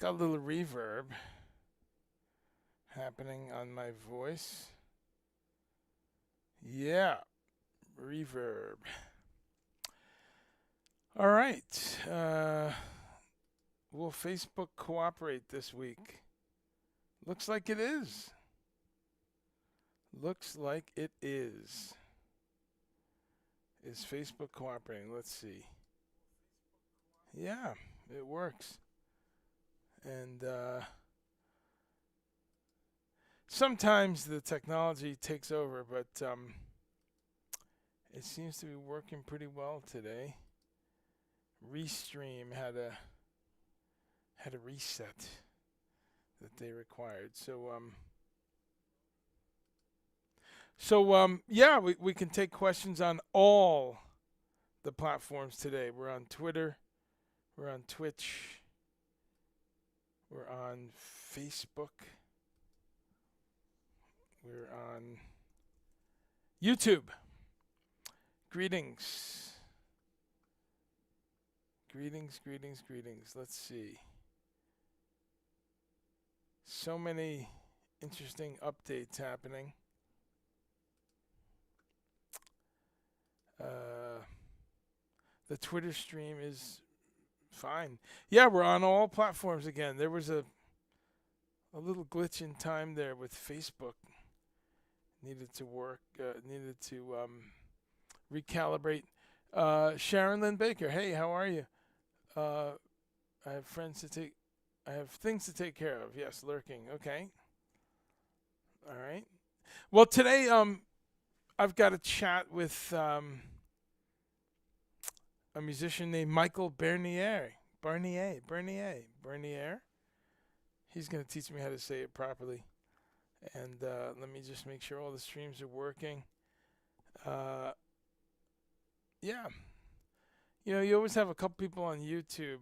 got a little reverb happening on my voice. Yeah, reverb. All right. Will Facebook cooperate this week? Looks like it is. Looks like it is. Is Facebook cooperating? Let's see. Yeah, it works. And sometimes the technology takes over, but it seems to be working pretty well today. Restream had a reset that they required. So yeah, we can take questions on all the platforms today. We're on Twitter, we're on Twitch, we're on Facebook, we're on YouTube. Greetings. Greetings. Let's see. So many interesting updates happening. The Twitter stream is fine. Yeah, we're on all platforms again. There was a little glitch in time there with Facebook. Needed to work. Needed to recalibrate. Sharon Lynn Baker. Hey, how are you? I have things to take care of. Yes, lurking. Okay. All right. Well, today I've got a chat with a musician named Michael Bernier. He's going to teach me how to say it properly. And let me just make sure all the streams are working. Yeah. You know, you always have a couple people on YouTube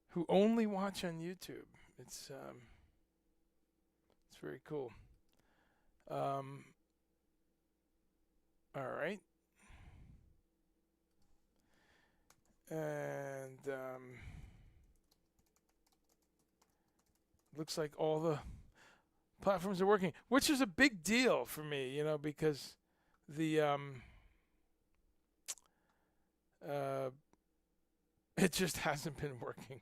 who only watch on YouTube. It's very cool. All right. And looks like all the platforms are working, which is a big deal for me, you know, because the it just hasn't been working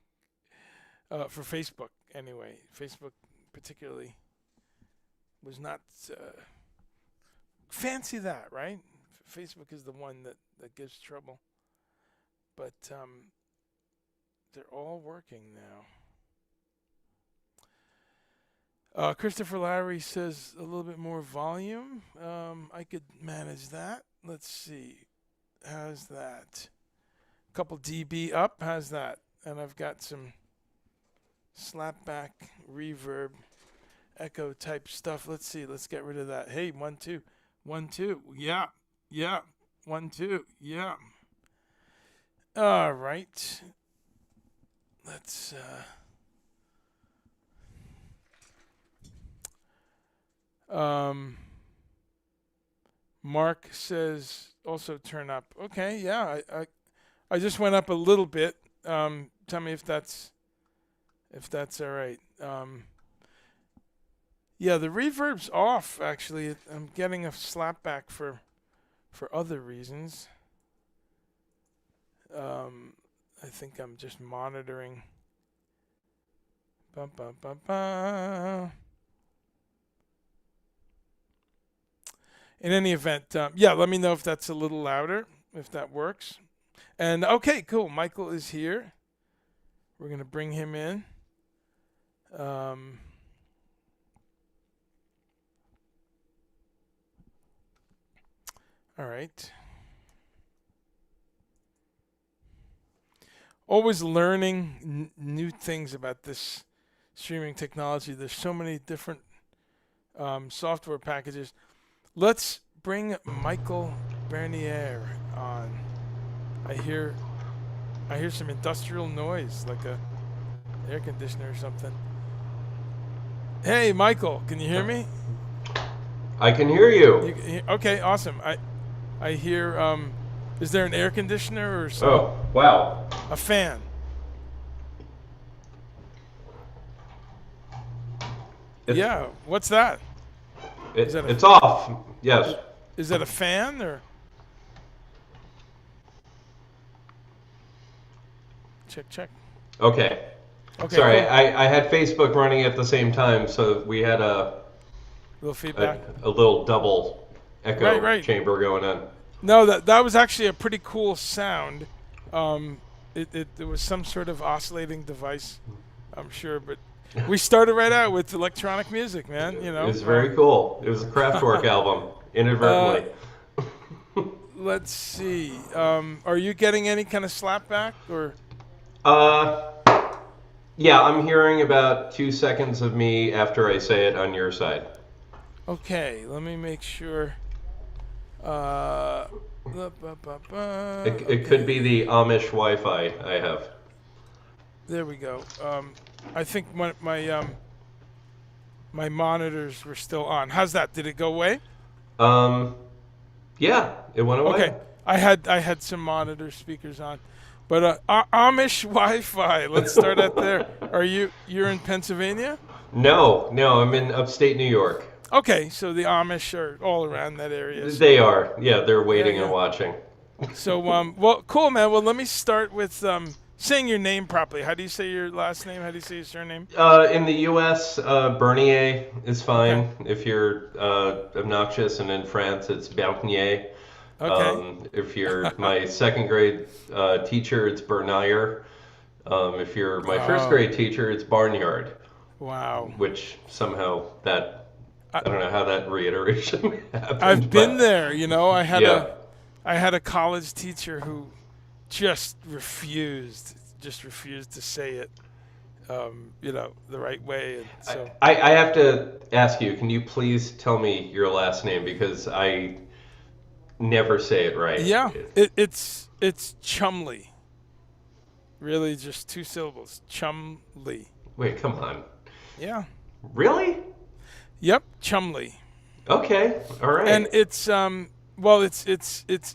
for Facebook anyway. Facebook particularly was not fancy that, right? Facebook is the one that gives trouble, but they're all working now. Christopher Lowry says a little bit more volume. I could manage that. Let's see. How's that? A couple dB up. How's that? And I've got some slapback, reverb, echo type stuff. Let's see. Let's get rid of that. Hey, 1 2 1 2. Yeah. 1 2. Yeah. All right. Let's Mark says also turn up. Okay, yeah, I just went up a little bit. Tell me if that's all right. Yeah, the reverb's off actually. I'm getting a slapback for other reasons. I think I'm just monitoring. Bum, bum, bum, bum. In any event, yeah, let me know if that's a little louder, if that works. And okay, cool. Michael is here. We're going to bring him in. All right. Always learning new things about this streaming technology. There's so many different software packages. Let's bring Michael Bernier on. I hear some industrial noise, like a air conditioner or something. Hey, Michael, can you hear me? I can hear you. Okay, awesome. I hear. Is there an air conditioner or something? Oh, wow. A fan. Yeah. What's that? Is that a It's off. Yes. is that a fan or check check? Okay. Okay, Sorry, cool. I had Facebook running at the same time, so we had Little a, feedback. a little double Right, echo right. chamber going on. No, that was actually a pretty cool sound. Um, it was some sort of oscillating device, I'm sure, but we started right out with electronic music, man. It was very cool. It was a Kraftwerk album, uh, inadvertently. let's see. Are you getting any kind of slapback or? Uh, yeah, I'm hearing about 2 seconds of me after I say it on your side. Okay, let me make sure. Uh, It could okay, be the Amish Wi-Fi I have. there we go. I think my monitors were still on. How's that? Did it go away? Um, yeah, it went Okay, away. I had some monitor speakers on, but Amish Wi-Fi. Let's start out there. You're in Pennsylvania? No, no, I'm in upstate New York. Okay, so the Amish are all around that area. So They are. Yeah, they're yeah, waiting and yeah. watching. So well, cool, man. Well, let me start with saying your name properly. How do you say your last name? How do you say your surname? In the U.S., Bernier is Okay, fine. If you're obnoxious, and in France, it's Bernier. okay. If you're my second grade teacher, it's Bernier. If you're my first Oh, grade teacher, it's Barnyard, wow. which somehow that I, I don't know how that reiteration I've happened, been but there. yeah, I had a college teacher who just refused to say it, the right way, and I, so I have to ask you, can you please tell me your last name because I never say it right. yeah, it's Chumley. Really, just two syllables, Chumley. Wait, come on. Yeah, Really? yep, Chumley, Okay, all and right. it's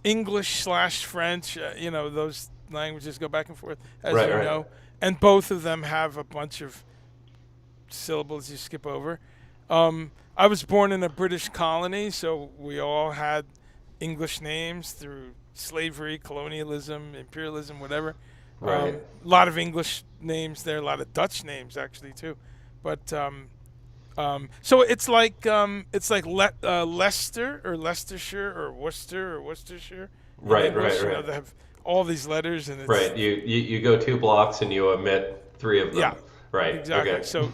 English slash French. Those languages go back and forth, as Right, you right. know, and both of them have a bunch of syllables you skip over. I was born in a British colony, so we all had English names through slavery, colonialism, imperialism, whatever. A Right. lot of English names there, a lot of Dutch names actually too. But so it's like Leicester or Leicestershire or Worcester or Worcestershire in Right, English. right, right. They have all these letters, and it's Right. You go 2 blocks and you omit three of yeah, them. Right. exactly. Okay. So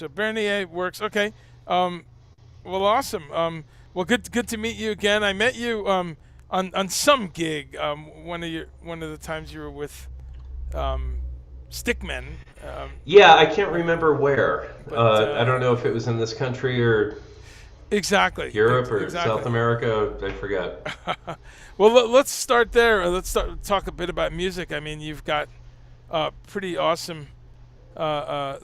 Bernier works. Okay. Um, well, awesome. Well, good to meet you again. I met you on some gig. One of the times you were with um, Stickmen. Yeah, I can't remember where. But I don't know if it was in this country or exactly, Europe or South exactly. America. I forgot. Well, let's start there. Let's talk a bit about music. I mean, you've got pretty awesome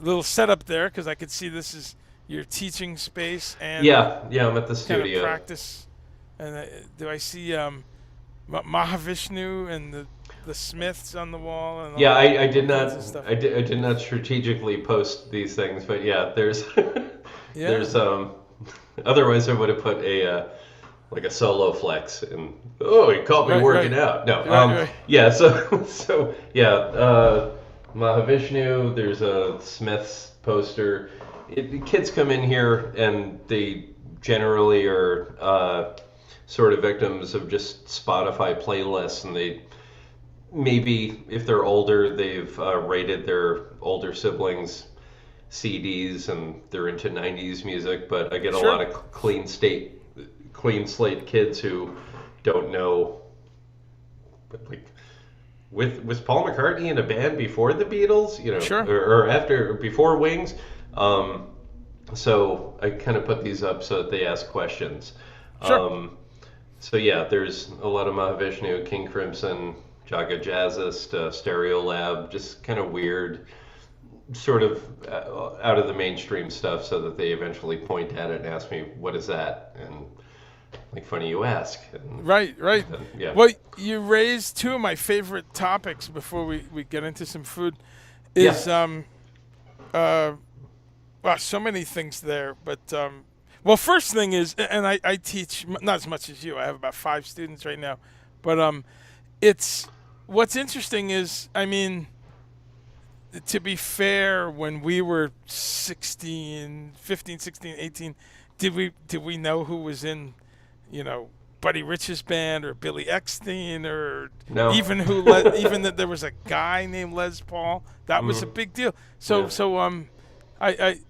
little setup there because I could see this is your teaching space and Yeah, yeah, I'm at the kind of studio. practice. And do I see Mahavishnu and the Smiths on the wall and Yeah, I all did kinds not of stuff? I did not strategically post these things, but yeah, there's Yeah. there's otherwise I would have put a like a solo flex and oh, he caught me Right. working Right. out. No, Right. Right. yeah, so so yeah, Mahavishnu, there's a Smith's poster. Kids come in here and they generally are sort of victims of just Spotify playlists, and they maybe if they're older, they've rated their older siblings' CDs and they're into 90s music, but I get a lot Sure. of clean slate kids who don't know, like, was Paul McCartney in a band before the Beatles, Sure. or after, or before Wings? Um, so I kind of put these up so that they ask questions. Sure. Um, so yeah, there's a lot of Mahavishnu, King Crimson, Jaga Jazzist, Stereo Lab, just kind of weird, sort of out of the mainstream stuff, so that they eventually point at it and ask me, "What is that?" And like, funny you ask. And Right. Right. then, yeah, Well, you raised two of my favorite topics before we get into some food. yeah, Is uh, Well, so many things there, but well, first thing is, and I teach not as much as you. I have about 5 students right now, but it's what's interesting is, I mean, to be fair, when we were 16, 15, 16, 18, did we know who was in, you know, Buddy Rich's band or Billy Eckstein or No. even that there was a guy named Les Paul? That was a Mm, big deal. yeah. I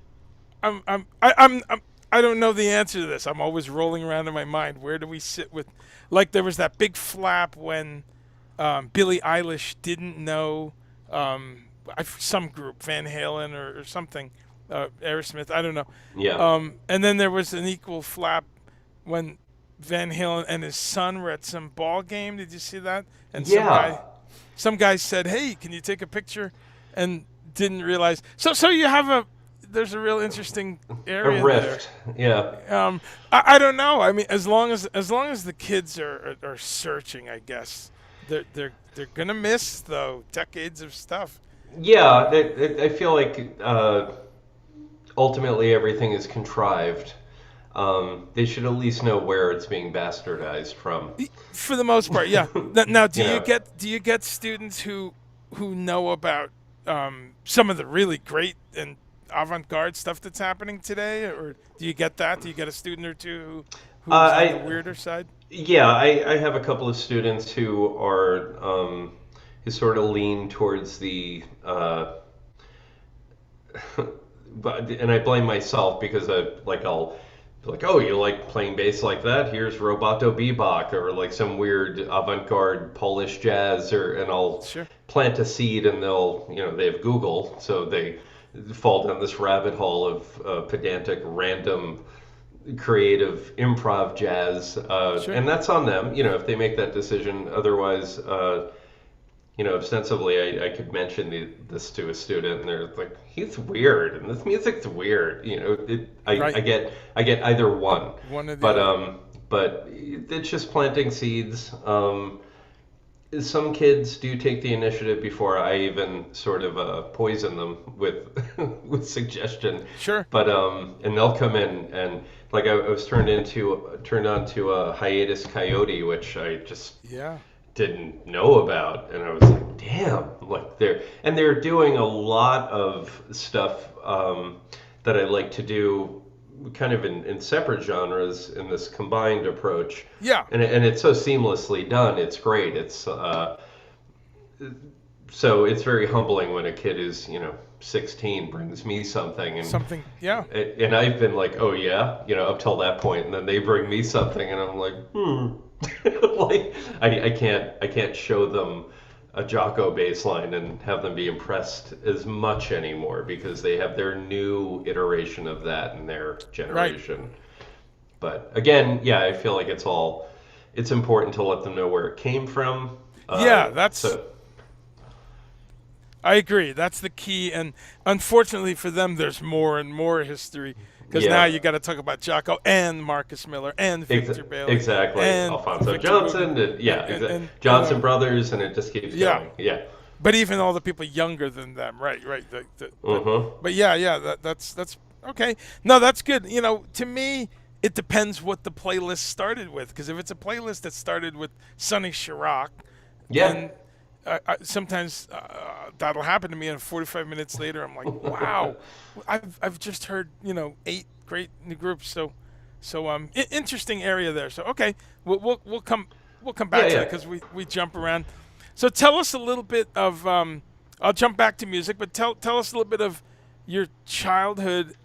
I I'm I don't know the answer to this. I'm always rolling around in my mind. Where do we sit with, like, there was that big flap when Billie Eilish didn't know some group, Van Halen or something, Aerosmith. I don't know. Yeah. And then there was an equal flap when Van Halen and his son were at some ball game. Did you see that? And Yeah. some guy said, "Hey, can you take a picture?" and didn't realize. So you have there's a real interesting A area there. rift. Yeah. I don't know. I mean, as long as the kids are searching, I guess they're gonna miss though decades of stuff. Yeah. Um, I feel like ultimately everything is contrived. They should at least know where it's being bastardized from. for the most part, yeah. Now, do You you know. get students who know about some of the really great and avant-garde stuff that's happening today, or do you get that? Do you get a student or two who's on the I weirder side? Yeah, I have a couple of students who sort of lean towards the but and I blame myself because I'll be like, oh, you like playing bass like that? Here's Roboto Bebop or like some weird avant-garde Polish jazz, and I'll Sure. plant a seed, and they have Google, so they fall down this rabbit hole of pedantic random creative improv jazz, Sure. and that's on them, if they make that decision. Otherwise, ostensibly, I could mention this to a student, and they're like, "He's weird, and this music's weird." I Right. get either one, One or the but other. it's just planting seeds. Some kids do take the initiative before I even sort of poison them with with suggestion, Sure. but and they'll come in, and like I was turned on to a hiatus coyote, which I just Yeah. didn't know about, and I was like, damn, like they're doing a lot of stuff that I like to do, kind of in separate genres in this combined approach, Yeah. and it's so seamlessly done. It's great. So it's very humbling when a kid is 16 brings me something, Something. Yeah. and I've been like, oh yeah, up till that point, and then they bring me something, and I'm like, like I can't show them a Jocko bass line and have them be impressed as much anymore because they have their new iteration of that in their Right. generation. But again, yeah, I feel like it's important to let them know where it came from. Yeah. That's So I agree. That's the key. And unfortunately for them, there's more and more history because now yeah, you got to talk about Jocko and Marcus Miller and ex- Victor Bailey exactly. and Alfonso Victor Wooten Johnson, and, yeah, and Johnson Brothers, and it just keeps yeah. going. Yeah. But even all the people younger than them, right? Right. Uh-huh. But yeah, yeah. That's okay. No, that's good. To me, it depends what the playlist started with. Because if it's a playlist that started with Sonny Chirac, Yeah. then sometimes that'll happen to me, and 45 minutes later, I'm like, wow, I've just heard 8 great new groups. So interesting area there. So okay, we'll come Yeah, back to that yeah. because we jump around. So tell us a little bit of I'll jump back to music, but tell us a little bit of your childhood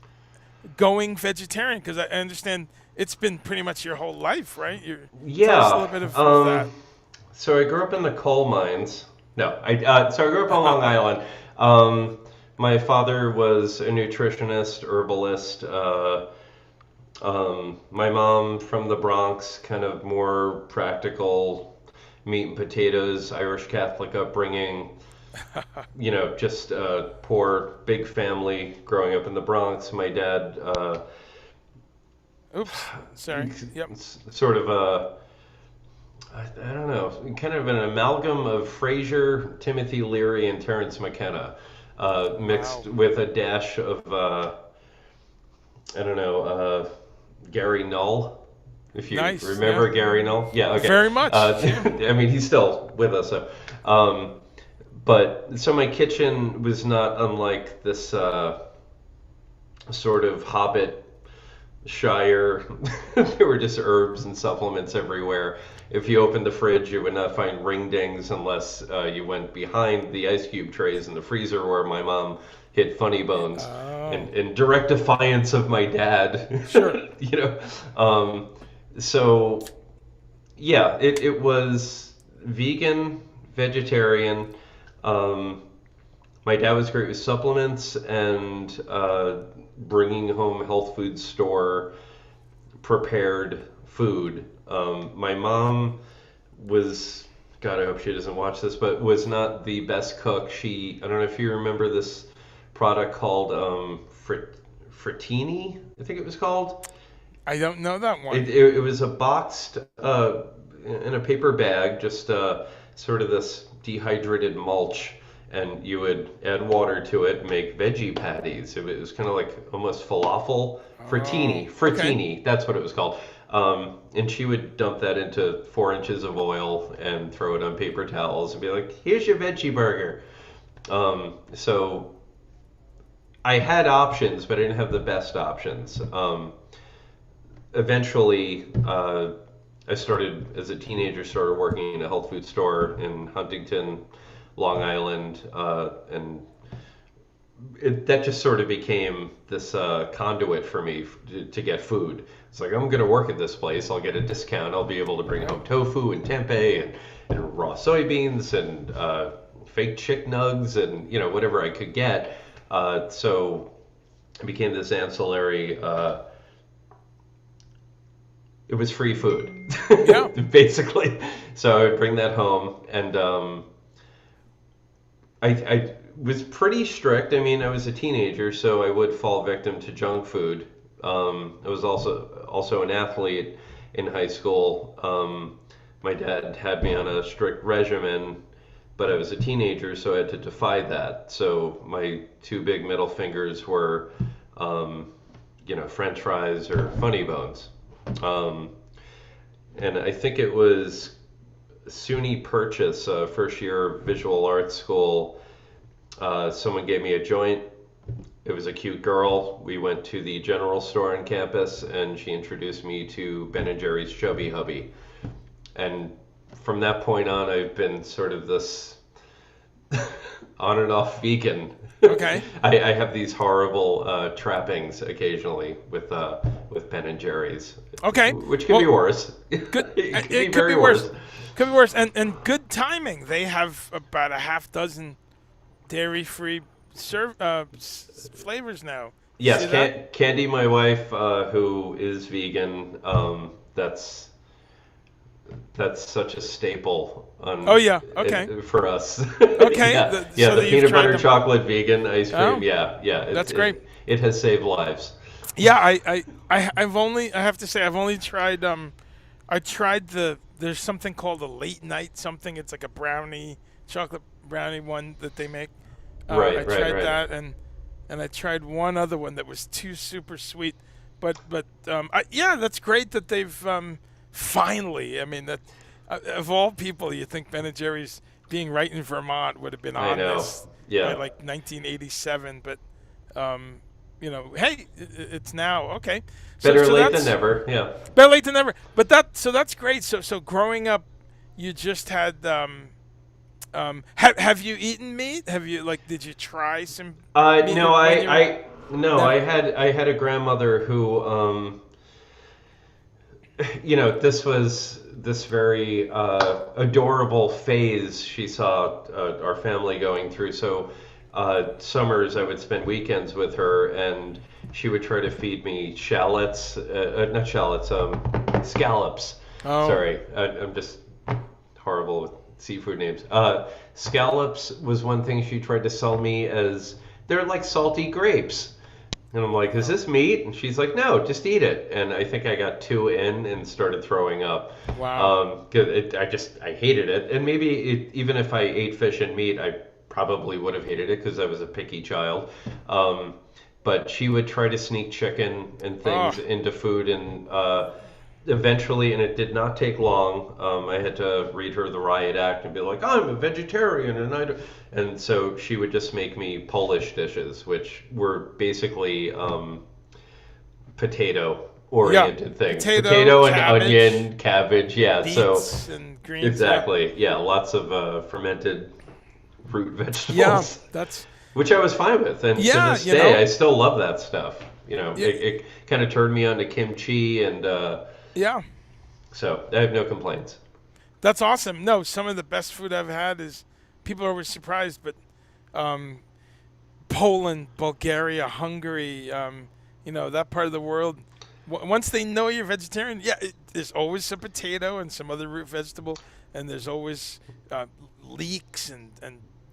going vegetarian because I understand it's been pretty much your whole life, right? Tell us a little Yeah. bit of that. So I grew up in the coal mines. No, so I grew up on Long Island. My father was a nutritionist, herbalist. My mom from the Bronx, kind of more practical, meat and potatoes, Irish Catholic upbringing. Just a poor, big family growing up in the Bronx. My dad, Oops, sorry. Yep. sort of I don't know, kind of an amalgam of Frazier, Timothy Leary, and Terrence McKenna, mixed Wow. with a dash of I don't know, Gary Null, if you Nice. Yeah. remember Gary Null. Yeah, okay. Very much. Yeah. I mean, he's still with us. So, um, but so my kitchen was not unlike this sort of hobbit shire. There were just herbs and supplements everywhere. If you opened the fridge, you would not find ring dings unless you went behind the ice cube trays in the freezer where my mom hid funny bones. Oh, In direct defiance of my dad, sure. you know. Um, so yeah, it was vegan, vegetarian. Um, my dad was great with supplements and bringing home health food store prepared food. My mom was, God, I hope she doesn't watch this, but was not the best cook. I don't know if you remember this product called Frittini, I think it was called. I don't know that one. It was a boxed in a paper bag, just sort of this dehydrated mulch, and you would add water to it, and make veggie patties. It was kind of like almost falafel, Oh, okay. frittini. That's what it was called. And she would dump that into 4 inches of oil and throw it on paper towels and be like, "Here's your veggie burger." So I had options, but I didn't have the best options. Eventually, I started as a teenager, started working in a health food store in Huntington, Long Island, and that just sort of became this conduit for me to get food. It's like, I'm going to work at this place. I'll get a discount. I'll be able to bring Yeah. home tofu and tempeh and raw soybeans and fake chick nugs and whatever I could get. So it became this ancillary. It was free food, Yeah. basically. So I would bring that home, and I was pretty strict. I mean, I was a teenager, so I would fall victim to junk food. I was also an athlete in high school. My dad had me on a strict regimen, but I was a teenager, so I had to defy that. So my two big middle fingers were, French fries or funny bones. Um, and I think it was SUNY Purchase, first year visual arts school. Someone gave me a joint. It was a cute girl. We went to the general store on campus, and she introduced me to Ben and Jerry's Chubby Hubby. And from that point on, I've been sort of this on and off vegan. Okay. I have these horrible trappings occasionally with Ben and Jerry's, Okay. which could be Well, worse. good. It could be It could be very worse. worse. Could be worse. And good timing. They have about a half dozen dairy-free flavors now. You Yes, see that? Candy, my wife, who is vegan, that's such a staple Oh yeah. Okay. for us. Okay. Yeah, yeah, So the that you've peanut tried butter them. chocolate vegan ice cream. Oh, Yeah, yeah, that's great. it has saved lives. Yeah. I have to say I've only tried I tried there's something called a late night something. It's like a brownie, chocolate brownie one that they make. I Right, right, tried right. that and I tried one other one that was too super sweet. But yeah, that's great that they've finally. I mean that of all people, you think Ben and Jerry's being right in Vermont would have been I on know. this by Yeah, like 1987, but um, hey, it's now okay. So better so late than that's never. Yeah. better late than never. But that's great. So growing up, you just had have you eaten meat? Have you like did you try some meat No, when you were no, never? I had a grandmother who, this was this very adorable phase she saw our family going through. So summers I would spend weekends with her, and she would try to feed me shallots, not shallots, scallops. Oh, Sorry, I'm just horrible with seafood names. Scallops was one thing she tried to sell me as they're like salty grapes. And I'm like, is oh, this meat? And she's like, no, just eat it. And I think I got two in and started throwing up. wow. 'Cause I hated it. And maybe even if I ate fish and meat, I probably would have hated it because I was a picky child. Um, but she would try to sneak chicken and Oh, things into food, and eventually, and it did not take long. I had to read her the riot act and be like, "I'm a vegetarian," and and so she would just make me Polish dishes, which were basically potato yeah. oriented things, Potato, potato and cabbage, onion, cabbage. Yeah, so beets, and greens. Yeah. exactly, yeah, lots of fermented root Yeah. vegetables, That's which I was fine with, and to yeah. this You day, know. I still love that stuff. You know, Yeah. it kind of turned me on to kimchi, and Yeah. so I have no complaints. That's awesome. No, some of the best food I've had is people are always surprised, but um, Poland, Bulgaria, Hungary, that part of the world. Once they know you're vegetarian, yeah, there's always a potato and some other root vegetable, and there's always leeks and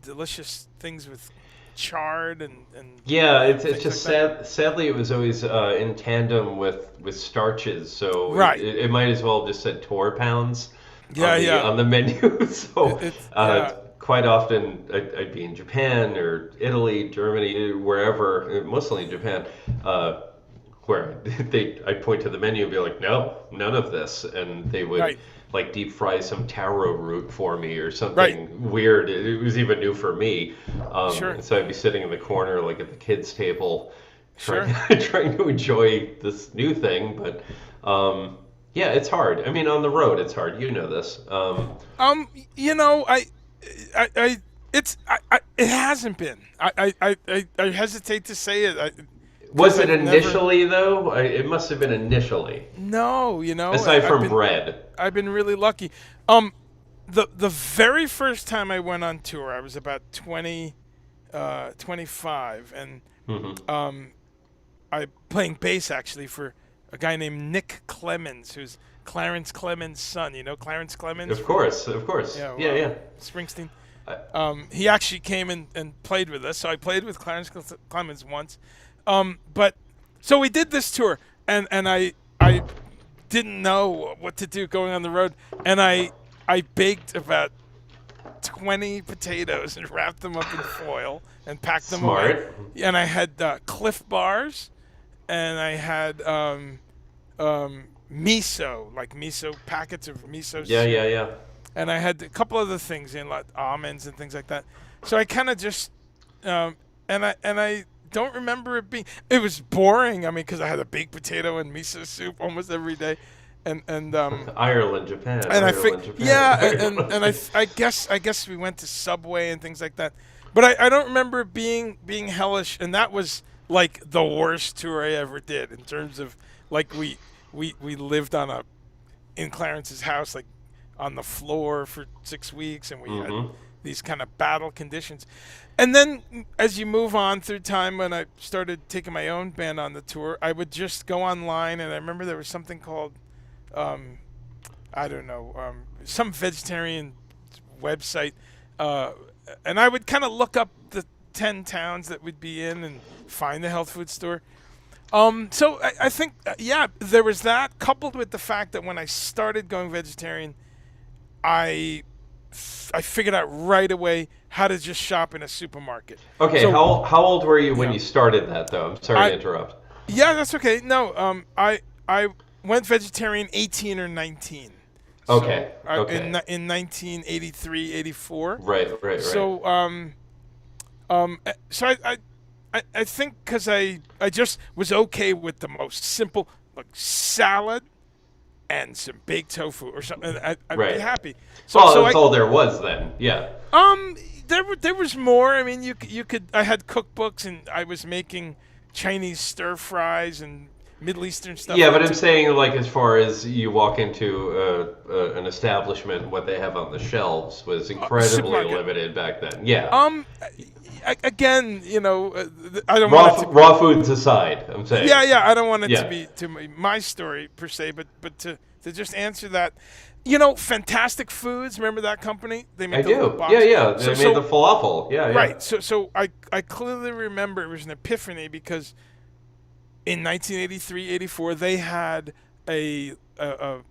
delicious things with chard and Yeah, it's things like just that. sad. Sadly, it was always in tandem with starches, so Right. it might as well have just said Tor pounds Yeah, yeah. on the menu. So It's yeah, quite often I'd be in Japan or Italy, Germany, wherever, mostly in Japan, uh, where I'd point to the menu and be like, no, none of this, and they would right, like deep fry some taro root for me or right. something weird. It was even new for me. Sure, So I'd be sitting in the corner, like at the kids' table, trying sure. trying to enjoy this new thing. But yeah, it's hard. I mean, on the road, it's hard. You know this. You know, I it hasn't been. I hesitate to say it Was because it I've never. initially though? It must have been initially, No, aside I've from been bread. I've been really lucky. Um, the very first time I went on tour, I was about 25, and Hmm. um, I playing bass actually for a guy named Nick Clemens, who's Clarence Clemens' son. You know Clarence Clemens Of from course, of course. Yeah, yeah. Springsteen. I, He actually came and played with us, so I played with Clarence Clemens once. But so we did this tour, and I didn't know what to do going on the road, and I baked about 20 potatoes and wrapped them up in foil and packed them away, Smart. and I had Cliff Bars, and I had miso, like miso packets of miso Yeah, soup, yeah, yeah. and I had a couple other things in, like almonds and things like that. So I kind of just, and I don't remember it being. It was boring. I mean, because I had a baked potato and miso soup almost every day, and Ireland, Japan, and I think Ireland, Japan. yeah, and I guess we went to Subway and things like that, but I don't remember it being hellish, and that was like the worst tour I ever did in terms of like we lived in Clarence's house, like on the floor for 6 weeks, and we had Hmm. these kind of battle conditions. And then as you move on through time, when I started taking my own band on the tour, I would just go online, and I remember there was something called um, I don't know, some vegetarian website, uh, and I would kind of look up the 10 towns that we'd be in and find the health food store. So I think, yeah, there was that coupled with the fact that when I started going vegetarian, I I figured out right away how to just shop in a supermarket. Okay, So how old were you when yeah, you started that, though? I'm sorry to I interrupt. yeah, that's okay. No, I went vegetarian 18 or 19. Okay, So okay. in 1983, 84. Right, right, right. So so I think because I just was okay with the most simple, like salad and some baked tofu or something. I'd be Right. happy. So Well, so that's I all there was then. Yeah. um there was more. I mean, you could. I had cookbooks, and I was making Chinese stir fries and Middle Eastern stuff Yeah, but like I'm saying, like, as far as you walk into an establishment, what they have on the shelves was incredibly supermarket. limited back then. Yeah. Um, Again, I don't want it to be. Raw foods aside, I'm saying. Yeah, yeah. I don't want it to Yeah. be my story per se, but to just answer that, Fantastic Foods. Remember that company? They I made the little do. Yeah, box. yeah. So They made the so falafel. Yeah, yeah. right. So I clearly remember it was an epiphany because in 1983, 84, they had a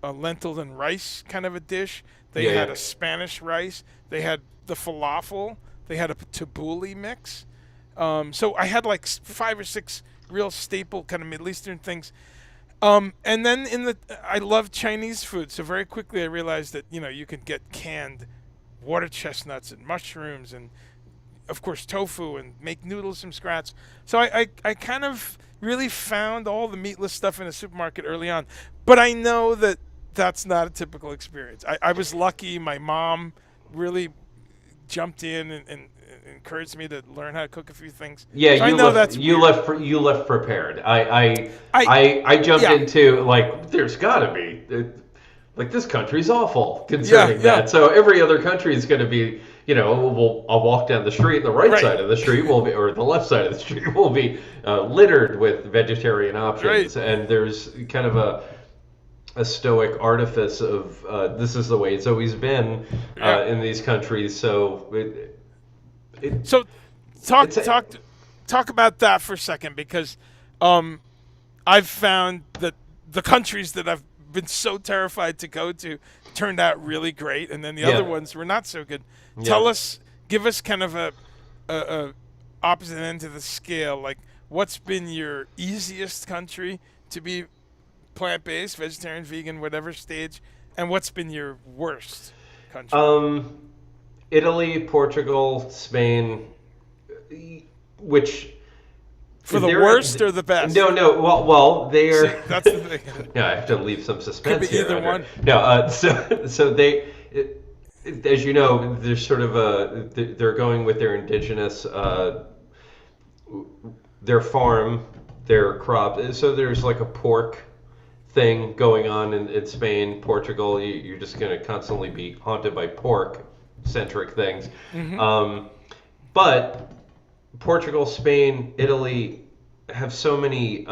lentil and rice kind of a dish. They Yeah, had yeah. a Spanish rice. They had the falafel. They had a tabbouleh mix. So I had like 5 or 6 real staple kind of Middle Eastern things. And then I love Chinese food. So very quickly I realized that you can get canned water chestnuts and mushrooms and of course tofu and make noodles from scratch. So I kind of really found all the meatless stuff in a supermarket early on. But I know that that's not a typical experience. I was lucky. My mom really jumped in and encouraged me to learn how to cook a few things. Yeah, So I know that's weird. you left prepared. I I jumped yeah into like there's got to be like this country's awful yeah concerning yeah that. So every other country is going to be, I'll walk down the street and the right right side of the street will be, or the left side of the street will be littered with vegetarian right. options. And there's kind of a stoic artifice of this is the way it's always been Yeah. in these countries. So it So it's talk a, talk talk about that for a second because um, I've found that the countries that I've been so terrified to go to turned out really great, and then the other yeah. ones were not so good. Yeah. Tell us, give us kind of a opposite end of the scale. Like, what's been your easiest country to be plant-based, vegetarian, vegan, whatever stage, and what's been your worst country? Um, Italy, Portugal, Spain, which For the they're worst or the best? no. Well, See, they're. that's the thing. Yeah, I have to leave some Could suspense be here. either Under one. no, so as you know, there's sort of they're going with their indigenous their farm, their crop. So there's like a pork thing going on in Spain, Portugal. You're just going to constantly be haunted by pork centric things. Hmm. Um, but Portugal, Spain, Italy have so many.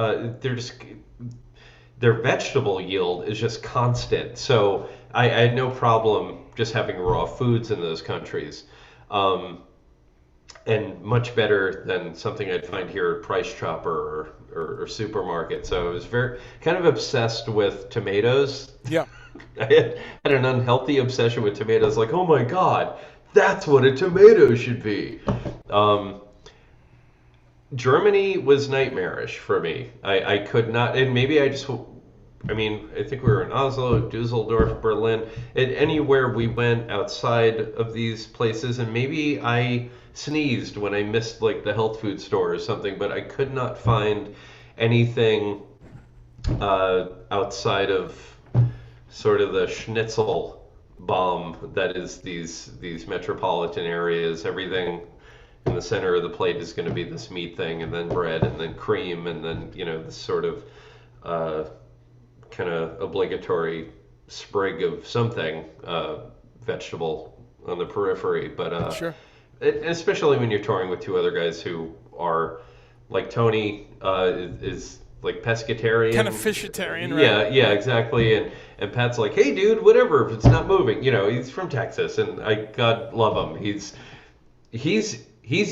Their vegetable yield is just constant. So I had no problem just having raw foods in those countries. Um, and much better than something I'd find here at Price Chopper or supermarket. So I was very kind of obsessed with tomatoes. Yeah. I had an unhealthy obsession with tomatoes. Like, oh my God, that's what a tomato should be. Um, Germany was nightmarish for me. I could not, and maybe I mean, I think we were in Oslo, Dusseldorf, Berlin, and anywhere we went outside of these places, and maybe I sneezed when I missed like the health food store or something, but I could not find anything outside of sort of the schnitzel bomb that is these metropolitan areas. Everything in the center of the plate is going to be this meat thing, and then bread, and then cream, and then this sort of uh, kind of obligatory sprig of something vegetable on the periphery. But Sure. especially when you're touring with two other guys who are like Tony is like Kind pescatarian. of fishitarian, right? Yeah, yeah, exactly. And Pat's like, hey, dude, whatever. If it's not moving, he's from Texas, and I God love him. He's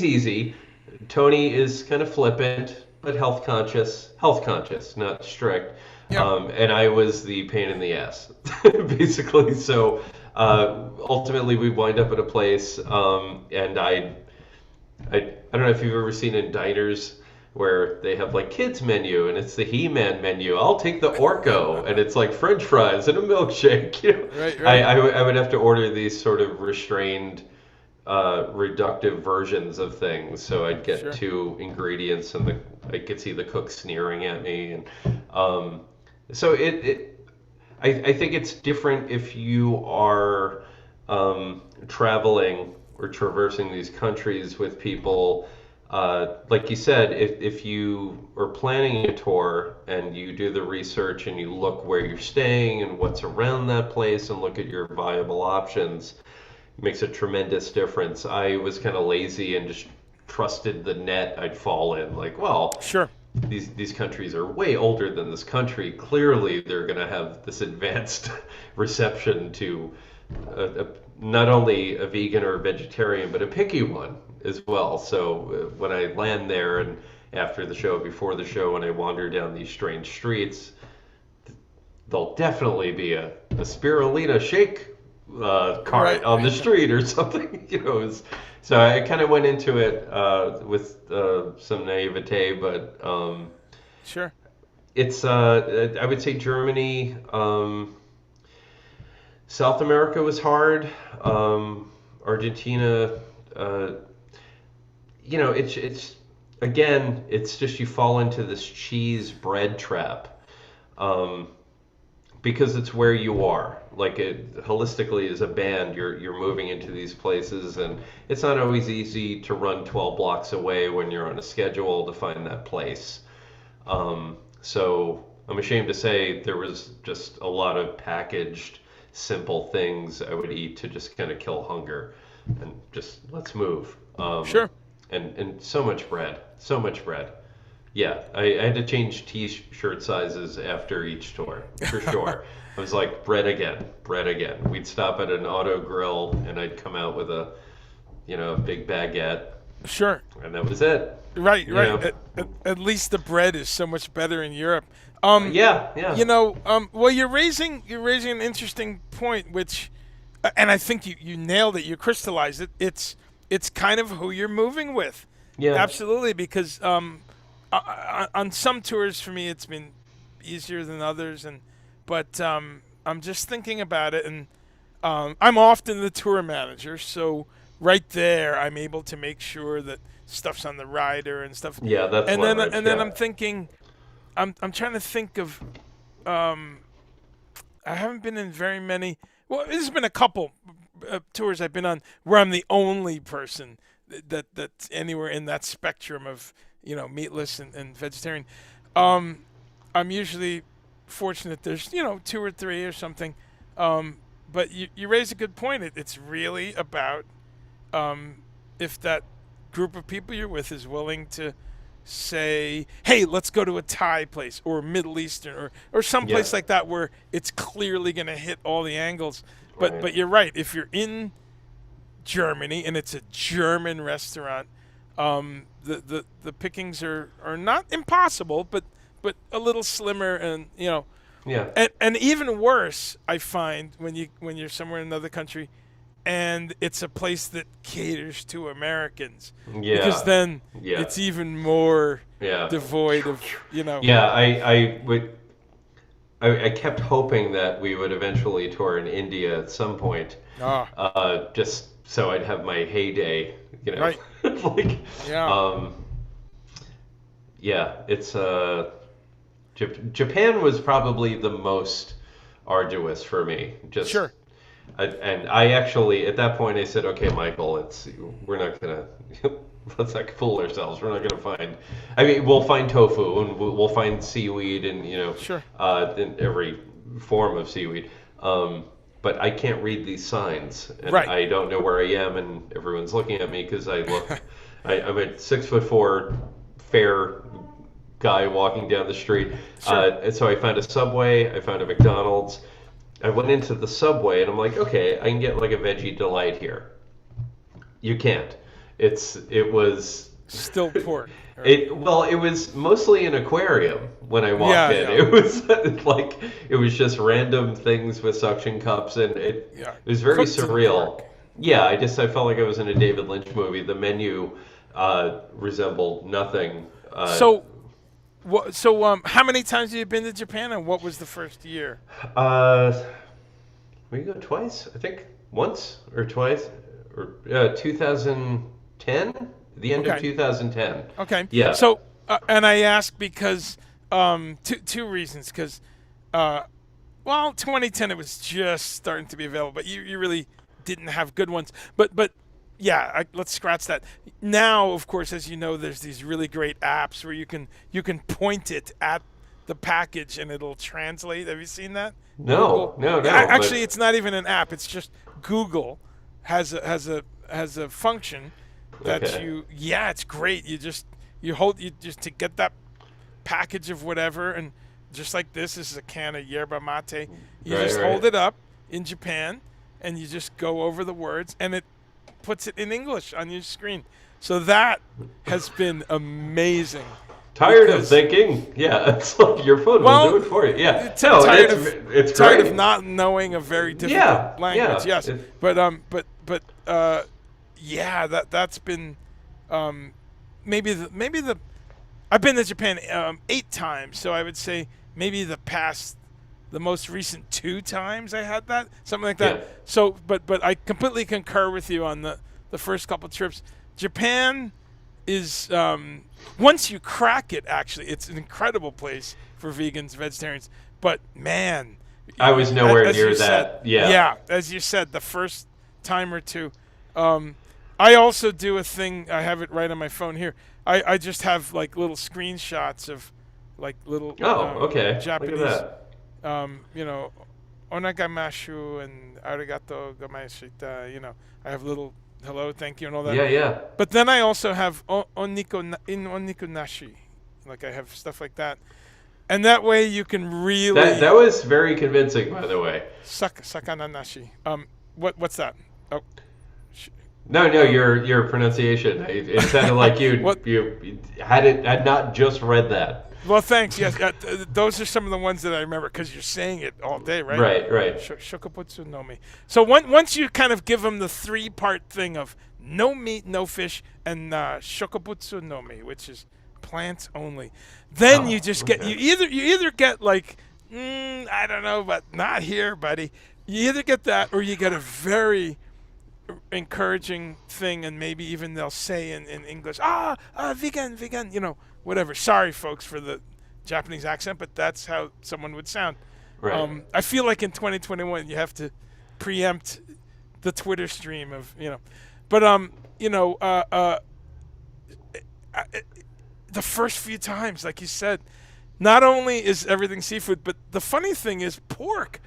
easy. Tony is kind of flippant, but health conscious. Health conscious, not strict. Yeah. And I was the pain in the ass, basically. So ultimately, we wind up at a place, and I don't know if you've ever seen in diners where they have like kids menu and it's the He-Man menu. I'll take the Orco and it's like French fries and a milkshake. Right, I, right. I, I would have to order these sort of restrained, reductive versions of things. So I'd get Sure. two ingredients and I could see the cook sneering at me. And so I think it's different if you are traveling or traversing these countries with people. Like you said, if you are planning a tour and you do the research and you look where you're staying and what's around that place and look at your viable options, it makes a tremendous difference. I was kind of lazy and just trusted the net I'd fall in. Like, well, Sure. these countries are way older than this country. Clearly, they're going to have this advanced reception to not only a vegan or a vegetarian, but a picky one as well. So when I land there and after the show, before the show, when I wander down these strange streets, there'll definitely be a spirulina shake cart Right. on the street or something. So I kind of went into it with some naivete, but Sure. it's I would say Germany, South America was hard, Argentina. Uh, it's again, it's just you fall into this cheese bread trap. Um, because it's where you are. Like it holistically as a band, you're moving into these places, and it's not always easy to run 12 blocks away when you're on a schedule to find that place. So I'm ashamed to say there was just a lot of packaged, simple things I would eat to just kind of kill hunger, and just let's move. Sure. And so much bread, so much bread. Yeah, I had to change T-shirt sizes after each tour, for sure. I was like, bread again, bread again. We'd stop at an auto grill, and I'd come out with a big baguette, Sure. and that was it. Right. You Right. know, At least the bread is so much better in Europe. yeah, yeah, Well, you're raising an interesting point, which, and I think you nailed it. You crystallized it. It's kind of who you're moving with. yeah, Absolutely, because on some tours for me it's been easier than others, but I'm just thinking about it, and I'm often the tour manager, so right there I'm able to make sure that stuff's on the rider and stuff. yeah. That's leverage. And then Yeah, I'm thinking, I'm trying to think of um, I haven't been in very many. Well, there's been a couple tours I've been on where I'm the only person that's anywhere in that spectrum of meatless and vegetarian. Um, I'm usually fortunate. There's two or three or something. But you raise a good point. It's really about if that group of people you're with is willing to say, "Hey, let's go to a Thai place or Middle Eastern or some yeah, place like that where it's clearly going to hit all the angles." right. But you're right. If you're in Germany and it's a German restaurant, the pickings are not impossible, but a little slimmer, and Yeah, and even worse, I find when you're somewhere in another country, and it's a place that caters to Americans, because yeah, then yeah, it's even more yeah. devoid of Yeah, I kept hoping that we would eventually tour in India at some point, ah just so I'd have my heyday, right, like, yeah, um, yeah, it's Japan was probably the most arduous for me. sure, And I actually at that point I said, okay, Michael, we're not gonna let's not fool ourselves. We're not gonna find. I mean, we'll find tofu and we'll find seaweed and sure, in every form of seaweed. But I can't read these signs, and right, I don't know where I am, and everyone's looking at me because I look. I'm a 6'4" fair guy walking down the street. sure, And so I found a Subway, I found a McDonald's. I went into the Subway and I'm like, okay, I can get like a veggie delight here. You can't. It was still pork, right? it was mostly an aquarium when I walked Yeah, in. yeah, It was like it was just random things with suction cups, and yeah, it was very cooked in surreal. pork. Yeah, I felt like I was in a David Lynch movie. The menu resembled nothing. So how many times have you been to Japan, and what was the first year? Uh, we go twice, I think, once or twice, or 2010, the end of Okay. 2010. Okay. Yeah. So, and I ask because two reasons. Because, well, 2010 it was just starting to be available, but you really didn't have good ones. But yeah, let's scratch that. Now, of course, as you know, there's these really great apps where you can point it at the package and it'll translate. Have you seen that? No, Google. no, Yeah, no. actually, But it's not even an app. It's just Google has a function that okay, yeah, it's great. You just to get that package of whatever, and just like this is a can of yerba mate. You right, just right. hold it up in Japan, and you just go over the words, and it puts it in English on your screen. So that has been amazing. Tired of because thinking? Yeah, it's like your phone will do well, it for you. Yeah, no, it's tired of great. not knowing a very difficult Yeah, language. yeah. Yes, but yeah, that's been um, maybe the I've been to Japan 8 times, so I would say maybe the most recent 2 times I had that, something like that. Yeah. So, but I completely concur with you on the first couple trips. Japan is once you crack it, actually, it's an incredible place for vegans, vegetarians. But man, I was nowhere as you near said, that. Yeah. yeah, as you said, the first time or two. Um, I also do a thing. I have it right on my phone here. I just have like little screenshots of like little Oh, okay. Look at Japanese, that. you know, onagasmashu and arigato gomaeshita. I have little hello, thank you, and all that. Yeah, yeah. But then I also have oniku nashi, like I have stuff like that, and that way you can That really was very convincing, by the way. sakana nashi. What's that? Oh, sh- No, no, um, your pronunciation. It sounded like what? you had not just read that. Well, thanks. Yes, those are some of the ones that I remember because you're saying it all day, right? Right, right. Shokoputsu no mi. So once you kind of give them the 3-part thing of no meat, no fish, and shokoputsu no mi, which is plants only, then you Oh, just get okay. you either get like I don't know, but not here, buddy. You either get that or you get a very encouraging thing, and maybe even they'll say in English, vegan, vegan, whatever. Sorry, folks, for the Japanese accent, but that's how someone would sound. Right. I feel like in 2021 you have to preempt the Twitter stream of but I- the first few times, like you said, not only is everything seafood, but the funny thing is pork.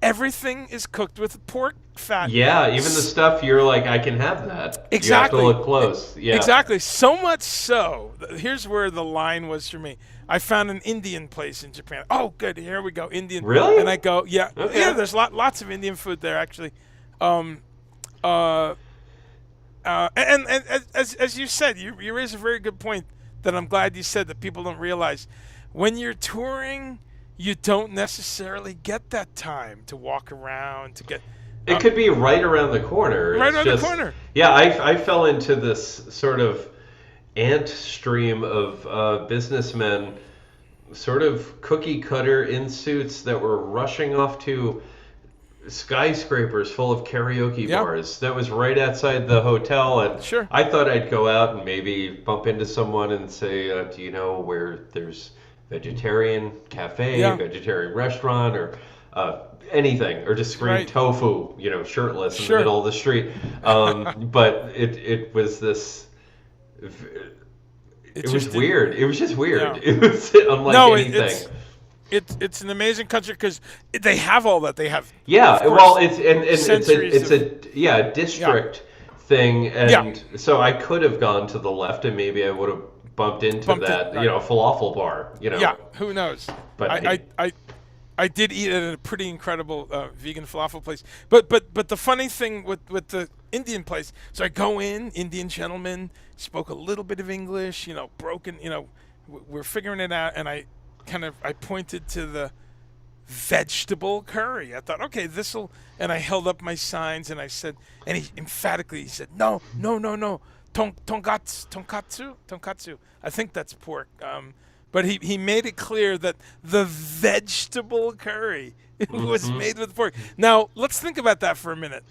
Everything is cooked with pork fat. Yeah, even the stuff you're like, I can have that. You have to Exactly. look close. Yeah. Exactly. So much so. Here's where the line was for me. I found an Indian place in Japan. Oh, good. Here we go. Indian. Really? And I go, yeah, yeah. Okay. There's lots of Indian food there actually. Um, uh, and as you said, you raise a very good point that I'm glad you said that people don't realize. When you're touring, you don't necessarily get that time to walk around to get It could be right around the corner. right It's around the just, corner. yeah, I fell into this sort of ant stream of businessmen, sort of cookie cutter in suits that were rushing off to skyscrapers full of karaoke Yeah, bars. That was right outside the hotel, and sure. I thought I'd go out and maybe bump into someone and say, "Do you know where there's vegetarian cafe, Yeah, vegetarian restaurant, or anything?" Or just scream right. tofu, shirtless in the Sure. middle of the street. But it was this. It It was just didn't. weird. It was just Yeah. weird. It was unlike No, anything. it's an amazing country because they have all that. They have, of Yeah, well, course, and centuries it's of a yeah yeah, district thing, yeah. and so I could have gone to the left, and maybe I would have bumped into Bumped it that right. falafel bar, Yeah, who knows? But I, hey, I, I, I did eat at a pretty incredible vegan falafel place. But the funny thing with the Indian place, so I go in, Indian gentleman spoke a little bit of English, broken, we're figuring it out, and I pointed to the vegetable curry. I thought, okay, this'll, and I held up my signs and I said, and he said, no, no, no, no, tonkatsu. I think that's pork. But he made it clear that the vegetable curry was hmm made with pork. Now let's think about that for a minute.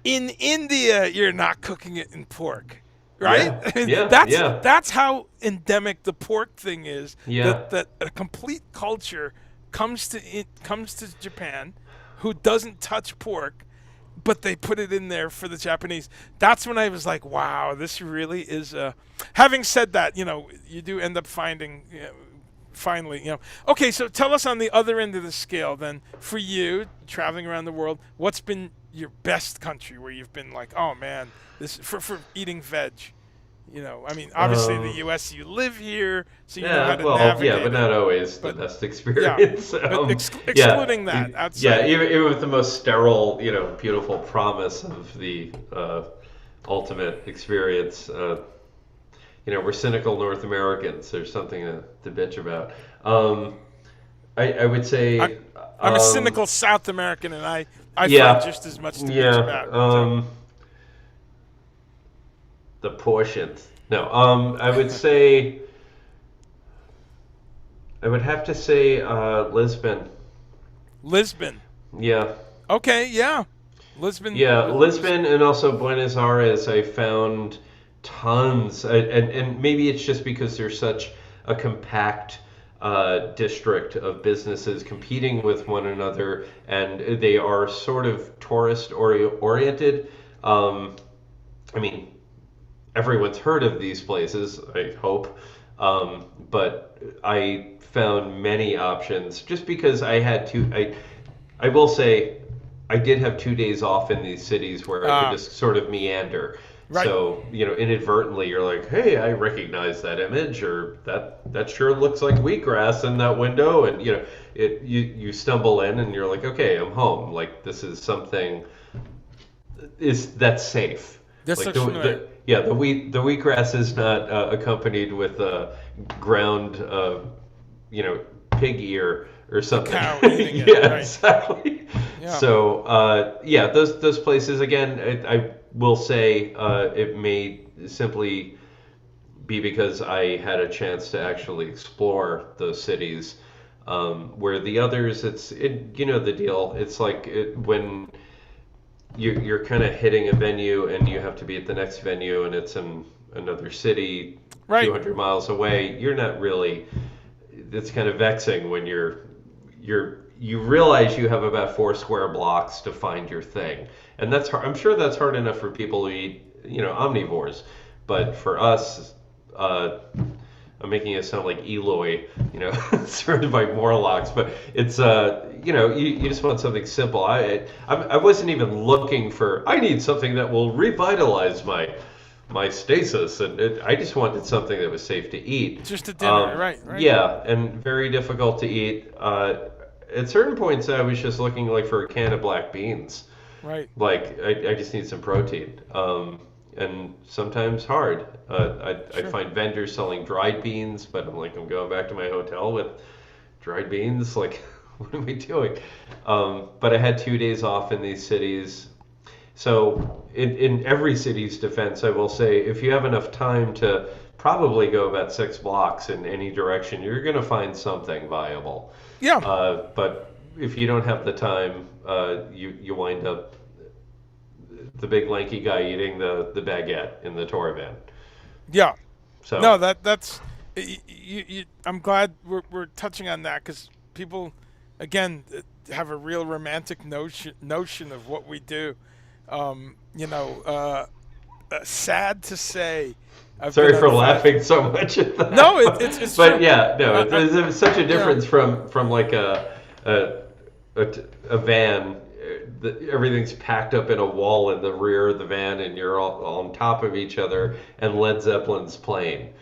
In India, you're not cooking it in pork, right? yeah, I mean, yeah, yeah, that's how endemic the pork thing is. yeah. That a complete culture comes to Japan, who doesn't touch pork, but they put it in there for the Japanese. That's when I was like, wow, this really is a. Having said that, you do end up finding. Finally, okay, so tell us on the other end of the scale then, for you traveling around the world, what's been your best country where you've been like, oh man, this for eating veg? I mean, obviously the Um, U.S. You live here, so you know how yeah, to well, yeah, navigate but it. not always the But best yeah, experience. but Yeah, excluding that, outside yeah, of it, even with the most sterile, beautiful promise of the ultimate experience. we're cynical North Americans. There's something to bitch about. Um, I would I'm say, I'm a um, cynical South American, and I find yeah, just as much to bitch yeah, about. So the portions. No, I would say, I would have to say, Lisbon. Lisbon. Yeah, Okay, yeah. Lisbon yeah, was Lisbon and also Buenos Aires. I found tons, and maybe it's just because there's such a compact district of businesses competing with one another, and they are sort of oriented. Um, I mean, everyone's heard of these places, I hope. But I found many options just because I had to. I will say, I did have 2 days off in these cities where I could uh just sort of meander. right. So, inadvertently, you're like, hey, I recognize that image, or that sure looks like wheatgrass in that window, and you stumble in, and you're like, okay, I'm home. Like this is something is that's safe. This Like looks familiar. the wheatgrass is not accompanied with ground pig ear or A something. cow eating it, Yeah, right? exactly. Yeah. So yeah, those places again. I will say it may simply be because I had a chance to actually explore those cities. Where the others, you know the deal. It's like when you're kind of hitting a venue and you have to be at the next venue and it's in another city Right. 200 miles away. You're not really. It's kind of vexing when you realize you have about 4 square blocks to find your thing, and that's hard. I'm sure that's hard enough for people who eat omnivores, but for us, I'm making it sound like Eloy, surrounded by Morlocks, but it's you just want something simple. I wasn't even looking for. I need something that will revitalize my stasis, and I just wanted something that was safe to eat. Just a dinner, right? Right. Yeah, and very difficult to eat. At certain points, I was just looking like for a can of black beans. Right. Like I just need some protein. And sometimes hard. I Sure. find vendors selling dried beans, but I'm like, I'm going back to my hotel with dried beans. Like, what am I doing? But I had 2 days off in these cities. So, in every city's defense, I will say, if you have enough time to probably go about 6 blocks in any direction, you're going to find something viable. Yeah. But if you don't have the time, you wind up the big lanky guy eating the baguette in the tour van. Yeah. No, So that's I'm glad we're touching on that because people, again, have a real romantic notion of what we do. You know, sad to say, I've been sorry on for five. laughing so much at No, that, it's but true. yeah, no, I it's such a yeah. difference from like a a van. Everything's packed up in a wall in the rear of the van, and you're all on top of each other, and Led Zeppelin's playing.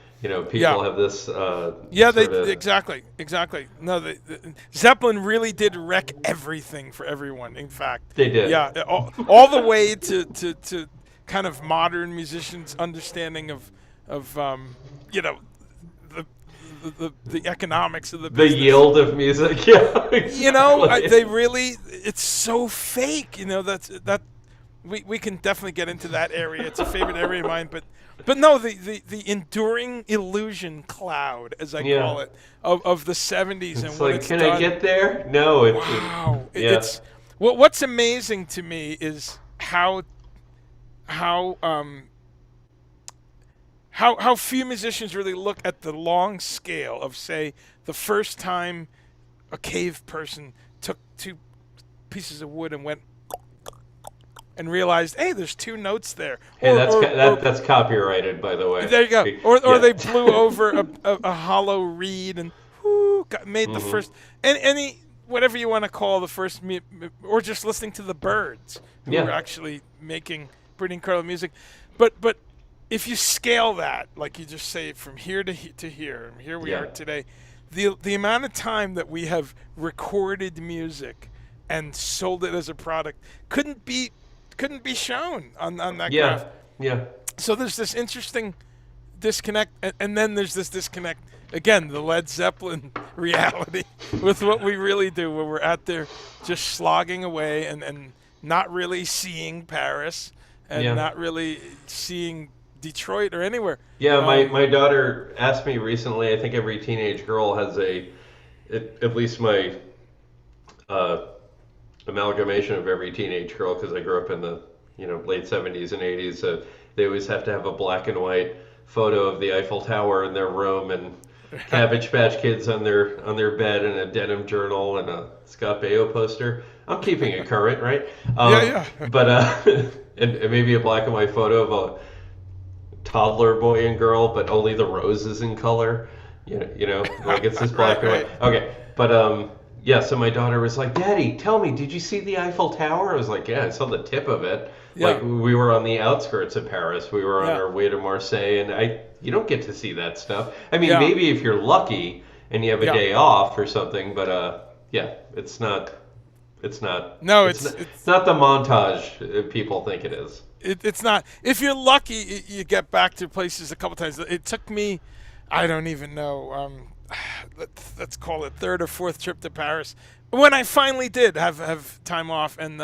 Yeah. People have this Yeah, they sort of. exactly. No, Zeppelin really did wreck everything for everyone. In fact, They did. yeah, all the way to kind of modern musicians' understanding of you know the, the economics of the The business. yield of music, yeah, They exactly. really, it's so fake. That we can definitely get into that area. It's a favorite area of mine, but no, the enduring illusion cloud, as I Yeah, call it, of the '70s and it's what like, it's can I done. get there? No, Wow, yeah, what's amazing to me is how how few musicians really look at the long scale of, say, the first time a cave person took two pieces of wood and went and realized, hey, there's two notes there, hey, or that's copyrighted, by the way. there you go, or Yeah. they blew over a hollow reed and made the Hmm. first, and any whatever you want to call the first, or just listening to the birds who were Yeah. actually making pretty incredible music, but if you scale that, like you just say, from here to here, and here we are Yeah. today, the amount of time that we have recorded music and sold it as a product couldn't be shown on that graph. Yeah. Yeah. So there's this interesting disconnect, and then there's this disconnect again, the Led Zeppelin reality with what we really do, where we're out there just slogging away and not really seeing Paris and Yeah. not really seeing Detroit or anywhere. Yeah, Um, my daughter asked me recently. I think every teenage girl has at least my uh, amalgamation of every teenage girl, because I grew up in the late 70s and 80s. They always have to have a black and white photo of the Eiffel Tower in their room, and Cabbage Patch Kids on their bed, and a denim journal, and a Scott Baio poster. I'm keeping it current, right? yeah, Um, yeah, but and maybe a black and white photo of a toddler boy and girl, but only the rose is in color. Like it's this black right, and right. white. Okay, but yeah. So my daughter was like, "Daddy, tell me, did you see the Eiffel Tower?" I was like, "Yeah, I saw the tip of it." Yeah, Like we were on the outskirts of Paris. We were on yeah, our way to Marseille, and you don't get to see that stuff. I mean, yeah, maybe if you're lucky and you have a yeah. day off or something, but yeah, it's not. No, It's not the montage people think it is. it's not. If you're lucky, you get back to places a couple times. It took me, I don't even know. Let's call it third or fourth trip to Paris. When I finally did have time off and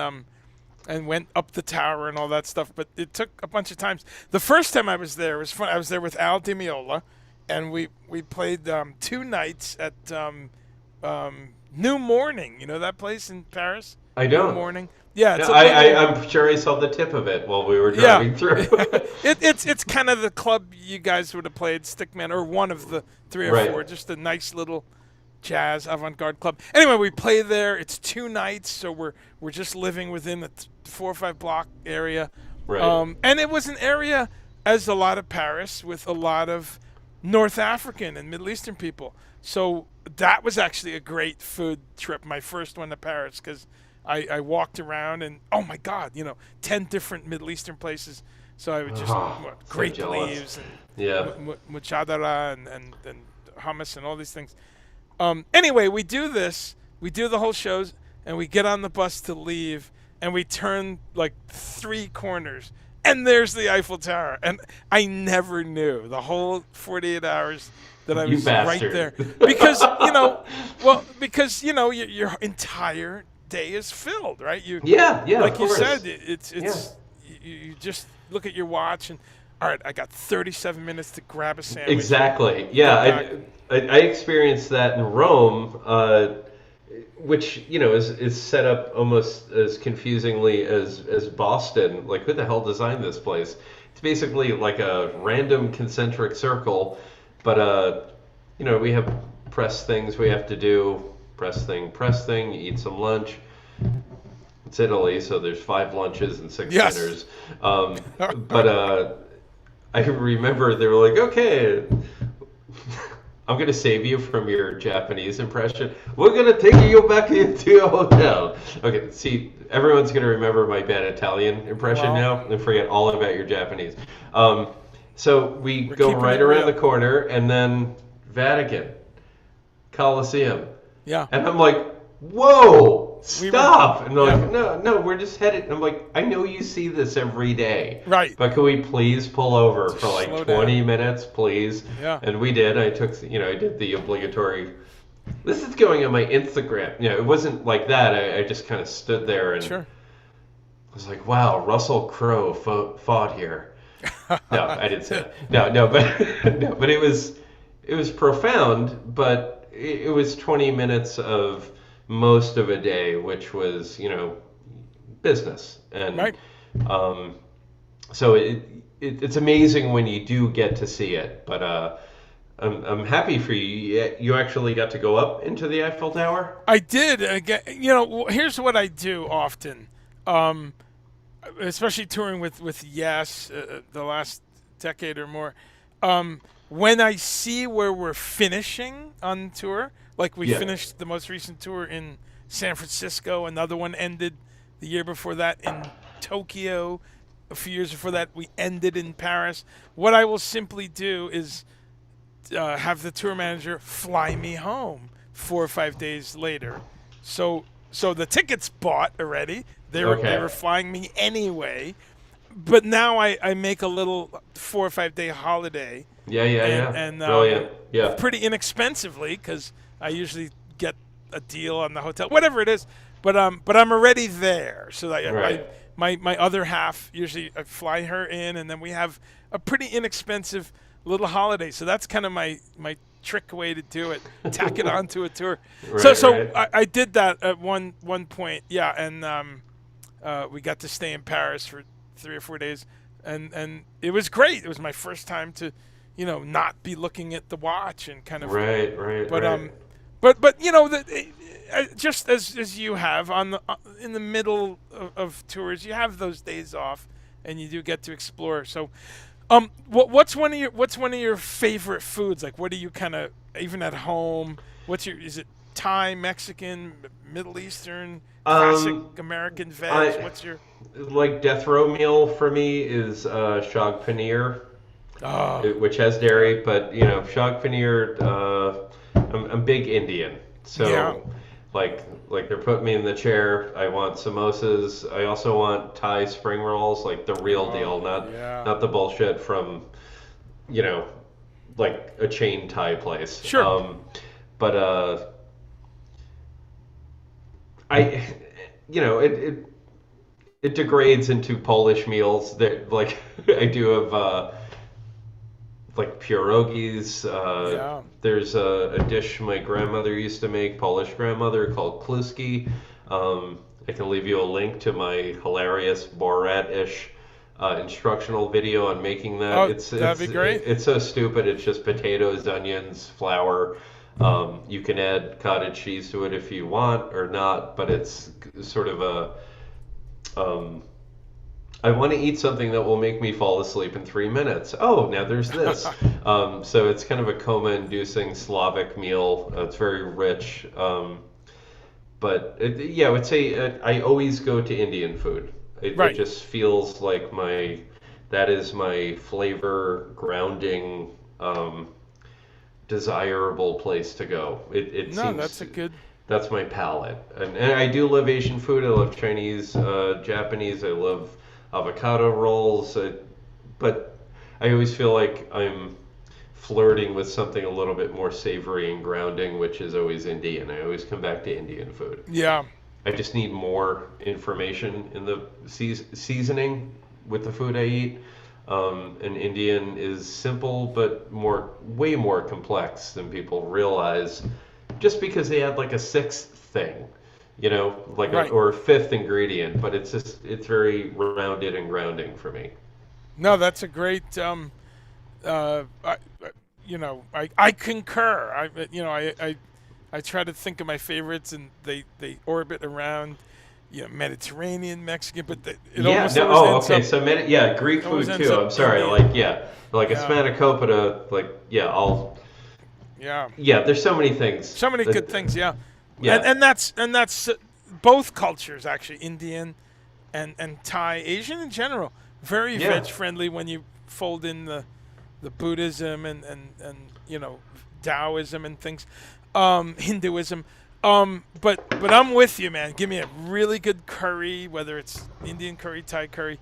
went up the tower and all that stuff, but it took a bunch of times. The first time I was there was fun. I was there with Al Di Meola, and we played 2 nights at New Morning. You know that place in Paris? I New don't. Morning. Yeah, Yeah, it's a little. I'm sure I saw the tip of it while we were Yeah, driving through. it's kind of the club you guys would have played, Stickmen, or one of the three or Right. four. Just a nice little jazz avant-garde club. Anyway, we play there. It's 2 nights, so we're just living within the 4 or 5 block area, Right. and it was an area, as a lot of Paris, with a lot of North African and Middle Eastern people. So that was actually a great food trip, my first one to Paris, because I walked around and oh my God, 10 different Middle Eastern places. So I would just Oh, so grape jealous. leaves and Yeah. muchadara and hummus and all these things. Anyway, we do this. We do the whole shows, and we get on the bus to leave, and we turn like 3 corners, and there's the Eiffel Tower. And I never knew the whole 48 hours that I You was right bastard. there because your entire day is filled, right? Yeah, yeah, of Like you course. said, Yeah. you just look at your watch and all right, I got 37 minutes to grab a sandwich. Exactly. Yeah, Get I experienced that in Rome, which is set up almost as confusingly as Boston. Like, who the hell designed this place? It's basically like a random concentric circle, but we have press things we have to do. Press thing. You eat some lunch. It's Italy, so there's 5 lunches and 6 Yes. dinners. But I remember they were like, okay, I'm going to save you from your Japanese impression. We're going to take you back into your hotel. Okay, see, everyone's going to remember my bad Italian impression Well, now and forget all about your Japanese. So we we're go keeping right it around real. the corner, and then Vatican, Colosseum. Yeah. And I'm like, whoa, We were- stop. And they're yeah. like, no, we're just headed. And I'm like, I know you see this every day. Right. But can we please pull over for like slow 20 minutes, please? Yeah. And we did. I did the obligatory. This is going on my Instagram. It wasn't like that. I just kind of stood there and Sure. I was like, wow, Russell Crowe fought here. No, I didn't say that. No, but no, but it was profound, but it was 20 minutes of most of a day, which was, business. And Right. so it's amazing when you do get to see it. But I'm happy for you. You actually got to go up into the Eiffel Tower? I did. Again, here's what I do often, especially touring with Yes, the last decade or more. When I see where we're finishing on tour, like we Yeah. finished the most recent tour in San Francisco, another one ended the year before that in Tokyo, a few years before that we ended in Paris. What I will simply do is have the tour manager fly me home 4 or 5 days later. So the tickets bought already. They Okay. were flying me anyway. But now I make a little 4 or 5 day holiday Yeah, yeah, and yeah. and Brilliant. Yeah. pretty inexpensively because I usually get a deal on the hotel, whatever it is. But I'm already there, so I Right. my other half usually I fly her in, and then we have a pretty inexpensive little holiday. So that's kind of my trick way to do it. Tack it onto a tour. So Right, so right. I did that at one point, yeah, and we got to stay in Paris for 3 or 4 days, and it was great. It was my first time to, not be looking at the watch and kind of, Right, right, but right. but just as you have on the in the middle of tours, you have those days off, and you do get to explore. So, what's one of your favorite foods? Like, what do you kind of even at home? Is it Thai, Mexican, Middle Eastern, classic Um, American veg? I What's your like death row meal for me is shag paneer, oh which has yeah dairy, but shag paneer. I'm big Indian, yeah so like they're putting me in the chair. I want samosas. I also want Thai spring rolls, like the real deal, oh yeah not the bullshit from you know like a chain Thai place. sure But I, it degrades into Polish meals that like I do have like pierogies. yeah There's a dish my grandmother used to make, Polish grandmother, called kluski. I can leave you a link to my hilarious Borat-ish instructional video on making that. oh that'd be great It's so stupid. It's just potatoes, onions, flour. You can add cottage cheese to it if you want or not, but it's sort of a um, I want to eat something that will make me fall asleep in 3 minutes. Oh, now there's this. So it's kind of a coma-inducing Slavic meal. It's very rich. Yeah, I would say I always go to Indian food. It right just feels like that is my flavor grounding, desirable place to go. It no that's seems a good that's my palate. And I do love Asian food. I love Chinese, Japanese. I love avocado rolls. But I always feel like I'm flirting with something a little bit more savory and grounding, which is always Indian. I always come back to Indian food. yeah I just need more information in the seasoning with the food I eat. And Indian is simple, but way more complex than people realize. Just because they add like a sixth thing, right or a fifth ingredient, but it's very rounded and grounding for me. no that's a great I concur. I try to think of my favorites, and they orbit around, Mediterranean, Mexican, but it Yeah. almost No. always Oh, ends okay. up So yeah, Greek always food ends too. up I'm sorry. Indian. Like a Yeah, spanakopita. Like yeah. I'll yeah. Yeah. There's so many things. So many good things. Yeah, and Yeah. and that's both cultures actually, Indian and Thai, Asian in general, very Yeah. veg friendly when you fold in the Buddhism and Taoism and things, Hinduism. But I'm with you, man. Give me a really good curry, whether it's Indian curry, Thai curry.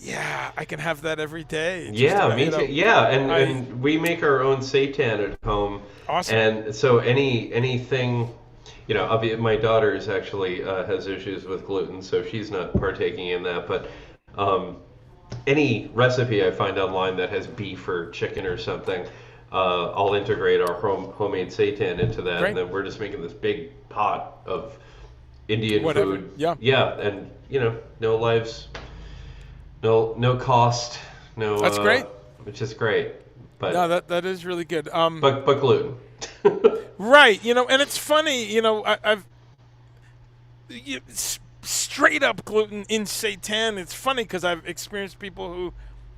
Yeah, I can have that every day. Just Yeah, about, me too. Yeah, and I we make our own seitan at home, awesome. and so anything, my daughter is actually has issues with gluten, so she's not partaking in that. But um, any recipe I find online that has beef or chicken or something, I'll integrate our homemade seitan into that, and Great. then we're just making this big pot of Indian Whatever. food. Yeah. Yeah, and no lives, no cost, no, That's great. which is great. No, But that is really good. but gluten. Right. And it's funny. Straight up gluten in seitan. It's funny because I've experienced people who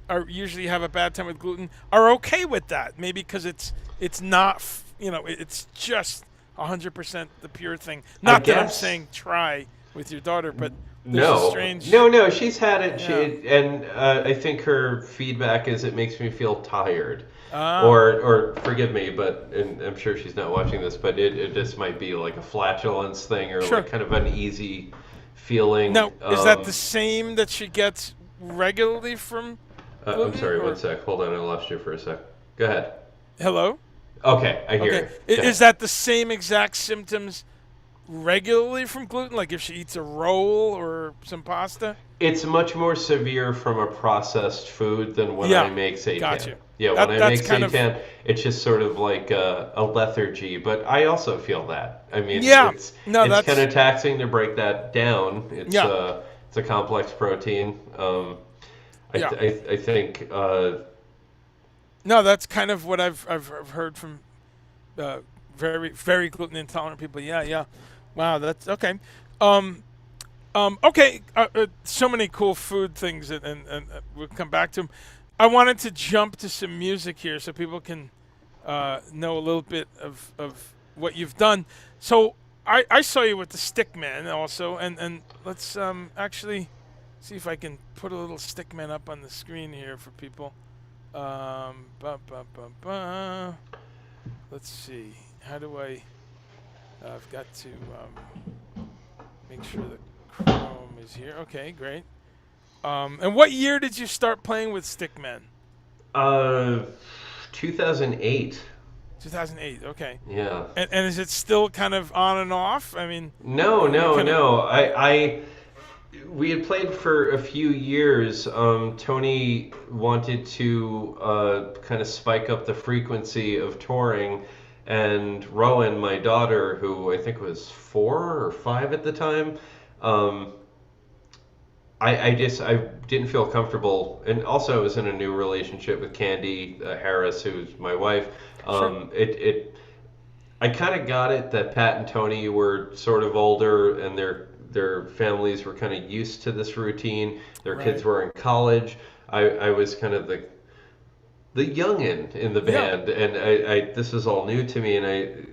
are usually have a bad time with gluten are okay with that. Maybe because it's not. It's just 100% the pure thing. I Not that I'm guess. saying try with your daughter, but there's a No, strange. no, she's had it. Yeah. And I think her feedback is it makes me feel tired, Ah. or forgive me, but and I'm sure she's not watching this, but it just might be like a flatulence thing or Sure. like kind of uneasy feeling. Now, is that the same that she gets regularly from I'm gluten? sorry, one Or sec. Hold on, I lost you for a sec. Go ahead. Hello? Okay, I Okay. hear you. Go Is ahead. that the same exact symptoms regularly from gluten? Like if she eats a roll or some pasta? It's much more severe from a processed food than when I Yeah. make Got seitan. you. Yeah, when That I that's make kind of seitan, it's just sort of like a lethargy. But I also feel that. I mean, yeah. No, it's kind that's of taxing to break that down. yeah. It's a complex protein. Yeah. I think No, that's kind of what I've heard from uh, very gluten intolerant people. Yeah, yeah. Wow, that's okay. Um, okay. So many cool food things, and we'll come back to them. I wanted to jump to some music here so people can know a little bit of what you've done. So I saw you with the Stickmen also, and let's actually see if I can put a little Stickman up on the screen here for people. Ba, ba, ba, ba. Let's see. How do I? I've got to make sure that Chrome is here. Okay, great. And what year did you start playing with Stickmen? uh, 2008. 2008. Okay. Yeah. And is it still kind of on and off? I mean, No, you're no, kind of no. We had played for a few years. Tony wanted to kind of spike up the frequency of touring, and Rowan, my daughter, who I think was 4 or 5 at the time, um, I didn't feel comfortable, and also I was in a new relationship with Candy Harris, who's my wife. sure. It I kind of got it that Pat and Tony were sort of older and their families were kind of used to this routine. Their kids Right. were in college. I was kind of the youngin in the Yeah. band, and I this was all new to me, and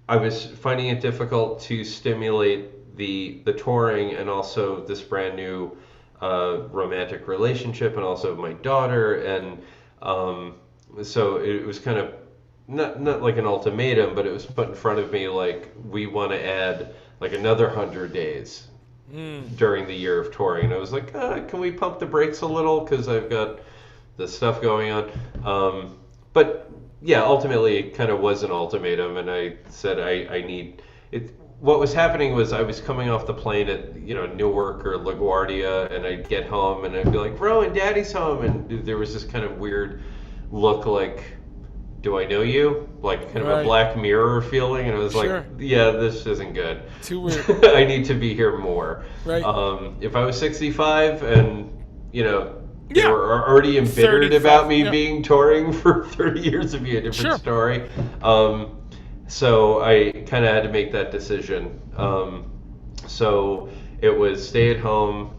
I was finding it difficult to stimulate the touring and also this brand new romantic relationship, and also my daughter, and um, so it was kind of not like an ultimatum, but it was put in front of me like we want to add like another 100 days Mm. during the year of touring, and I was like, can we pump the brakes a little because I've got the stuff going on. But yeah, ultimately it kind of was an ultimatum, and I said I need it. What was happening was I was coming off the plane at Newark or LaGuardia, and I'd get home and I'd be like, Rowan, Daddy's home, and there was this kind of weird look like, do I know you? Like kind of a Right. Black Mirror feeling, and I was like, Sure. yeah, this isn't good. Too weird. I need to be here more. Right. If I was 65 and they Yeah. were already embittered about 35. me Yeah. being touring for 30 years, it'd be a different Sure. story. So I kind of had to make that decision. So it was stay at home,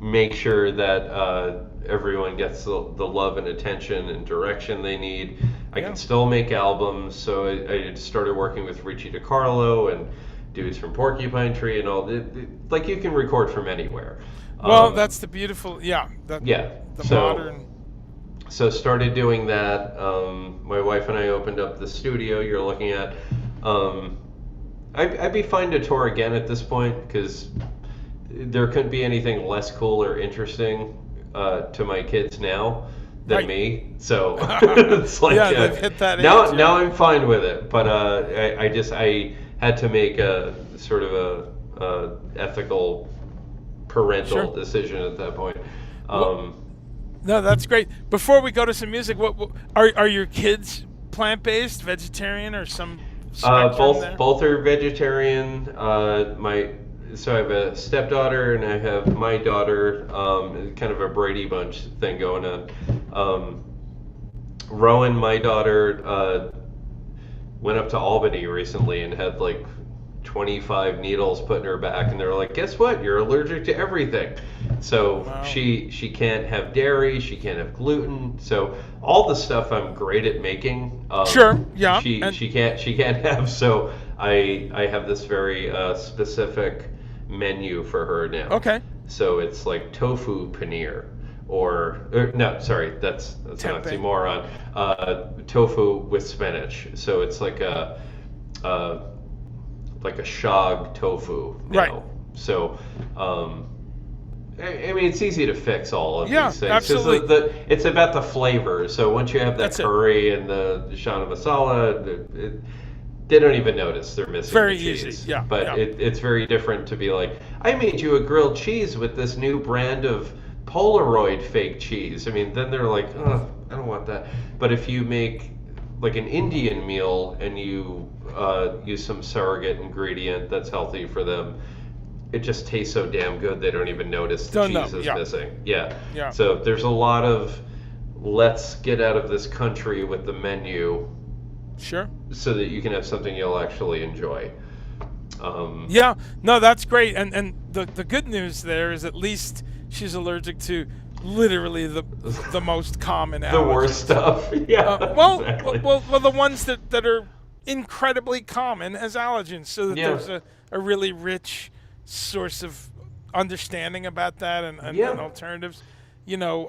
make sure that everyone gets the love and attention and direction they need. I Yeah. can still make albums, so I started working with Richie DiCarlo and dudes from Porcupine Tree and all. Like you can record from anywhere. Well, Um, that's the beautiful. Yeah. That yeah, the so modern. started doing that. My wife and I opened up the studio you're looking at. I'd be fine to tour again at this point because there couldn't be anything less cool or interesting to my kids now than Right. me. So it's like Yeah, they've hit that now age. Yeah. I'm fine with it. But I had to make a sort of a ethical parental Sure. decision at that point. Well, Um, no, that's great. Before we go to some music, what are your kids plant based, vegetarian, or some spectrum there? both are vegetarian. So I have a stepdaughter and I have my daughter. Kind of a Brady Bunch thing going on. Rowan, my daughter, went up to Albany recently and had like 25 needles put in her back, and they were like, "Guess what? You're allergic to everything." So Wow. she can't have dairy, she can't have gluten. So all the stuff I'm great at making, Sure. Yeah. she And she can't have. So I have this very specific menu for her now. okay. So it's like tofu paneer, or no, sorry, that's an Tempeh. oxymoron. Tofu with spinach. So it's uh, like a shog tofu now. Right. So I mean, it's easy to fix all of Yeah, these things because absolutely. it's about the flavor. So once you have that That's it. curry and the chana masala, they don't even notice they're missing the Very easy. cheese. Yeah, But yeah. it's very different to be like, I made you a grilled cheese with this new brand of Polaroid fake cheese. I mean, then they're like, oh, I don't want that. But if you make like an Indian meal and you use some surrogate ingredient that's healthy for them, it just tastes so damn good they don't even notice the Don't know. cheese is Yeah, missing. Yeah. yeah. So there's a lot of let's get out of this country with the menu Sure. so that you can have something you'll actually enjoy. Yeah, no, that's great. And the good news there is at least she's allergic to literally the most common The worst allergens. stuff. Yeah, Well, exactly. well, the ones that are incredibly common as allergens, so that Yeah. there's a really rich source of understanding about that and Yeah. alternatives. You know,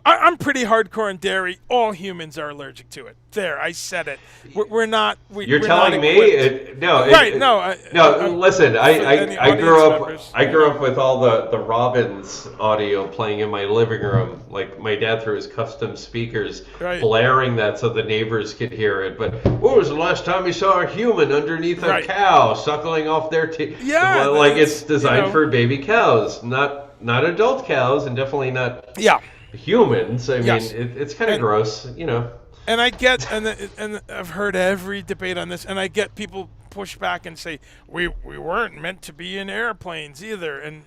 I'm pretty hardcore on dairy. All humans are allergic to it. There, I said it. We're not. You're We're not telling me equipped. no, Right? No. no. Listen, For any I audience grew up members, I grew up with all the Robbins audio playing in my living room. Like my dad through his custom speakers, Right. blaring that so the neighbors could hear it. But when was the last time you saw a human underneath a Right. cow suckling off their teeth? Yeah, Well, like it's you designed know. for baby cows, not adult cows, and definitely not Yeah. humans. I mean, Yes. it's kind of And gross, you know. and I get and I've heard every debate on this, and I get people push back and say we weren't meant to be in airplanes either, and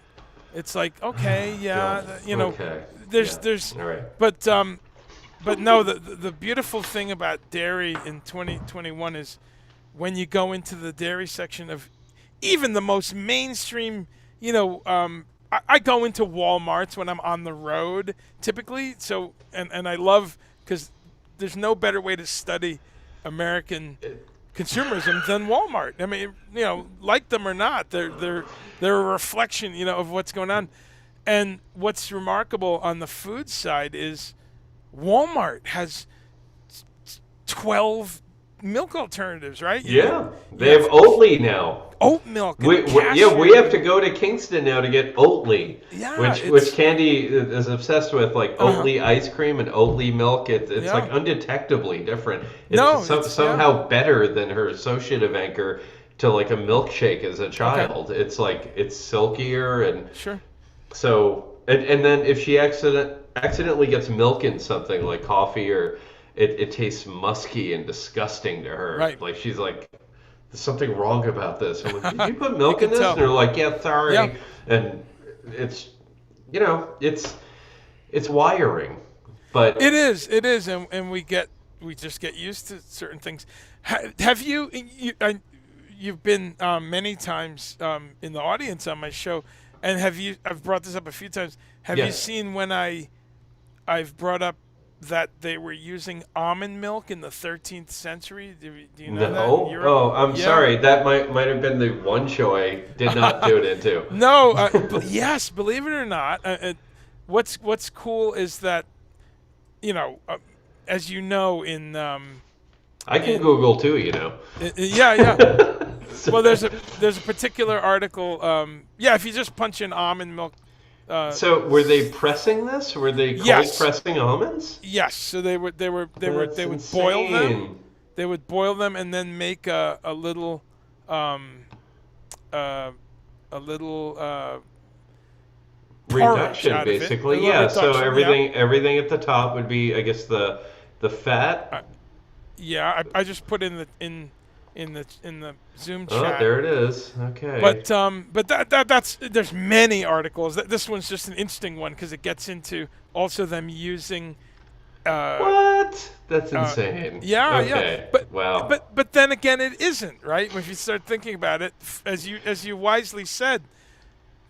it's like okay, yeah, Okay. there's Yeah. there's, All right. but no, the beautiful thing about dairy in 2021 is when you go into the dairy section of even the most mainstream, I go into Walmarts when I'm on the road typically. So, and I love because there's no better way to study American consumerism than Walmart. I mean, like them or not, they're a reflection, of what's going on. And what's remarkable on the food side is Walmart has 12 milk alternatives, right? Yeah, You they have have Oatly now. oat milk and Yeah, we have cashew. to go to Kingston now to get Oatly, Yeah, which Candy is obsessed with, like uh Oatly ice cream and Oatly milk. It's like yeah. undetectably different. No, It's yeah. somehow better than her associative anchor to like a milkshake as a Okay, child. It's like it's silkier and sure. so and then if she accidentally gets milk in something like coffee or it tastes musky and disgusting to her. Right. Like she's like, there's something wrong about this. I'm like, did you put You milk in can this? And tell. they're like, yeah, Yeah, sorry. And it's it's wiring. it But is. It is, and we just get used to certain things. Have you've been many times in the audience on my show, and I've brought this up a few times. Have you yes. seen when I've brought up that they were using almond milk in the 13th century? Do you know that in No. Europe? Oh, I'm Yeah. sorry. That might have been the one show I did not tune into. No, but yes, believe it or not, what's cool is that you know, uh, as you know, I can in Google too, you know. yeah, yeah. Well, So, there's a particular article. Yeah, if you just punch in almond milk, uh, so were they pressing this? Were they cold yes, pressing almonds? yes. So That's they would boil them. insane. They would boil them and then make a little um, uh, a little porridge Reduction, out of it. A basically. little Yeah. So reduction. Yeah. everything at the top would be, I guess, the fat. Uh, yeah, I just put in the Zoom Oh, chat. there it is. Okay. But that's there's many articles. This one's just an interesting one because it gets into also them using. Uh, What? That's uh, insane. yeah, yeah. Okay. But Wow. but then again, it isn't right. If you start thinking about it, as you wisely said,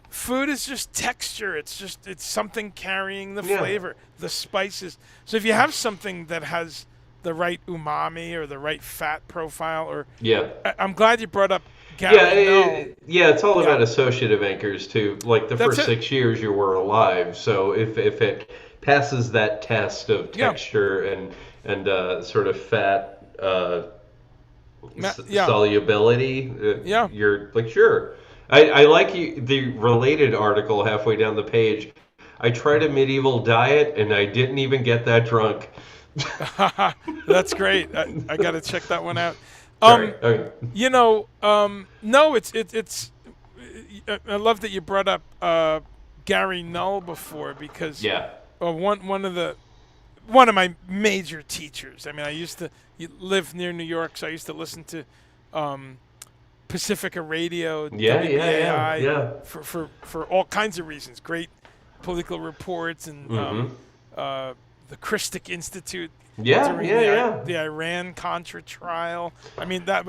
food is just texture. It's something carrying the Yeah. flavor, the spices. So if you have something that has the right umami or the right fat profile, or Yeah. I'm glad you brought up Yeah, Gary. No, yeah, it's all yeah, about associative anchors too. Like the that's first it. 6 years you were alive, so if it passes that test of Yeah, texture and sort of fat yeah, solubility, yeah. you're like sure. I like the related article halfway down the page. I tried a medieval diet and I didn't even get that drunk. That's great. I got to check that one out. Sorry. Um, Okay. no, it's. I love that you brought up Gary Null before because Yeah. one of my major teachers. I mean, I used to live near New York, so I used to listen to um, Pacifica Radio, Yeah, yeah, yeah, WBAI, yeah. for all kinds of reasons. Great political reports and Mm-hmm. the Christic Institute Yeah, during yeah, yeah. the Iran Contra trial. I mean, I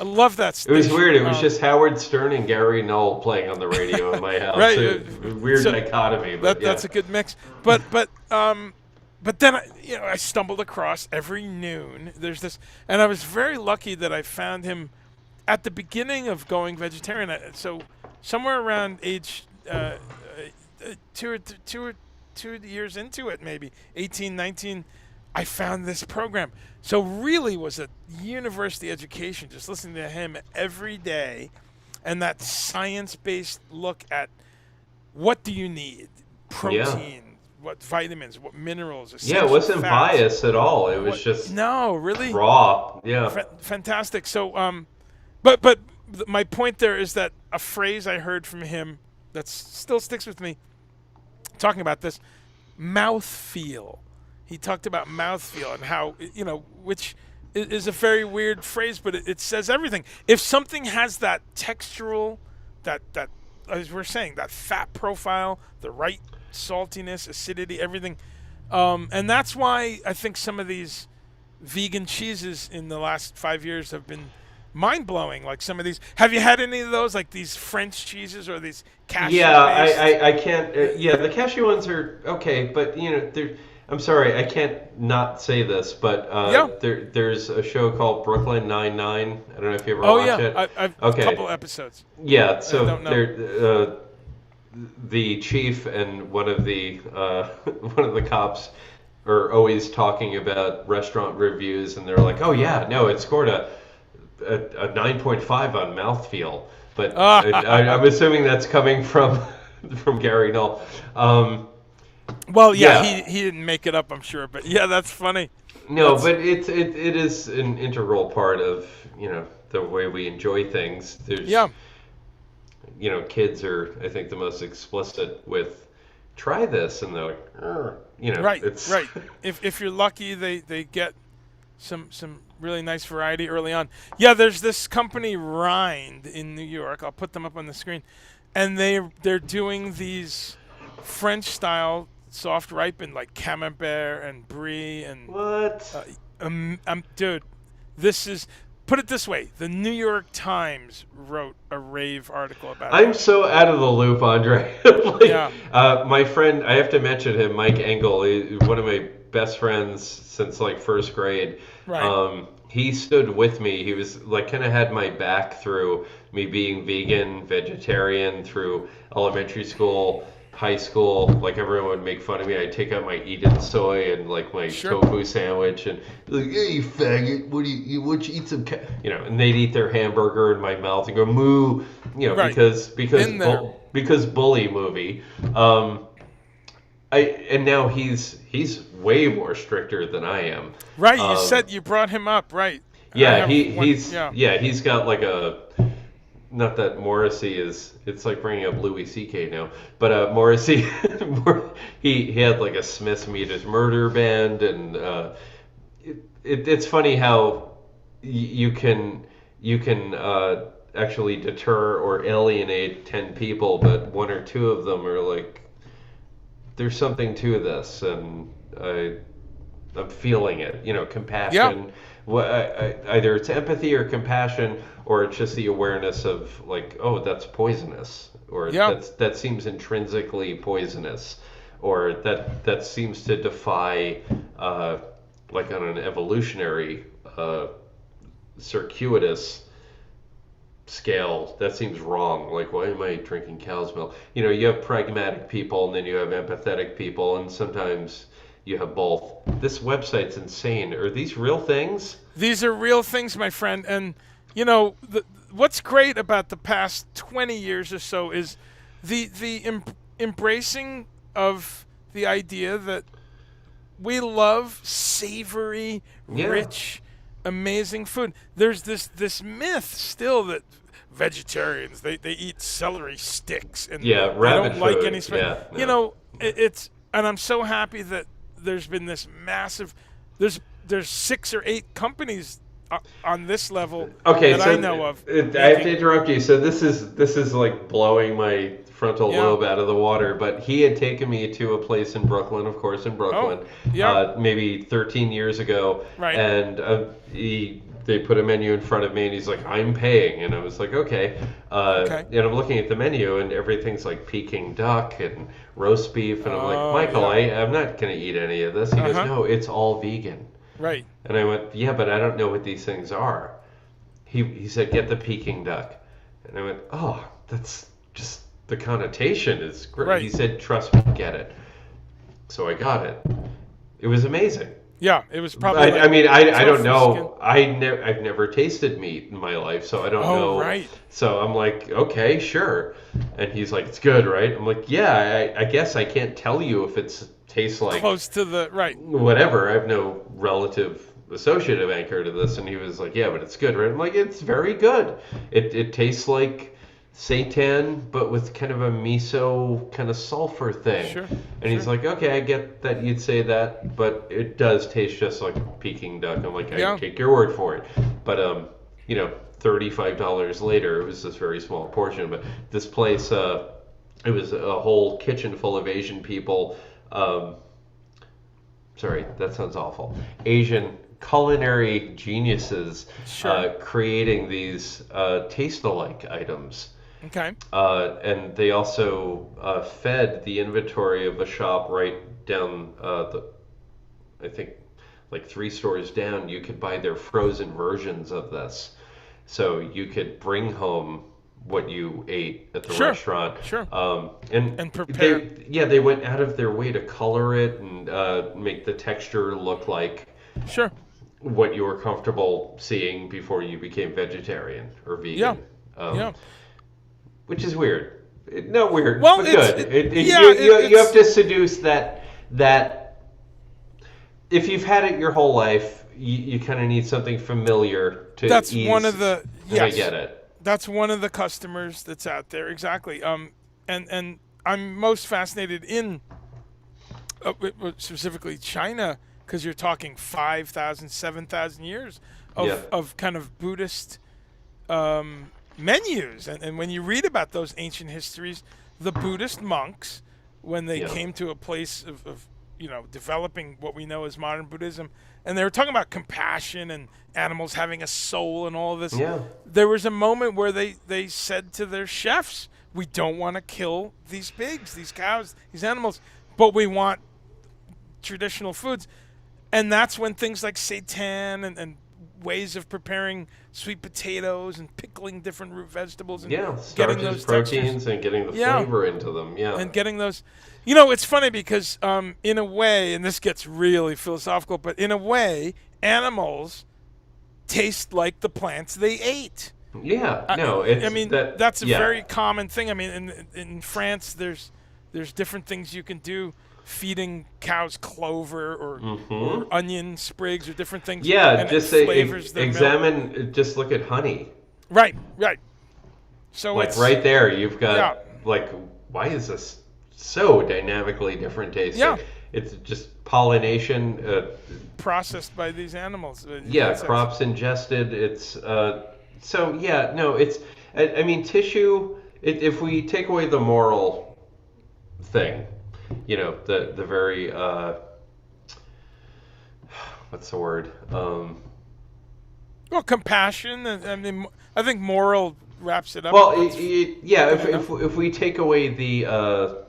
love that It was station. weird. It was just Howard Stern and Gary Null playing on the radio in my house. Right. A weird So dichotomy, but yeah. that's a good mix. But then I stumbled across every noon. There's this, and I was very lucky that I found him at the beginning of going vegetarian. So somewhere around age 2 years into it, maybe 18, 19, I found this program. So really was a university education, just listening to him every day, and that science-based look at what do you need, Yeah. protein, what vitamins, what minerals, Yeah, it essential wasn't fats. biased at all. It was What? just No, really, raw. Yeah. fantastic. So, but my point there is that a phrase I heard from him that still sticks with me, talking about this, mouth feel. He talked about mouth feel and how which is a very weird phrase, but it says everything. If something has that textural, that as we're saying, that fat profile, the right saltiness, acidity, everything, and that's why I think some of these vegan cheeses in the last 5 years have been mind blowing. Like some of these, have you had any of those? Like these French cheeses or these cashew Yeah, based? I can't. Yeah, the cashew ones are okay, but they're. I'm sorry, I can't not say this, but Yeah. there's a show called Brooklyn Nine-Nine. I don't know if you ever Oh watch yeah. it. I've a Okay, couple episodes. yeah. I So don't know. there, the chief and one of the one of the cops are always talking about restaurant reviews, and they're like, "Oh yeah, no, it scored a 9.5 on mouthfeel." But I'm assuming that's coming from from Gary Null. Well, yeah, Yeah, he didn't make it up, I'm sure, but yeah, that's funny. no, That's but it is an integral part of the way we enjoy things. There's yeah, kids are, I think, the most explicit with try this, and they're like, "Ugh," right, it's right. If you're lucky, they get some really nice variety early on. Yeah, there's this company Rind in New York. I'll put them up on the screen, and they're doing these French style soft ripened like Camembert and Brie and what? dude, this is put it this way: the New York Times wrote a rave article about I'm them. so out of the loop, Andre. Like, Yeah, my friend, I have to mention him, Mike Engel, one of my best friends since like first grade. right. He stood with me. He was like kind of had my back through me being vegan, vegetarian, through elementary school, high school. Like everyone would make fun of me. I'd take out my Eden soy and like my Sure. tofu sandwich and be like, "Hey, you faggot! What you eat some?" And they'd eat their hamburger in my mouth and go moo, Right. Been there. because bully movie. And now he's way more stricter than I am. Right. You Um, said you brought him up. Right. I yeah, have one. Yeah. he's got like a not that Morrissey is it's like bringing up Louis C.K. now, but Morrissey he had like a Smiths Meet His Murder band, and it's funny how you can actually deter or alienate 10 people, but one or two of them are like there's something to this, and I'm feeling it. Yeah. Compassion. Either it's empathy or compassion, or it's just the awareness of like, oh, that's poisonous, or Yeah. that seems intrinsically poisonous, or that seems to defy, like on an evolutionary, circuitous scale, that seems wrong. Like, why am I drinking cow's milk? You have pragmatic people, and then you have empathetic people, and sometimes you have both. This website's insane. Are these real things? These are real things, my friend, and what's great about the past 20 years or so is the embracing of the idea that we love savory, Yeah. rich, amazing food. There's this myth still that vegetarians they eat celery sticks and Yeah, they rapid don't like any food. spice. Yeah, no. It's and I'm so happy that there's been this massive. There's 6 or 8 companies on this level Okay, that so I know of I have to making. interrupt you. So this is like blowing my frontal Yeah. lobe out of the water. But he had taken me to a place in Brooklyn, of course, in Oh, Brooklyn, yeah. maybe 13 years ago, Right. and they put a menu in front of me, and he's like, "I'm paying," and I was like, "Okay," Okay. and I'm looking at the menu, and everything's like Peking duck and roast beef, and I'm like, Oh, "Michael, yeah. I'm not gonna eat any of this." He Uh goes, huh. "No, it's all vegan." Right. And I went, "Yeah, but I don't know what these things are." He said, "Get the Peking duck," and I went, "Oh, that's just the connotation is great." He Right. said, "Trust me, get it." So I got it. It was amazing. Yeah. It was probably I like mean, I don't tofu skin. know. I've never tasted meat in my life, so I don't Oh, know. right. So I'm like, okay, sure. And he's like, it's good, right? I'm like, yeah. I guess I can't tell you if it's tastes like Close to the right. whatever. I have no relative associative anchor to this. And he was like, yeah, but it's good, right? I'm like, it's very good. It tastes like seitan, but with kind of a miso kind of sulfur thing. Sure. And he's Sure. like, okay, I get that you'd say that, but it does taste just like Peking duck. I'm like, I Yeah. take your word for it. But $35 later, it was this very small portion. But this place, it was a whole kitchen full of Asian people. Um, Sorry, that sounds awful. Asian culinary geniuses Sure. creating these taste-alike items. Okay. And they also fed the inventory of the shop right down I think, like 3 stores down. You could buy their frozen versions of this. So you could bring home what you ate at the Sure. restaurant. Sure. And And prepare. they went out of their way to color it and make the texture look like Sure. what you were comfortable seeing before you became vegetarian or Yeah. vegan. Yeah. Which is weird. Not weird, Well, but good. yeah. You have It's to seduce that if you've had it your whole life, you kind of need something familiar to that's ease. one of the And I yes. get it. That's one of the customers that's out there exactly. And I'm most fascinated in specifically China because you're talking 5,000, 7,000 years Yeah. of kind of Buddhist menus. And when you read about those ancient histories, the Buddhist monks, when they Yeah. came to a place of developing what we know as modern Buddhism, and they were talking about compassion and animals having a soul and all of this. Yeah. There was a moment where they said to their chefs, we don't want to kill these pigs, these cows, these animals, but we want traditional foods. And that's when things like seitan and ways of preparing sweet potatoes and pickling different root vegetables and Yeah, getting starches, those textures. proteins, and getting the Yeah. flavor into them. Yeah. And getting those. It's funny because in a way, and this gets really philosophical, but in a way, animals taste like the plants they ate. Yeah. I, No, I it's mean, that. that's a Yeah. very common thing. I mean, in France, there's different things you can do, feeding cows clover or onion sprigs or different things. Yeah, and just it say flavors their milk. examine. Just look at honey. Right, right. So Like it's right there, you've got Yeah. like, why is this so dynamically different tasting? Yeah. It's just pollination. processed by these animals. Yeah, Insects. crops ingested. It's so yeah. No, it's. I mean, tissue. If we take away the moral thing, the very what's the word? Well, compassion. I mean, I think moral wraps it up. Well, That's yeah. good enough. If we take away the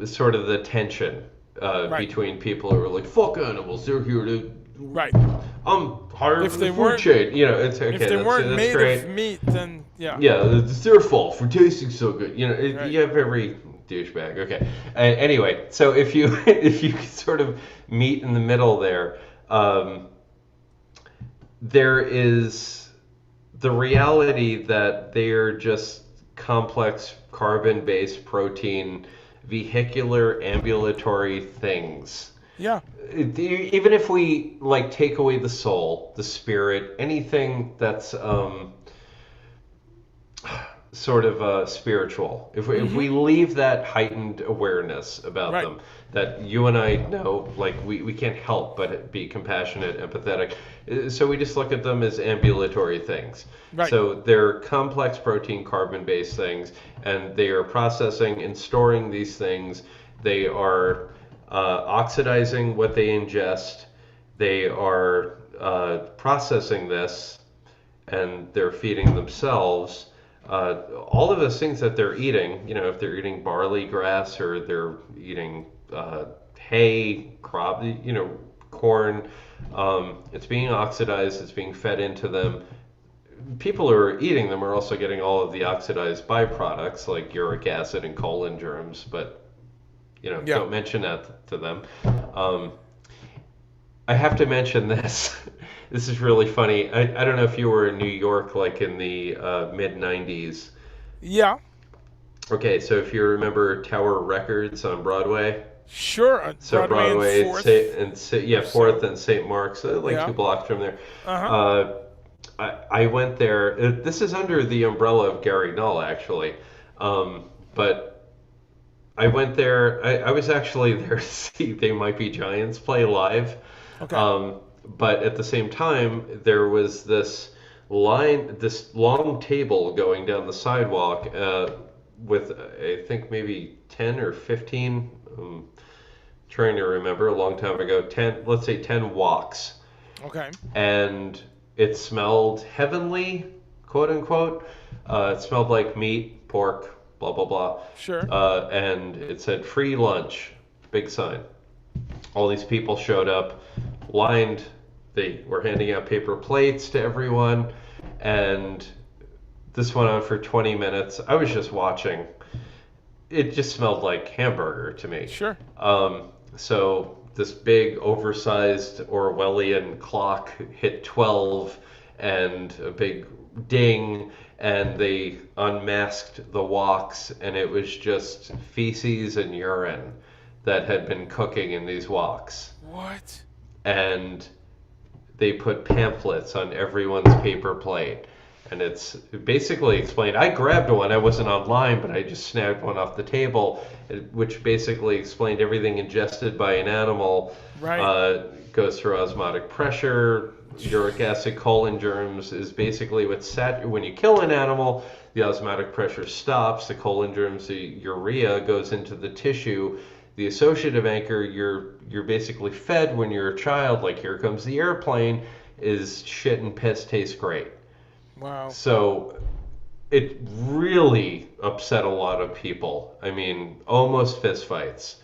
sort of the tension Right. between people who are like, "Fuck animals, they're here to Right. I'm higher If for they the food weren't- chain." It's okay. If they weren't that's made great. of meat, then yeah. Yeah, it's their fault for tasting so good. Right. You have every douchebag. Okay. Anyway, so if you if you sort of meet in the middle there, there is the reality that they are just complex carbon-based protein vehicular ambulatory things. Yeah. Even if we like take away the soul, the spirit, anything that's sort of spiritual. If Mm-hmm. we leave that heightened awareness about Right. them, that you and I know, like we can't help but be compassionate, empathetic. So we just look at them as ambulatory things. Right. So they're complex protein carbon based things, and they are processing and storing these things. They are oxidizing what they ingest. They are processing this and they're feeding themselves. All of those things that they're eating, if they're eating barley grass or they're eating hay, crop, corn, it's being oxidized, it's being fed into them. People who are eating them are also getting all of the oxidized byproducts like uric acid and colon germs, but Yeah. don't mention that to them. Um, I have to mention this. This is really funny. I don't know if you were in New York like in the mid 90s. Yeah. Okay, so if you remember Tower Records on Broadway. Sure. So Broadway and Broadway, Fourth yeah, or Fourth so. and St. Mark's, like Yeah. 2 blocks from there. Uh-huh. Uh, I went there. This is under the umbrella of Gary Null, actually. But I went there. I was actually there to see They Might Be Giants play live. Okay. But at the same time, there was this long table going down the sidewalk with, I think, maybe 10 or 15, trying to remember, a long time ago, 10, let's say 10 walks. Okay. And it smelled heavenly, quote unquote. It smelled like meat, pork, blah, blah, blah. Sure. And it said free lunch, big sign. All these people showed up, lined, they were handing out paper plates to everyone, and this went on for 20 minutes. I was just watching. It just smelled like hamburger to me. Sure. So this big, oversized Orwellian clock hit 12 and a big ding, and they unmasked the walks, and it was just feces and urine that had been cooking in these walks. What? And they put pamphlets on everyone's paper plate. And it basically explained. I grabbed one. I wasn't online, but I just snagged one off the table, which basically explained everything ingested by an animal Right. goes through osmotic pressure. Uric acid, colon germs is basically when you kill an animal, the osmotic pressure stops. The colon germs, the urea goes into the tissue. The associative anchor you're basically fed when you're a child, like here comes the airplane, is shit and piss tastes great. Wow. So it really upset a lot of people. I mean, almost fistfights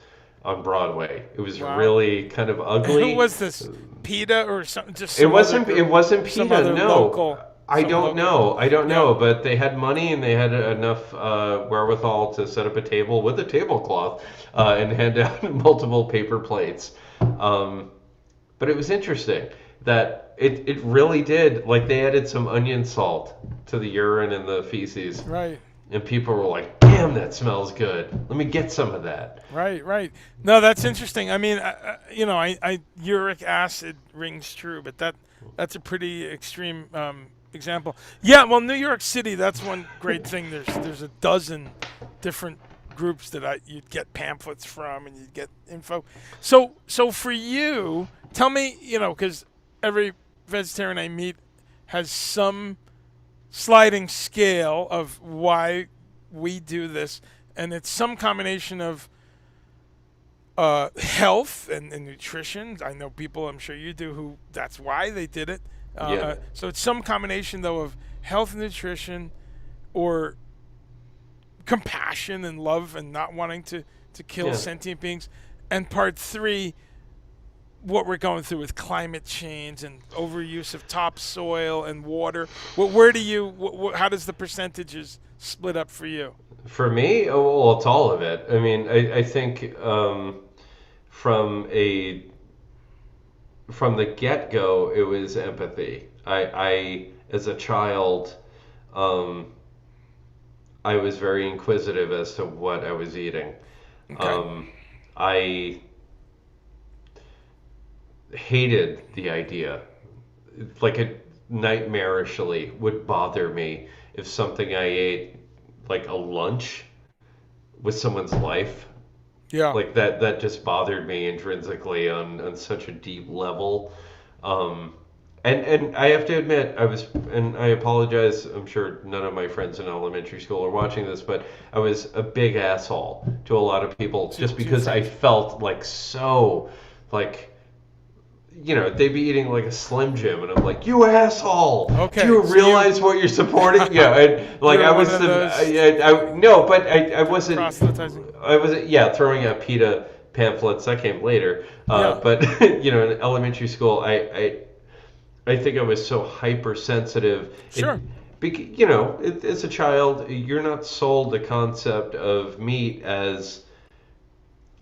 on Broadway. It was Wow. really kind of Who ugly. was this? PETA or something? Just It some other wasn't it group? wasn't Some PETA, other no. local? Some local? I don't Yeah. know, but they had money and they had enough wherewithal to set up a table with a tablecloth and hand out multiple paper plates. But it was interesting that it really did, like they added some onion salt to the urine and the feces, Right. and people were like, "Damn, that smells good. Let me get some of that." Right. Right. No, that's interesting. I mean, uric acid rings true, but that's a pretty extreme example. Yeah. Well, New York City, that's one great thing. There's a dozen different groups that you'd get pamphlets from, and you'd get info. So for you, tell me, because every vegetarian I meet has some sliding scale of why we do this, and it's some combination of health and nutrition. I know people, I'm sure you do, who that's why they did it. Yeah, So it's some combination though of health and nutrition, or compassion and love and not wanting to kill yeah. sentient beings, and part three, what we're going through with climate change and overuse of topsoil and water. Where do you? How does the percentages split up for you? For me, oh, well, it's all of it. I mean, I think from a from the get go, it was empathy. I as a child, um, I was very inquisitive as to what I was eating. Okay. Um, I hated the idea. Like it nightmarishly would bother me if something I ate, like a lunch, with someone's life. Yeah. Like that just bothered me intrinsically on such a deep level. Um, and I have to admit, and I apologize, I'm sure none of my friends in elementary school are watching this, but I was a big asshole to a lot of people just To your because I friends. felt like so, like, they'd be eating like a Slim Jim, and I'm like, you asshole! Do Okay. you So you realize what you're supporting? Yeah, and like I you're one was of those no, but I wasn't, proselytizing. yeah, throwing out PETA pamphlets that came later. Yeah. But in elementary school, I think I was so hypersensitive. Sure. As a child, you're not sold the concept of meat as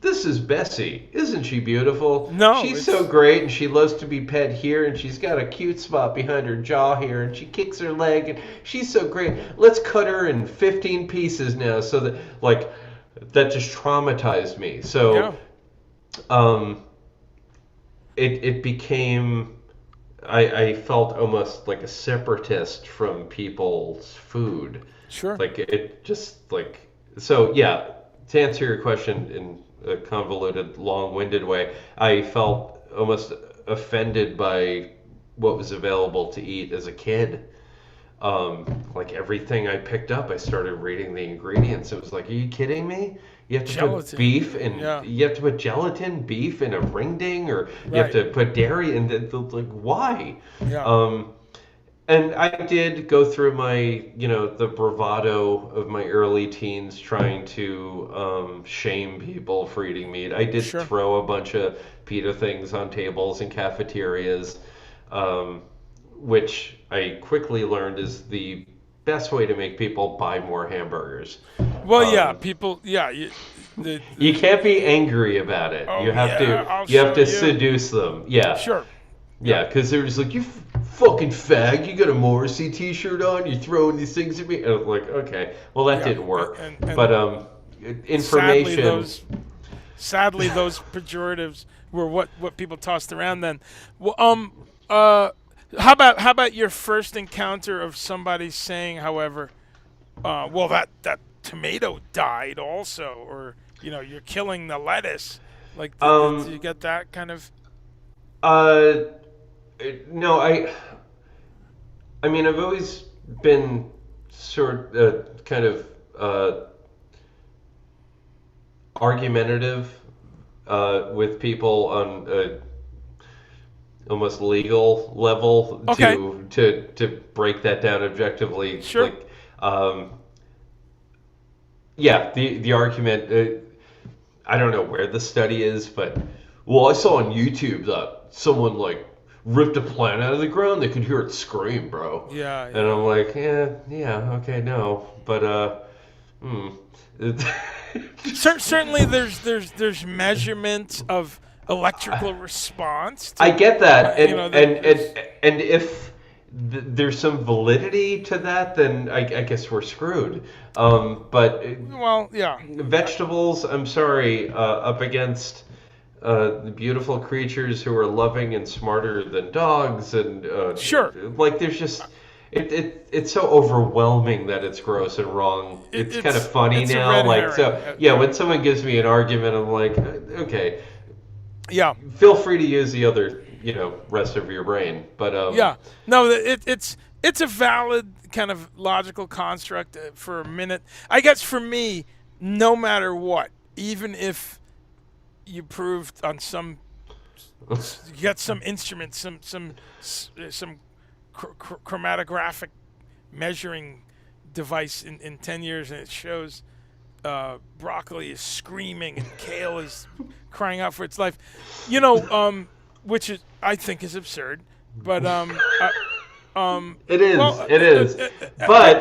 this is Bessie. Isn't she beautiful? No, She's so it's great and she loves to be pet here and she's got a cute spot behind her jaw here and she kicks her leg and she's so great. Let's cut her in 15 pieces now so that like that just traumatized me. yeah. So um it became I felt almost like a separatist from people's food. Sure. Like it just like so yeah, to answer your question in a convoluted, long-winded way, I felt almost offended by what was available to eat as a kid. Like everything I picked up, I started reading the ingredients. It was like, are you kidding me? You have to put Gelatin. beef and Yeah. you have to put gelatin, beef in a ring ding, or you have Right. to put dairy in like why? Yeah. Um, and I did go through the bravado of my early teens trying to shame people for eating meat. I did Sure. throw a bunch of pita things on tables in cafeterias, um, which I quickly learned is the best way to make people buy more hamburgers. Well, yeah. Um, People. Yeah. you can't be angry about it. Oh yeah. I'll show you. Seduce them. Yeah. Sure. Yeah. Yeah, because they're just like, you fucking fag, you got a Morrissey t-shirt on, you're throwing these things at me. And I'm like, okay, well, that Yeah. didn't work. And But sadly, information, those pejoratives were what people tossed around then. Well, how about your first encounter of somebody saying, however, well that tomato died also, or you're killing the lettuce. Like, did um, you get that kind of? uh, no, I mean, I've always been kind of argumentative with people on almost legal level Okay, to break that down objectively. sure. Um, yeah, the argument. I don't know where the study is, but well, I saw on YouTube that someone like ripped a plant out of the ground. They could hear it scream, bro. Yeah, And yeah. I'm like, yeah, okay, no, but hmm. Certainly, there's measurement of electrical response I to, get that, there's and if there's some validity to that, then I guess we're screwed. But well, yeah. vegetables, I'm sorry, up against the beautiful creatures who are loving and smarter than dogs, and Sure. like there's just it's so overwhelming that it's gross and wrong. It, It's kind of it's funny it's a now, red like herring. so. Yeah, when someone gives me an argument, I'm like, okay, Yeah. feel free to use the other, rest of your brain. But Yeah. No, it's a valid kind of logical construct for a minute. I guess for me, no matter what, even if you proved on some, you got some instrument, some chromatographic measuring device in 10 years, and it shows broccoli is screaming and kale is crying out for its life, which is I think is absurd. But It is. Well, It is. but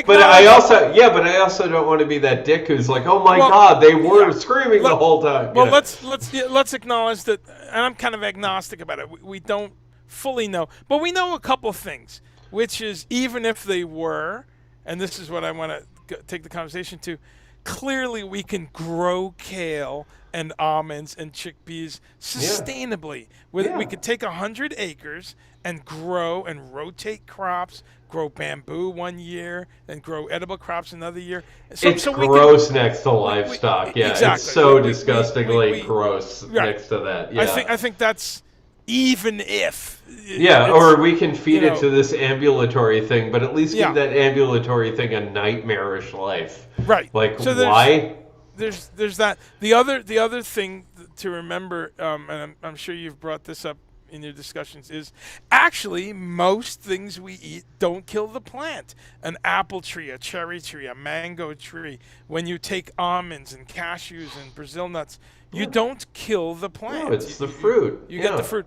But I also don't want to be that dick who's like, oh my well, God, they were yeah. screaming the Let, whole time. well, let's acknowledge that, and I'm kind of agnostic about it. We don't fully know, but we know a couple things, which is even if they were, and this is what I want to take the conversation to. Clearly, we can grow kale and almonds and chickpeas Yeah. sustainably. We Yeah. could take 100 acres and grow and rotate crops, grow bamboo one year, and grow edible crops another year. So, It's so we can gross next to livestock. Yeah, it's exactly. so disgustingly We gross right. next to that. I Yeah. think that's even if Yeah, it's or we can you feed it know to this ambulatory thing, but at least give yeah that ambulatory thing a nightmarish life. right. Like, So why? there's that. The other thing to remember, and I'm sure you've brought this up in your discussions, is actually most things we eat don't kill the plant. An apple tree, a cherry tree, a mango tree. When you take almonds and cashews and Brazil nuts, you Yeah. don't kill the No, plant. it's the fruit. You get the Yeah. fruit.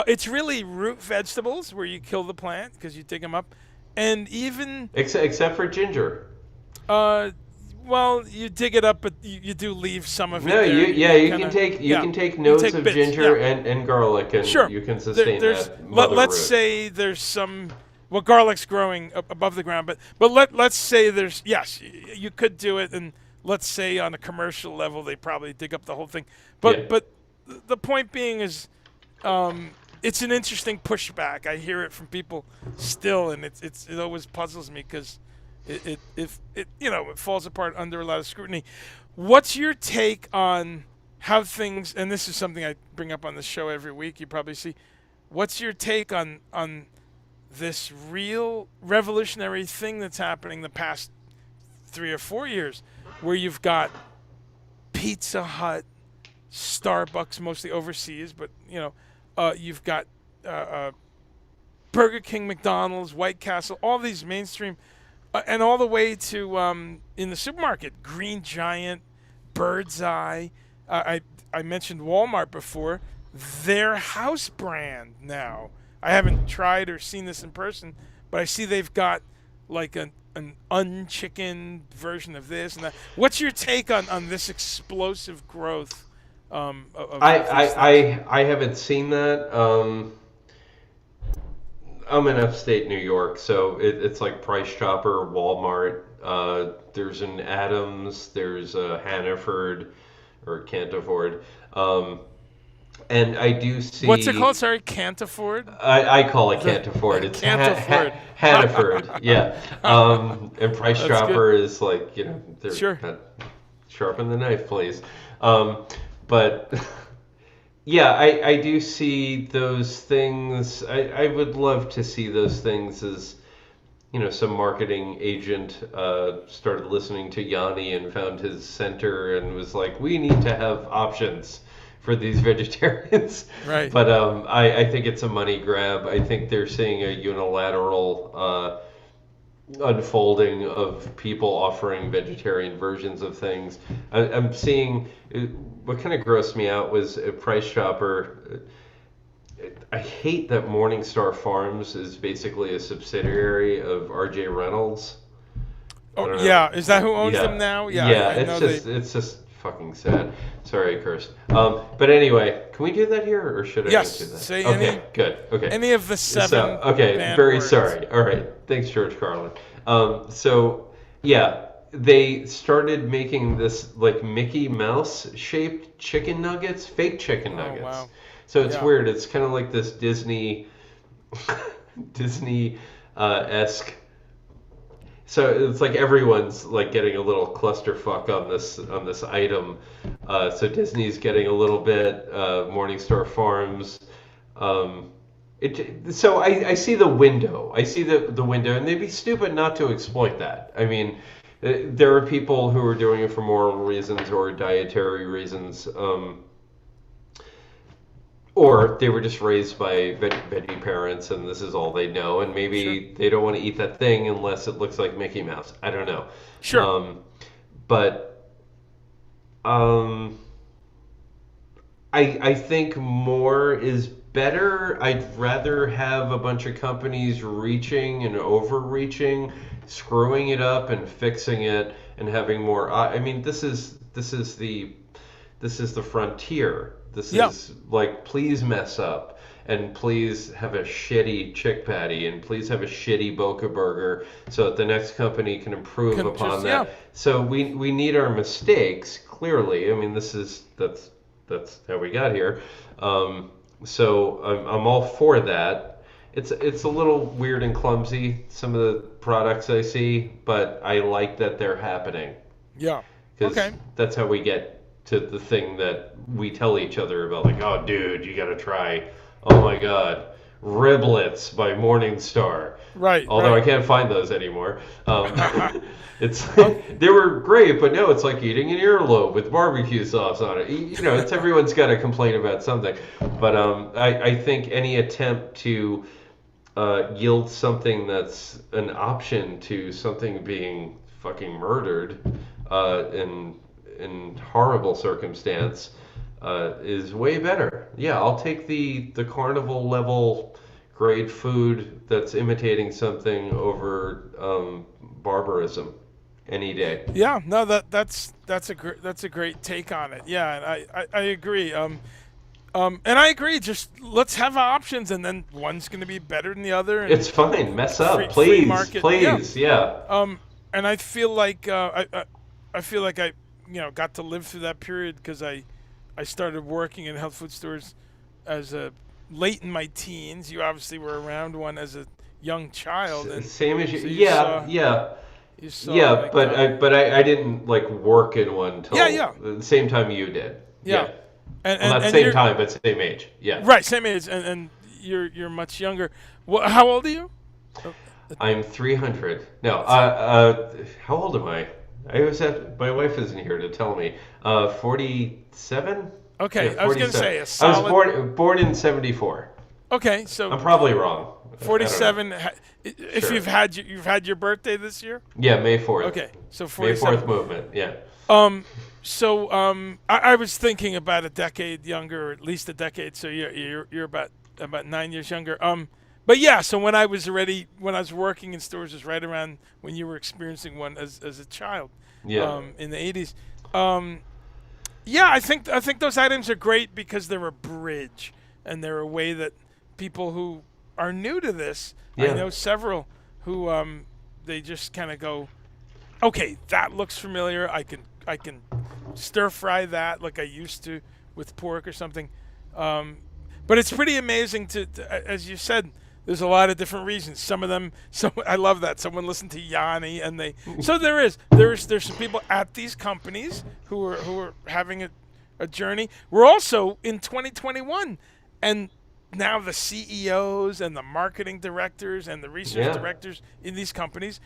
It's really root vegetables where you kill the plant because you dig them up, and even Except for ginger. uh, well, you dig it up, but you do leave some of No, it there. you Kind can of take yeah. You notes take of bits. ginger Yeah, and garlic, and sure. you can sustain There's that mother let's root. say there's some well garlic's growing above the ground, but let's say there's yes you could do it, and let's say on a commercial level they probably dig up the whole thing, Yeah. but the point being is it's an interesting pushback. I hear it from people still, and it always puzzles me because it it falls apart under a lot of scrutiny. What's your take on how things? And this is something I bring up on the show every week. You probably see. What's your take on this real revolutionary thing that's happening the past 3 or 4 years, where you've got Pizza Hut, Starbucks, mostly overseas, but you've got Burger King, McDonald's, White Castle, all these mainstream, and all the way to in the supermarket, Green Giant, Bird's Eye. I mentioned Walmart before. Their house brand now. I haven't tried or seen this in person, but I see they've got like an unchickened version of this and that. What's your take on this explosive growth of these things? I haven't seen that. I'm in upstate New York, so it's like Price Chopper, Walmart. There's an Adams, there's a Hannaford or Canterford, and I do What's it see. called? Sorry, can't afford. I call it Canterford. It's Can't afford. Hannaford, yeah. And Price That's good. Chopper is like, they're Sure. not, sharpen the knife, please. But yeah, I do see those things. I would love to see those things as, some marketing agent started listening to Yanni and found his center and was like, we need to have options for these vegetarians. Right. But I think it's a money grab. I think they're seeing a unilateral unfolding of people offering vegetarian versions of things. I'm seeing what kind of grossed me out was a Price Chopper. I hate that Morningstar Farms is basically a subsidiary of R.J. Reynolds. I Oh don't know. yeah, is that who owns them Yeah, now? Yeah, yeah. I know they. It's just fucking sad. Sorry, I cursed. But anyway, can we do that here, or should I Yes, not do that? say Okay, good. Okay. any of the seven So, okay, banned very words. sorry. All right, thanks, George Carlin. So yeah, they started making this like Mickey Mouse shaped chicken nuggets, fake chicken Oh nuggets. wow. So it's Yeah. weird. It's kind of like this Disney esque. So it's like everyone's like getting a little clusterfuck on this item. So Disney's getting a little bit. Morningstar Farms. So I see the window. I see the window, and they'd be stupid not to exploit that. I mean, there are people who are doing it for moral reasons or dietary reasons. Or they were just raised by veggie parents, and this is all they know, and Sure. maybe they don't want to eat that thing unless it looks like Mickey Mouse. I don't know. Sure. But um, I think more is better. I'd rather have a bunch of companies reaching and overreaching, screwing it up and fixing it, and having more. I mean, this is the frontier. This Yeah, is like, please mess up, and please have a shitty chick patty, and please have a shitty Boca burger, so that the next company can improve can upon just yeah. that. So we need our mistakes, clearly. I mean, that's how we got here. So I'm all for that. It's a little weird and clumsy, some of the products I see, but I like that they're happening, Yeah. because Okay. that's how we get to the thing that we tell each other about, like, oh dude, you gotta try, oh my god, riblets by Morningstar. Right. Although I Right. can't find those anymore. It's Okay. they were great, but no, it's like eating an earlobe with barbecue sauce on it. You know, it's everyone's got to complain about something. But I think any attempt to yield something that's an option to something being fucking murdered in horrible circumstance is way better. Yeah, I'll take the carnival level grade food that's imitating something over barbarism any day. Yeah. No. That's a great take on it. Yeah. And I agree. And I agree. Just let's have options, and then one's going to be better than the other, and It's fine. Mess up, free please, market. Yeah. please. Yeah. And I feel like I feel like I got to live through that period because I started working in health food stores as a late in my teens. You obviously were around one as a young child, and Same as you. so Yeah, yeah. you saw Yeah, like but I didn't like work in one yeah, till yeah, the same time you did. yeah, Yeah. and Well, not and same you're time, but same age. Yeah. right, same age, and you're much younger. How old are you? Oh, I'm 300. No, how old am I? My wife isn't here to tell me. 47? Yeah, okay, I was gonna 47. say a I was solid. born in 74. Okay, so I'm probably wrong. I don't know. 47. If Sure. you've had your birthday this year. Yeah, May 4th. Okay, so May 47. 4th movement. Yeah. I was thinking about a decade younger, or at least a decade. So you're about 9 years younger. But yeah, so when I was working in stores, was right around when you were experiencing one as a child. Yeah. In the 80s. Yeah, I think those items are great because they're a bridge, and they're a way that people who are new to this, I Yeah. know several who they just kind of go, okay, that looks familiar. I can stir fry that like I used to with pork or something. But it's pretty amazing as you said. There's a lot of different reasons. Some of them, I love that someone listened to Yanni, and so there's some people at these companies who are having a journey. We're also in 2021, and now the CEOs and the marketing directors and the research Yeah. directors in these companies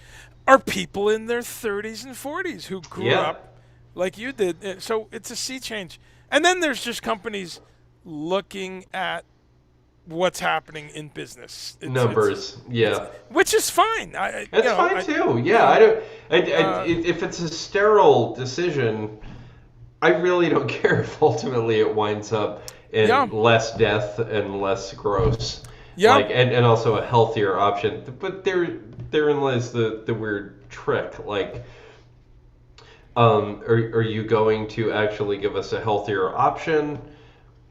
are people in their 30s and 40s who grew Yeah. up like you did. So it's a sea change. And then there's just companies looking at what's happening in business. Numbers. Yeah. Which is fine. That's fine too. Yeah, I don't. If it's a sterile decision, I really don't care if ultimately it winds up in Yeah. less death and less gross. Yeah. Like, and also a healthier option. But therein lies the weird trick. Like, are you going to actually give us a healthier option?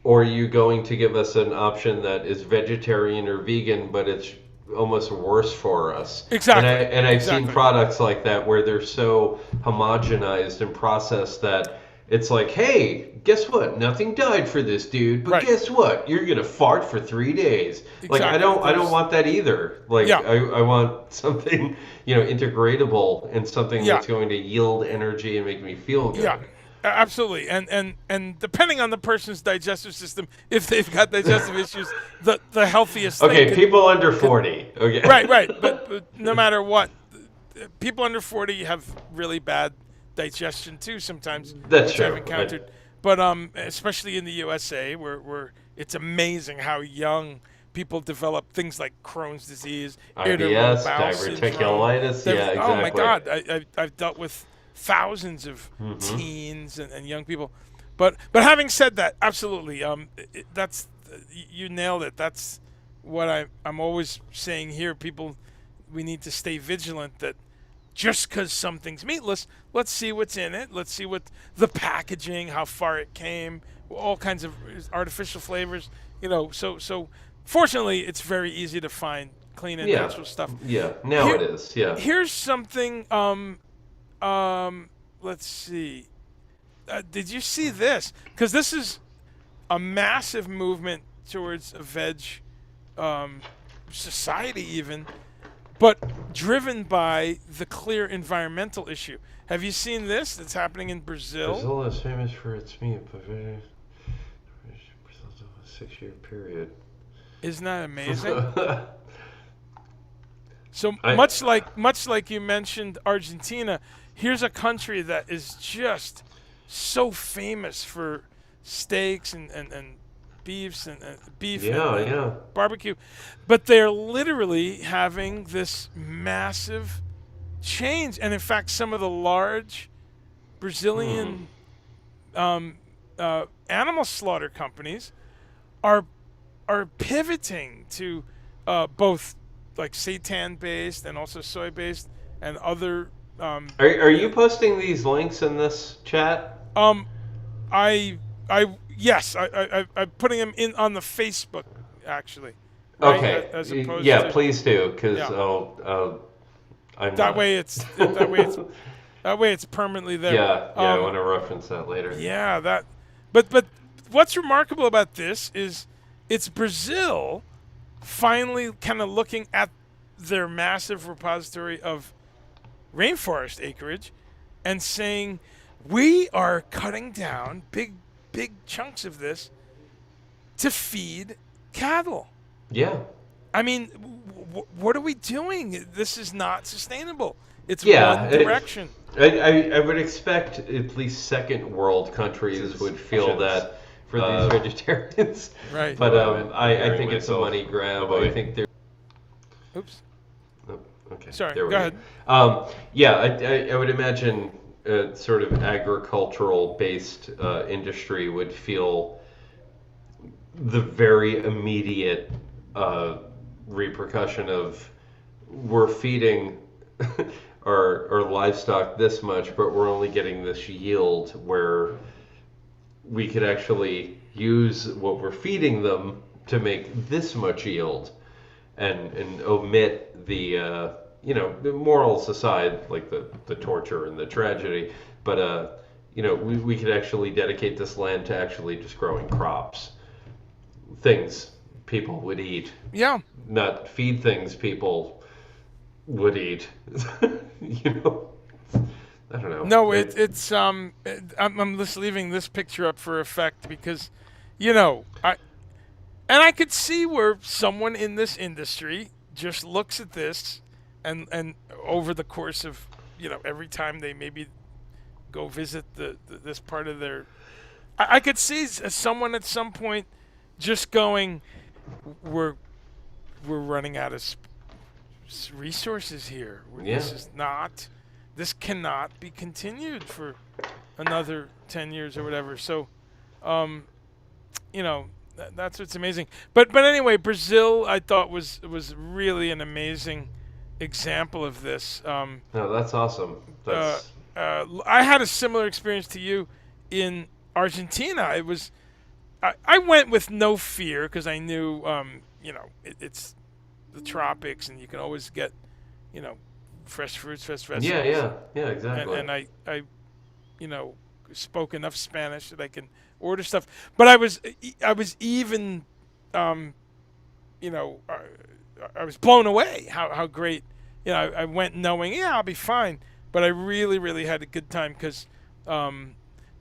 Or are you going to give us an option that is vegetarian or vegan, but it's almost worse for us? Exactly. And I've seen Exactly. products like that where they're so homogenized and processed that it's like, hey, guess what? Nothing died for this dude, but Right. guess what? You're gonna fart for 3 days. Like, I Exactly. don't want that either. Like, Yeah. I want something, integratable, and something Yeah. that's going to yield energy and make me feel good. Yeah, absolutely. And depending on the person's digestive system, if they've got digestive issues, the healthiest Okay, thing could, people under 40. Okay. right. But no matter what, people under 40 have really bad digestion too sometimes, That's which true. I've encountered. But especially in the USA, where it's amazing how young people develop things like Crohn's disease, irritable IBS, bowel syndrome. diverticulitis. Yeah, exactly. Oh my God, I've dealt with thousands of Mm-hmm. teens and young people. But having said that, absolutely, that's you nailed it. That's what I'm always saying here. People, we need to stay vigilant that just because something's meatless, let's see what's in it. Let's see what the packaging, how far it came, all kinds of artificial flavors. So fortunately, it's very easy to find clean and Yeah, natural stuff. yeah. Now Here, it is. Yeah. here's something. Let's see. Did you see this? Because this is a massive movement towards a veg um, society, even, but driven by the clear environmental issue. Have you seen this? That's happening in Brazil. Brazil is famous for its meat, but very 6-year period. Isn't that amazing? I So much like you mentioned Argentina, here's a country that is just so famous for steaks and beefs and beef yeah, and yeah. barbecue, but they're literally having this massive change. And in fact, some of the large Hmm. Brazilian animal slaughter companies are are pivoting to both like seitan based and also soy based and other Are you you know posting these links in this chat? um I yes I'm putting them in on the Facebook actually, right, Okay. as opposed Yeah, to please do, because yeah, I'm that not. way it's permanently there. Yeah, yeah, I um want to reference that later. yeah, that but what's remarkable about this is it's Brazil finally kind of looking at their massive repository of rainforest acreage and saying we are cutting down big chunks of this to feed cattle. Yeah. I mean, what are we doing? This is not sustainable. It's Yeah, one direction. I would expect at least second world countries would feel Questions that for uh, these vegetarians, Right. but I preparing think it's a myself. money grab. Oh, boy. I think they're. Oops. Oh, okay, Sorry. there we Go go. ahead. Yeah, I would imagine a sort of agricultural based industry would feel the very immediate uh, repercussion of we're feeding our livestock this much, but we're only getting this yield where we could actually use what we're feeding them to make this much yield and omit the morals aside, like the torture and the tragedy, but we could actually dedicate this land to actually just growing crops, things people would eat, Yeah. not feed things people would eat. you know, I don't know. No, I'm just leaving this picture up for effect because, you know, I could see where someone in this industry just looks at this and over the course of, every time they maybe go visit this part of their, I could see someone at some point just going, we're we're running out of resources here. Yeah. This cannot be continued for another 10 years or whatever. So, um, that's what's amazing. But anyway, Brazil I thought was really an amazing example of this. No, that's awesome. Uh, That's I had a similar experience to you in Argentina. I went with no fear because I knew it's the tropics and you can always get you know fresh fruits, fresh yeah, vegetables, yeah, yeah, and, exactly. and I you know spoke enough Spanish that I can order stuff. But I was even um, you know I, I was blown away how great. I went knowing I'll be fine, but I really had a good time because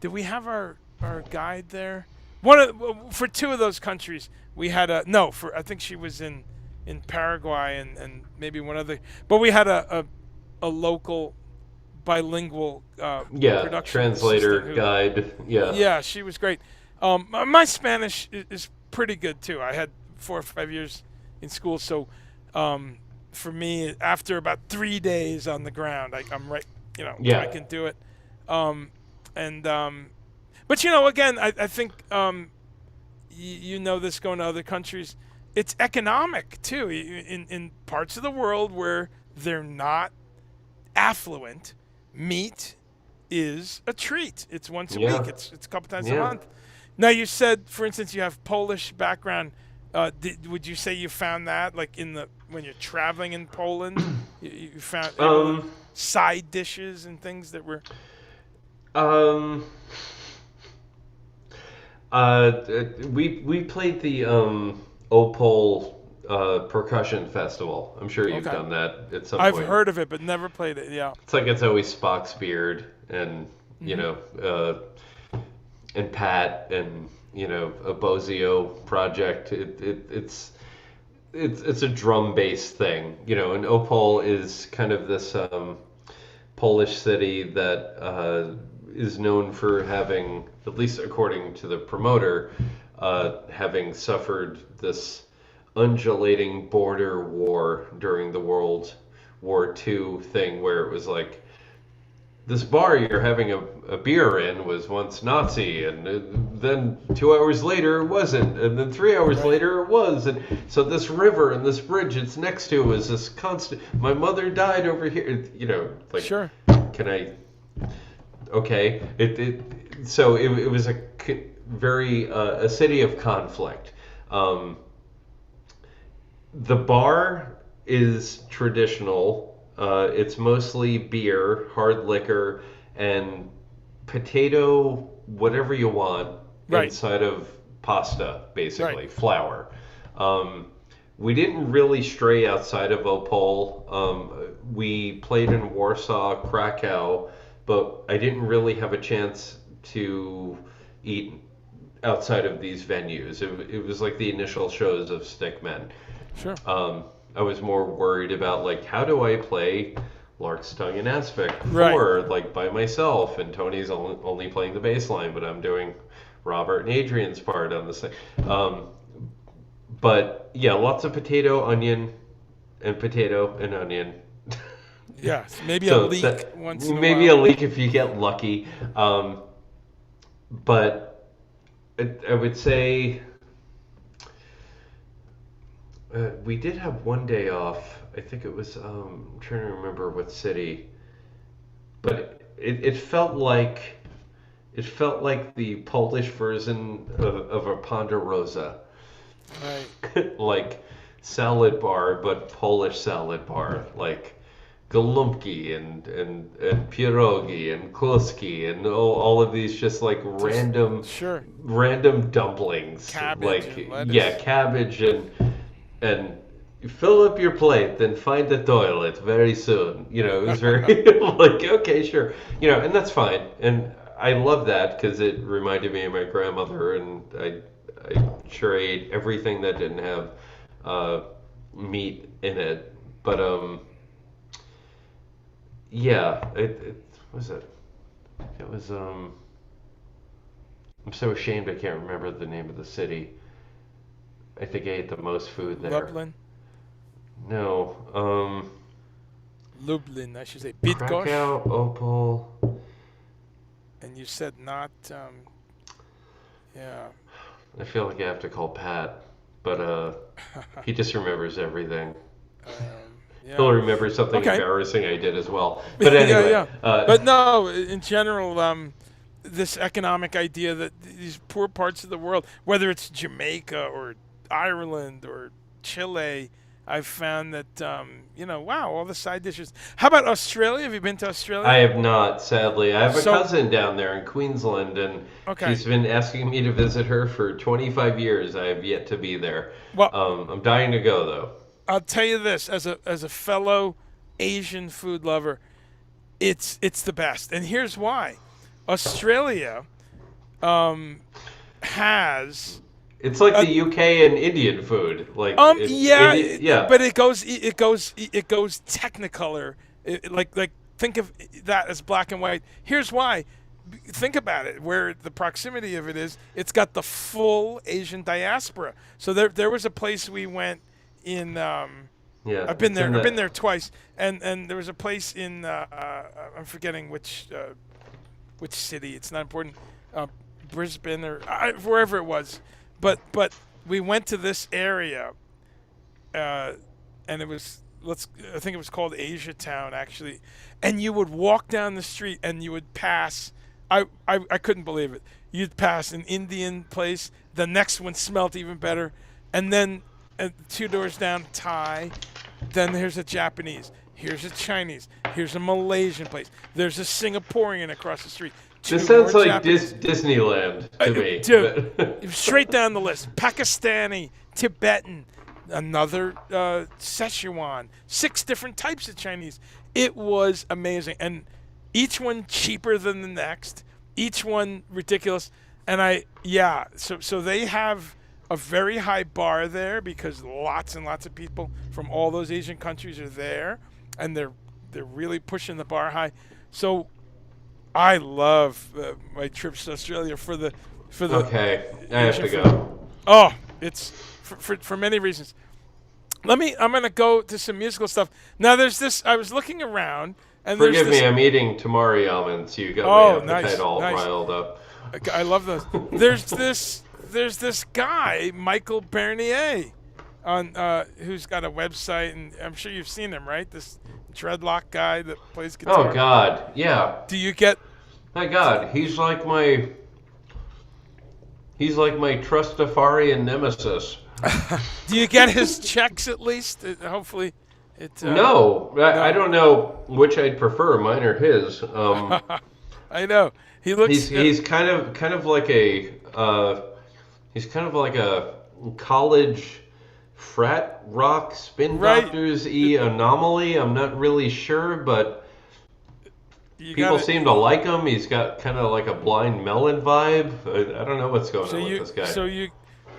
did we have our guide there? For two of those countries we had a no for I think she was in Paraguay and maybe one other, but we had a local bilingual Yeah, production translator, assistant who, guide. Yeah, yeah, she was great. My Spanish is pretty good too. I had 4 or 5 years in school, so for me, after about 3 days on the ground, I'm right. I yeah, can do it. Um, and but again, I think you know this going to other countries. It's economic too. In parts of the world where they're not affluent, meat is a treat. It's once a week. Yeah. It's a couple times a Yeah. month. Now you said, for instance, you have Polish background. Would you say you found that like when you're traveling in Poland, you found able to Um. side dishes and things that were Um. We played the Opole percussion festival. I'm sure you've okay. done that at some I've point. heard of it, but never played it. Yeah. It's always Spock's beard and you Hmm. know and Pat and a Bozio project. It's a drum based thing, and Opole is kind of this Polish city that is known for having, at least according to the promoter, having suffered this undulating border war during the World War II thing, where it was like this bar you're having a beer in was once Nazi, and then 2 hours later it wasn't, and then 3 hours Right. later it was, and so this river and this bridge it's next to is this constant. My mother died over here, like, Sure. can I? Okay, it was a very a city of conflict. The bar is traditional. It's mostly beer, hard liquor, and potato, whatever you want, Right. inside of pasta, basically, Right. flour. Um, we didn't really stray outside of Opole. We played in Warsaw, Krakow, but I didn't really have a chance to eat outside of these venues. It was like the initial shows of Stickmen. Sure. I was more worried about like how do I play Lark's Tongue and Aspect Right. 4 like by myself, and Tony's only playing the bass line, but I'm doing Robert and Adrian's part on the thing. But yeah, lots of potato, onion, and potato and onion. Yes. Maybe a So leek that once in a maybe a while. leak if you get lucky. But I would say we did have one day off. I think it was I'm trying to remember what city, but it felt like the Polish version of a Ponderosa, Right. like salad bar, but Polish salad bar, like Golumki and pierogi and kluski and all of these just like Just random sure. random dumplings, Cabbage like and yeah, lettuce. cabbage and you fill up your plate, then find the toilet very soon. It was very like okay, sure, and that's fine. And I love that because it reminded me of my grandmother, and I sure ate everything that didn't have uh, meat in it. But yeah, it what was it? It was I'm so ashamed I can't remember the name of the city. I think I ate the most food there. Lublin. No, Lublin, I should say. Bydgoszcz. Krakow, Opal. And you said not. Yeah. I feel like I have to call Pat, but he just remembers everything. He'll Yeah. remember something Okay. embarrassing I did as well. But Yeah, anyway, yeah. But no, in general, this economic idea that these poor parts of the world, whether it's Jamaica or Ireland or Chile, I've found that wow, all the side dishes. How about Australia? Have you been to I Australia? have not, sadly. I have a So cousin down there in Queensland, and okay. she's been asking me to visit her for 25 years. I have yet to be there. Well, I'm dying to go, though. I'll tell you this as a fellow Asian food lover, it's the best, and here's why. Australia has It's like a the UK and Indian food. Like, yeah, yeah. but it goes technicolor. Like think of that as black and white. Here's why. Think about it. Where the proximity of it is, it's got the full Asian diaspora. So there was a place we went in. Yeah, I've been it's in there. I've been the there twice, and there was a place in. I'm forgetting which city. It's not important. Uh, Brisbane or wherever it was. but we went to this area, and it was I think it was called Asia Town actually, and you would walk down the street and you would pass. I couldn't believe it. You'd pass an Indian place. The next one smelled even better, and then 2 doors down, Thai. Then there's a Japanese. Here's a Chinese. Here's a Malaysian place. There's a Singaporean across the street. This Two more sounds like Japanese. Disneyland to me. Dude, straight down the list. Pakistani, Tibetan, another Szechuan, 6 different types of Chinese. It was amazing. And each one cheaper than the next, each one ridiculous. And so they have a very high bar there because lots and lots of people from all those Asian countries are there, and they're really pushing the bar high. So I love my trips to Australia for the Okay, I have to Asian go. food. Oh, it's for many reasons. I'm gonna go to some musical stuff. Now there's this. I was looking around, and Forgive there's me, this. I'm eating tamari almonds. You got Oh, my appetite nice, all nice. riled up. I love those. There's this guy, Michael Bernier, on who's got a website, and I'm sure you've seen him, right? This dreadlock guy that plays guitar. Oh God, yeah. Do you get? My God, he's like my Trustafarian nemesis. Do you get his checks at least? Hopefully, it. No, I don't know which I'd prefer, mine or his. I know he looks. He's kind of like a college frat rock spin Right. doctors-y anomaly. I'm not really sure, but people seem to like him. He's got kind of like a Blind Melon vibe. I don't know what's going on with this guy. So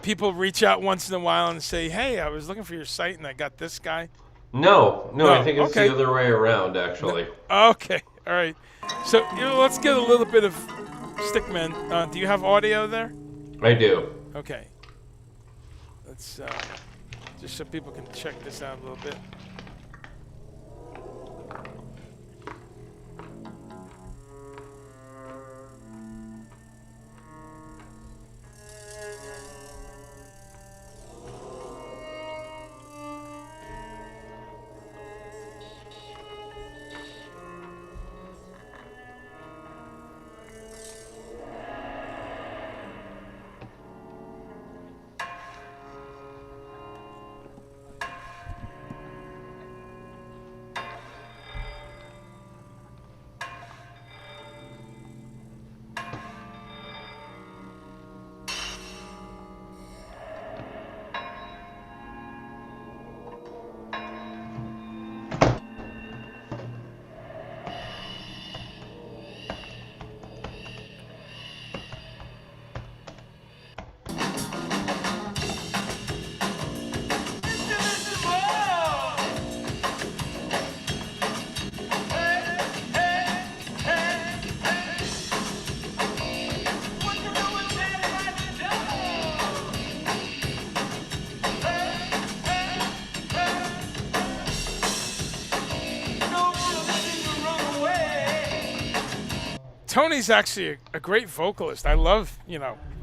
people reach out once in a while and say, "Hey, I was looking for your site and I got this guy." No, I think it's okay. the other way around, actually. Okay, all right. So let's get a little bit of Stickmen. Do you have audio there? I do. Okay. Let's just so people can check this out a little bit. Tony's actually a great vocalist. I love,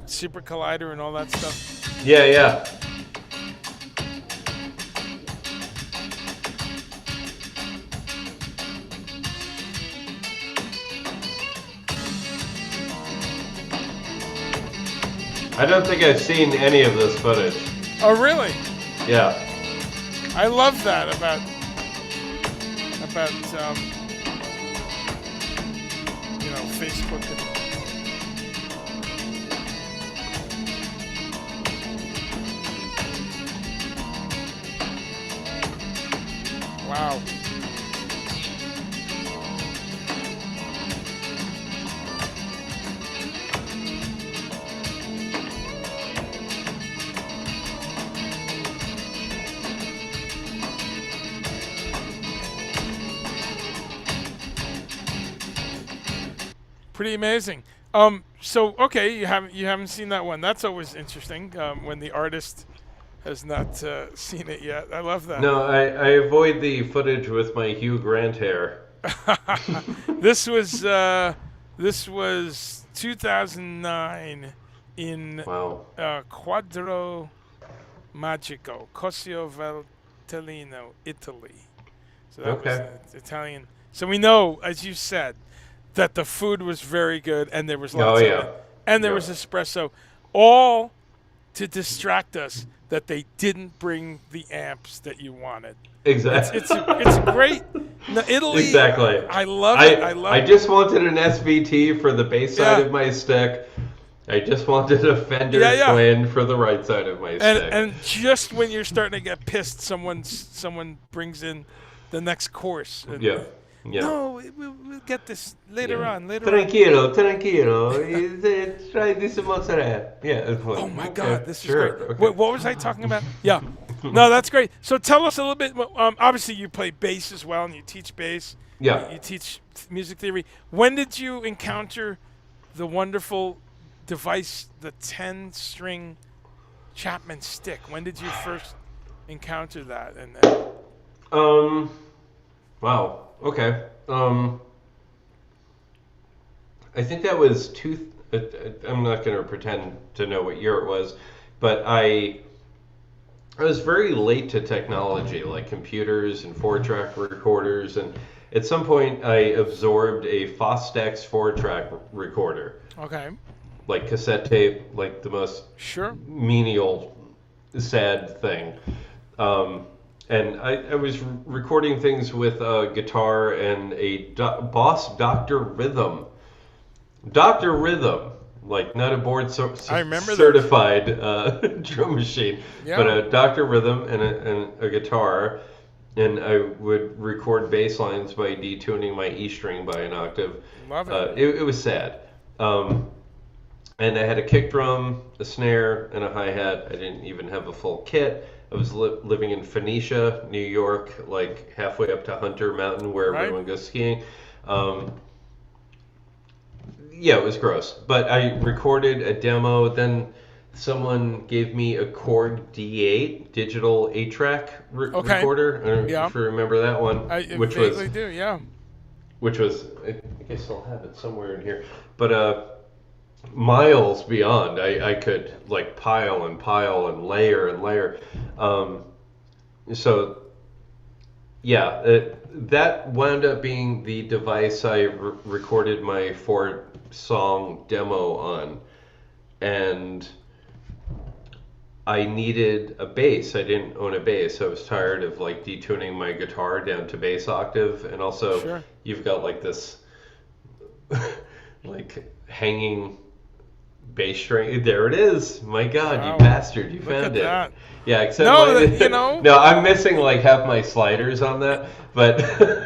Super Collider and all that stuff. Yeah. I don't think I've seen any of this footage. Oh, really? Yeah. I love that about Facebook and wow. Pretty amazing. So okay, you haven't seen that one. That's always interesting when the artist has not seen it yet. I love that. No, I avoid the footage with my Hugh Grant hair. This was 2009, in Wow. Quadro Magico, Cosio Valtellino, Italy. So that was Okay. an Italian. So we know, as you said, that the food was very good and there was Oh lots of yeah. it. And there Yeah. was espresso. All to distract us that they didn't bring the amps that you wanted. Exactly. It's a great. No, Italy, Exactly. I love it. I I love. just wanted an SVT for the bass side Yeah, of my stick. I just wanted a yeah, Fender yeah. Twin for the right side of my stick. And just when you're starting to get pissed, someone brings in the next course, and Yeah. Yeah. no, we'll get this later Yeah. on. Later on. Tranquilo, tranquilo. Try this mozzarella. Yeah. It's like, Oh my okay, God, this is great. sure, okay. What was I talking about? Yeah. No, that's great. So tell us a little bit. Obviously, you play bass as well, and you teach bass. Yeah. You teach music theory. When did you encounter the wonderful device, the 10-string Chapman stick? When did you first encounter that? And Um. Wow. Okay. I think that was I'm not going to pretend to know what year it was, but I was very late to technology, like computers and four-track recorders, and at some point I absorbed a Fostex four-track recorder, okay, like cassette tape, like the most sure. menial, sad thing. Um, and I was recording things with a guitar and a Boss Dr. Rhythm. Dr. Rhythm, like not a board I remember those. certified drum machine, but Yeah, a Dr. Rhythm and a guitar. And I would record bass lines by detuning my E string by an octave. love it. It was sad. And I had a kick drum, a snare, and a hi-hat. I didn't even have a full kit. I was living in Phoenicia, New York, like halfway up to Hunter Mountain where Right. everyone goes skiing. Um, yeah, it was gross. But I recorded a demo. Then someone gave me a Korg D8 digital 8-track Okay. recorder. I don't know Yeah. if you remember that one, I which was vaguely do. Yeah. I guess I'll have it somewhere in here. But miles beyond. I could like pile and pile and layer and layer. So yeah, that wound up being the device I recorded my 4-song demo on, and I needed a bass. I didn't own a bass. I was tired of like detuning my guitar down to bass octave, and also Sure. you've got like this like hanging bass string. There it is. My God, Wow. you bastard! You Look found at it. that. Yeah, except No, you know, no, I'm missing like half my sliders on that, but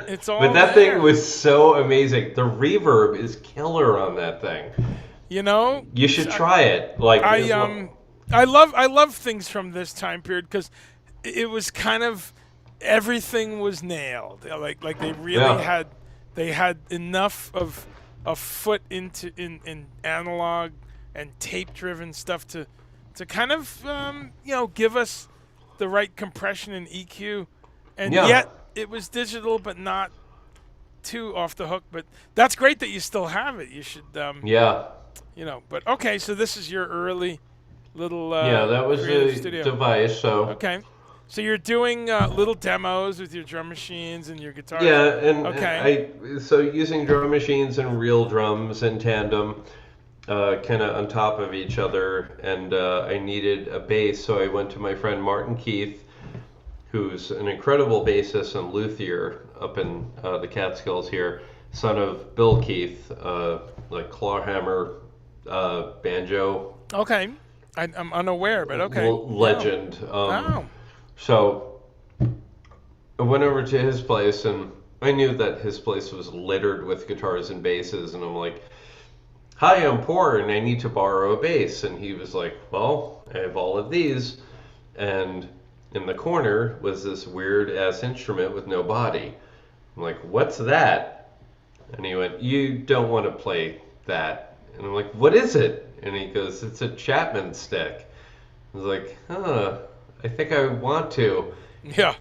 it's but all that thing there. was so amazing. The reverb is killer on that thing. You know, You should try it. Like, I love things from this time period because it was kind of everything was nailed. Like they really yeah, they had enough of a foot into in analog and tape driven stuff to kind of give us the right compression and EQ, and yeah, yet it was digital but not too off the hook. But that's great that you still have it. You should yeah, But okay, so this is your early little yeah. That was creative the studio. device. So Okay, so you're doing little demos with your drum machines and your guitars. yeah, and Okay, so using drum machines and real drums in tandem, kind of on top of each other, and I needed a bass, so I went to my friend Martin Keith, who's an incredible bassist and luthier up in the Catskills here, son of Bill Keith, like clawhammer, banjo okay. I'm unaware, but okay. legend. Wow. So I went over to his place, and I knew that his place was littered with guitars and basses, and I'm like, "Hi, I'm poor and I need to borrow a bass." And he was like, "Well, I have all of these." And in the corner was this weird ass instrument with no body. I'm like, "What's that?" And he went, "You don't want to play that." And I'm like, "What is it?" And he goes, "It's a Chapman stick." I was like, "Huh, I think I want to. Yeah.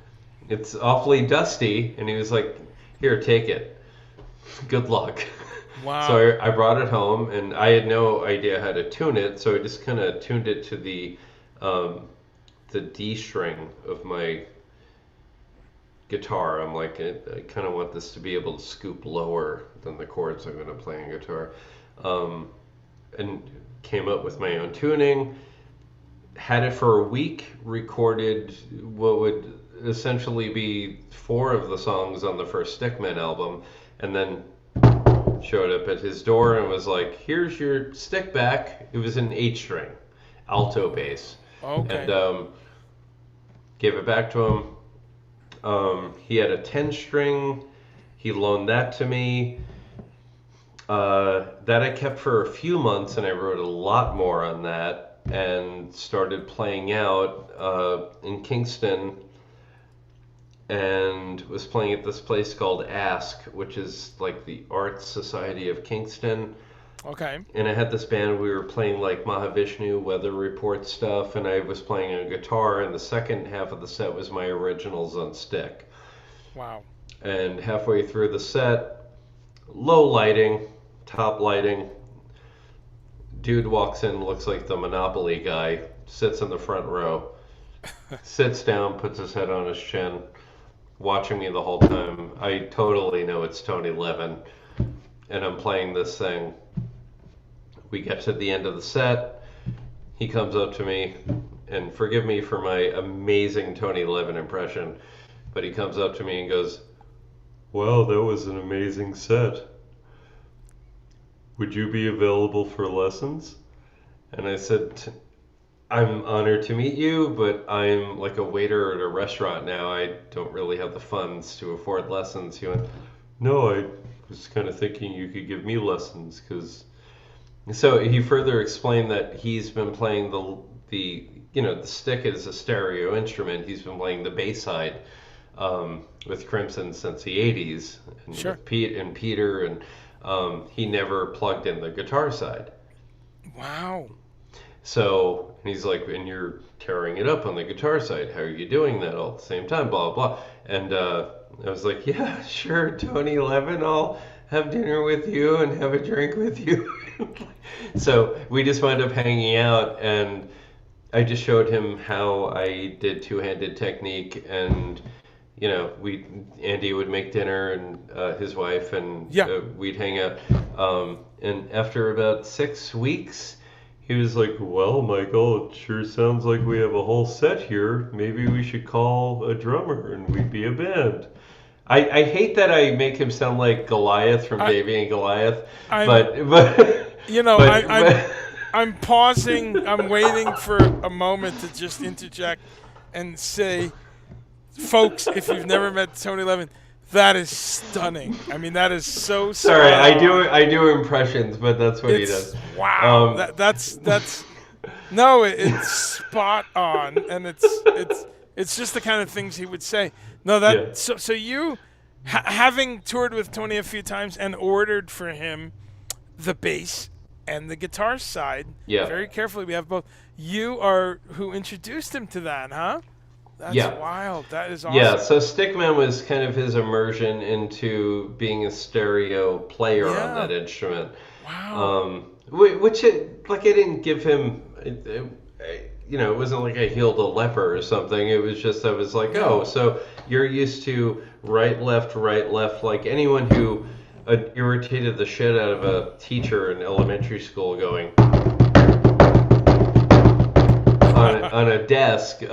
It's awfully dusty." And he was like, "Here, take it. Good luck." Wow. So I brought it home, and I had no idea how to tune it, so I just kind of tuned it to um, the D string of my guitar. I'm like, I kind of want this to be able to scoop lower than the chords I'm going to play on guitar, um, and came up with my own tuning. Had it for a week, recorded what would essentially be four of the songs on the first Stickmen album, and then showed up at his door and was like, "Here's your stick back." It was an H string, alto bass, and Okay. gave it back to him. He had a 10 string. He loaned that to me. That I kept for a few months, and I wrote a lot more on that and started playing out in Kingston, and was playing at this place called Ask, which is like the Arts Society of Kingston. Okay. And I had this band, we were playing like Mahavishnu, weather report stuff, and I was playing a guitar, and the second half of the set was my originals on stick. Wow. And halfway through the set, low lighting, top lighting, dude walks in, looks like the Monopoly guy, sits in the front row, sits down, puts his head on his chin, watching me the whole time. I totally know it's Tony Levin, and I'm playing this thing. We get to the end of the set. He comes up to me, and forgive me for my amazing Tony Levin impression, but he comes up to me and goes, "Wow, that was an amazing set. Would you be available for lessons?" And I said, "I'm honored to meet you, but I'm like a waiter at a restaurant now. I don't really have the funds to afford lessons." He went, "No, I was kind of thinking you could give me lessons, because..." So he further explained that he's been playing the stick is a stereo instrument. He's been playing the bass side with Crimson since the 80s, and Sure. with Pete and Peter, and he never plugged in the guitar side. Wow. So he's like, "And you're tearing it up on the guitar side. How are you doing that all at the same time? Blah, blah." And I was like, "Yeah, sure, Tony Levin. I'll have dinner with you and have a drink with you." So we just wound up hanging out, and I just showed him how I did two-handed technique, and Andy would make dinner, and his wife, and Yeah. we'd hang out. And after about 6 weeks, he was like, "Well, Michael, it sure sounds like we have a whole set here. Maybe we should call a drummer and we'd be a band." I hate that I make him sound like Goliath from I Davy and Goliath, I'm but you know, but I'm pausing. I'm waiting for a moment to just interject and say, folks, if you've never met Tony Levin, that is stunning. I mean, that is so sorry, spot on. I do impressions, but that's what he does. It's wow. Um, That's no, it's spot on, and it's just the kind of things he would say. No, yeah, so you having toured with Tony a few times and ordered for him the bass and the guitar side yeah, very carefully. We have both. You are who introduced him to that, huh? That's yeah. wild. That is Yeah, awesome. so Stickman was kind of his immersion into being a stereo player on Yeah. that instrument. Wow. Which I didn't give him, it wasn't like I healed a leper or something. It was just, I was like, Yeah. oh, so you're used to right, left, like anyone who irritated the shit out of a teacher in elementary school going on a desk.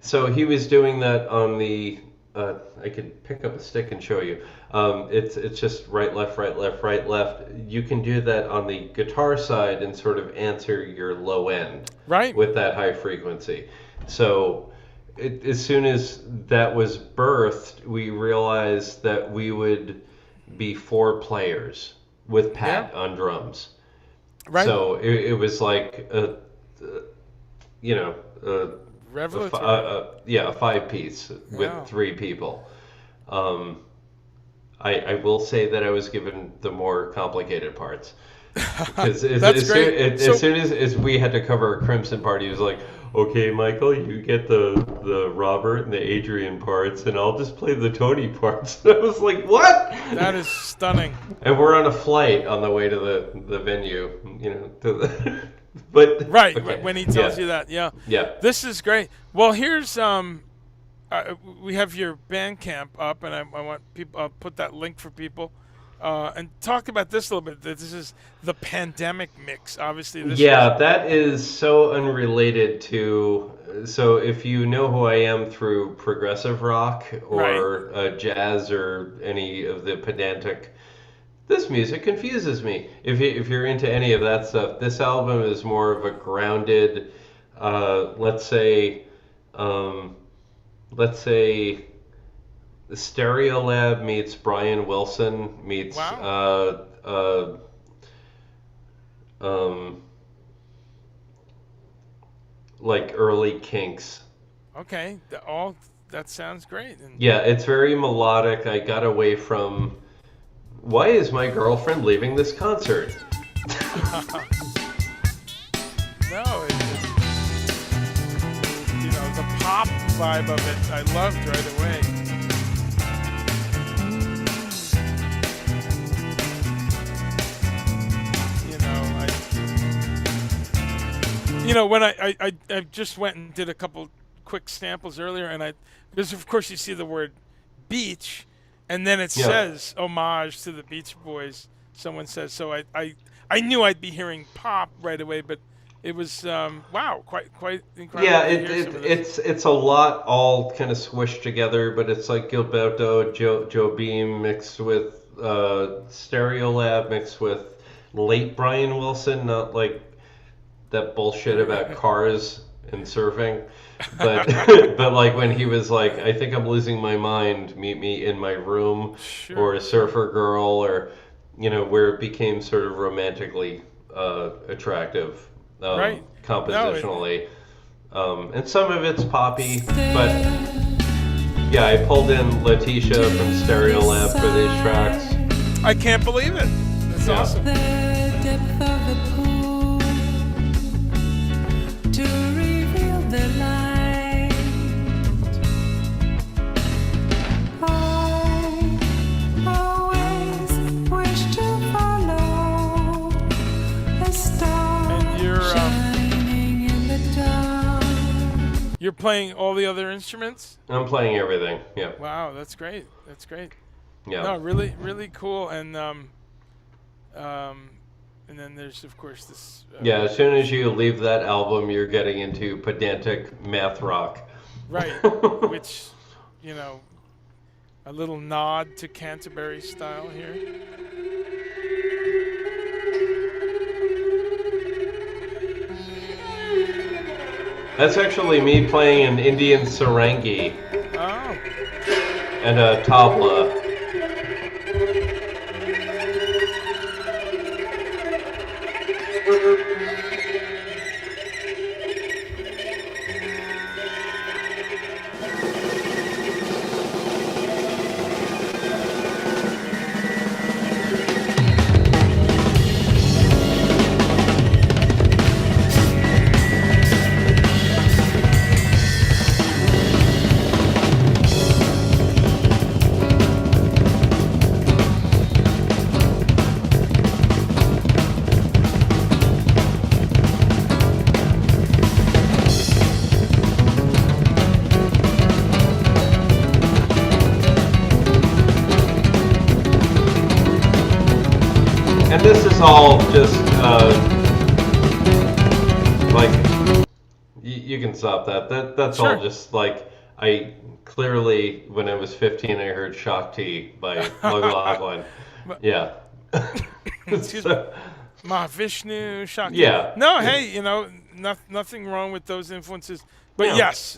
So he was doing that on the. I could pick up a stick and show you. It's just right, left, right, left, right, left. You can do that on the guitar side and sort of answer your low end Right. with that high frequency. So as soon as that was birthed, we realized that we would be four players with Yeah. Pat on drums. Right. So it was like you know, a, Revelatory. a five piece with Yeah. three people. Um, I will say that I was given the more complicated parts, because That's great. as So soon as we had to cover a Crimson party, he was like, okay, Michael, you get the Robert and the Adrian parts, and I'll just play the Tony parts. And I was like, what? That is stunning. And we're on a flight on the way to the venue, to the. But Right, okay, when he tells you that, yeah. yeah, This is great. Well, here's we have your Bandcamp up, and I want people. I'll put that link for people, and talk about this a little bit. This is the pandemic mix. Obviously, this was yeah. That is so unrelated to. So if you know who I am through progressive rock right. or jazz or any of the pedantic. This music confuses me. If you're into any of that stuff, this album is more of a grounded, let's say, um, let's say, Stereolab meets Brian Wilson meets Wow. um, like early Kinks. Okay. All that sounds great. And Yeah, it's very melodic. I got away from why is my girlfriend leaving this concert? no, the pop vibe of it, I loved right away. You know, when I just went and did a couple quick samples earlier, and because of course you see the word beach, and then it Yeah. says homage to the Beach Boys. Someone says so. I knew I'd be hearing pop right away, but it was wow, quite incredible Yeah, to hear some of this. it's a lot all kind of swished together, but it's like Gilberto Joe Beam mixed with Stereolab mixed with late Brian Wilson, not like that bullshit about cars and surfing, but but like when he was like, I think I'm losing my mind, meet me in my room, or a Sure. surfer girl, or where it became sort of romantically attractive Right. No, compositionally. And some of it's poppy, but yeah, I pulled in Letitia from Stereolab for these tracks. I can't believe it. That's Yeah. awesome. The depth of the pool to reveal the light. I always wish to follow a star And shining in the dark. you're playing all the other instruments? I'm playing everything. Yeah. Wow, that's great. That's great. Yeah. No, really, really cool. And then there's of course this. Yeah, as soon as you leave that album, you're getting into pedantic math rock. Right, which, you know, a little nod to Canterbury style here. That's actually me playing an Indian sarangi Oh, and a tabla. And this is all just like you can stop that. That's all sure. just like I clearly when I was 15 I heard Shakti by McLaughlin. Yeah. Excuse me. So, Mahavishnu, Shakti. yeah. No, hey, nothing wrong with those influences. But Yeah. yes,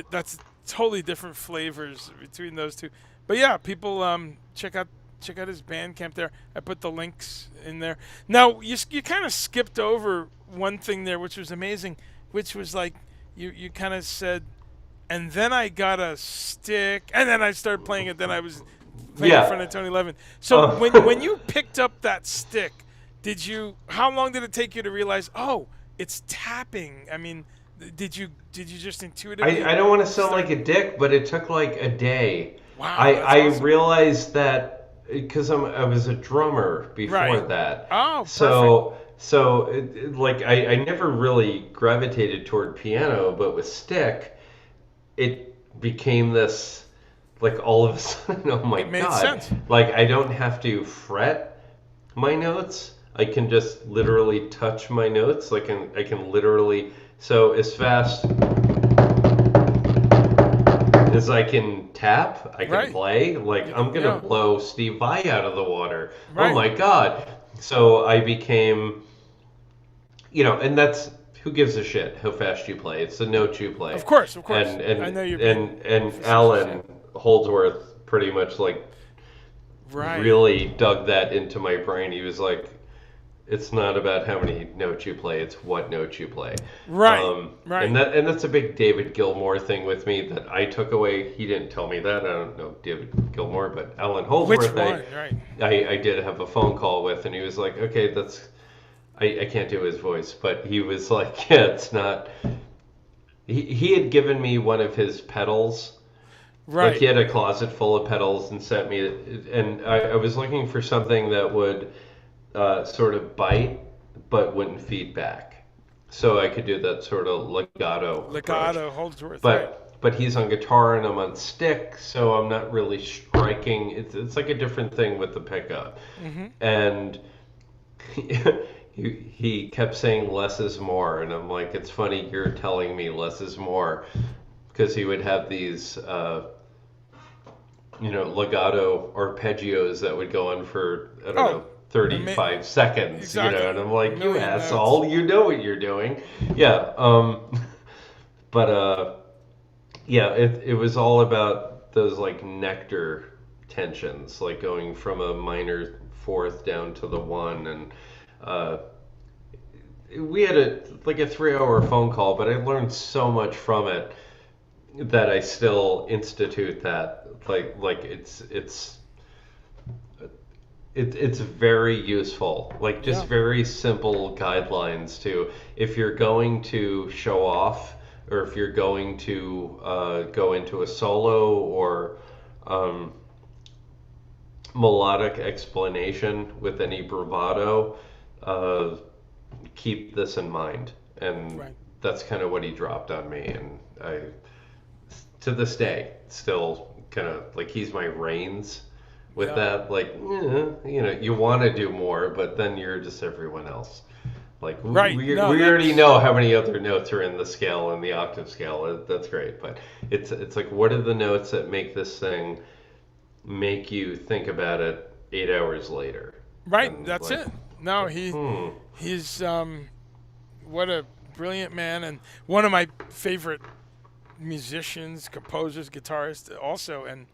that's totally different flavors between those two. But yeah, people check out his Bandcamp there. I put the links in there. Now you kind of skipped over one thing there, which was amazing, which was like you kind of said, and then I got a stick, and then I started playing it. Then I was playing in front Yeah. of Tony Levin. So when you picked up that stick, how long did it take you to realize? Oh, it's tapping. I mean, did you just intuitively? I don't want to sound start- like a dick, but it took like a day. Wow, that's I awesome. realized that because I was a drummer before Right. that. Oh, Like I never really gravitated toward piano, but with stick, it became this like all of a sudden, oh my It made God. sense. Like I don't have to fret my notes. I can just literally touch my notes. I can literally so as fast as I can tap, I can Right. play. Like I'm gonna Yeah. blow Steve Vai out of the water. Oh Right. my God! So I became, and that's who gives a shit how fast you play. It's the notes you play. Of course. And I know you're being and facetious, Alan Holdsworth pretty much like Right. really dug that into my brain. He was like, it's not about how many notes you play, it's what notes you play. Right. Right. And that's a big David Gilmour thing with me that I took away. He didn't tell me that. I don't know David Gilmour, but Alan Which Holdsworth, one? Right. I did have a phone call with, and he was like, okay, I can't do his voice, but he was like, yeah, it's not. He had given me one of his pedals. Right. Like he had a closet full of pedals and sent me, and I was looking for something that would sort of bite but wouldn't feed back, so I could do that sort of legato. Legato approach. Holdsworth. Right. But he's on guitar and I'm on stick, so I'm not really striking. It's like a different thing with the pickup, and he kept saying less is more, and I'm like, it's funny you're telling me less is more, because he would have these. Legato arpeggios that would go on for, I don't know, 35 seconds, Exactly. and I'm like, you Million asshole, notes. you know what you're doing. Yeah, yeah, it was all about those, like, nectar tensions, like going from a minor fourth down to the one, and we had a 3-hour phone call, but I learned so much from it that I still institute that. Like it's very useful. Like just Yeah. very simple guidelines to if you're going to show off or if you're going to go into a solo or melodic explanation with any bravado, keep this in mind. And Right. that's kind of what he dropped on me, and I to this day still kind of like he's my reins with Yeah. that. Like, you want to do more, but then you're just everyone else. Like, Right. we No, already that's- know how many other notes are in the scale and the octave scale. That's great, but it's like, what are the notes that make this thing make you think about it 8 hours later? Right. And, That's like, it. No, hmm. he's what a brilliant man, and one of my favorite musicians, composers, guitarists also, and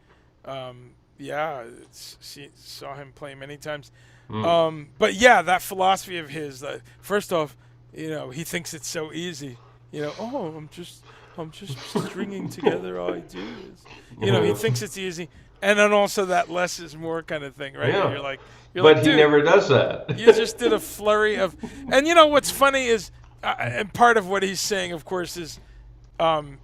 yeah, saw him play many times. But yeah, that philosophy of his, first off, he thinks it's so easy. Oh, I'm just stringing together ideas. He thinks it's easy, and then also that less is more kind of thing, right? Yeah. You're like, But he dude, never does that. you just did a flurry of, and what's funny is, and part of what he's saying, of course, is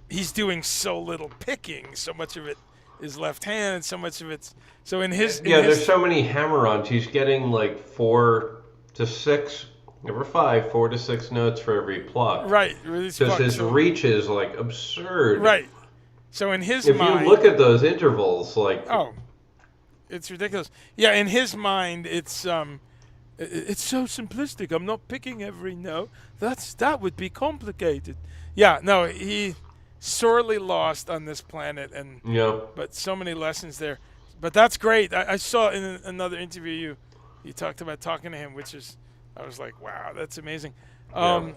he's doing so little picking. So much of it is left hand, and so much of it's so in his. There's so many hammer-ons. He's getting like 4 to 6, never 5, 4 to 6 notes for every pluck. Right. Really Because his reach is like absurd. Right. So in his If mind, you look at those intervals, like oh, it's ridiculous. Yeah, in his mind, it's so simplistic. I'm not picking every note. That would be complicated. Yeah, no, he sorely lost on this planet, and but so many lessons there. But that's great. I saw in another interview you talked about talking to him, which is I was like, wow, that's amazing. I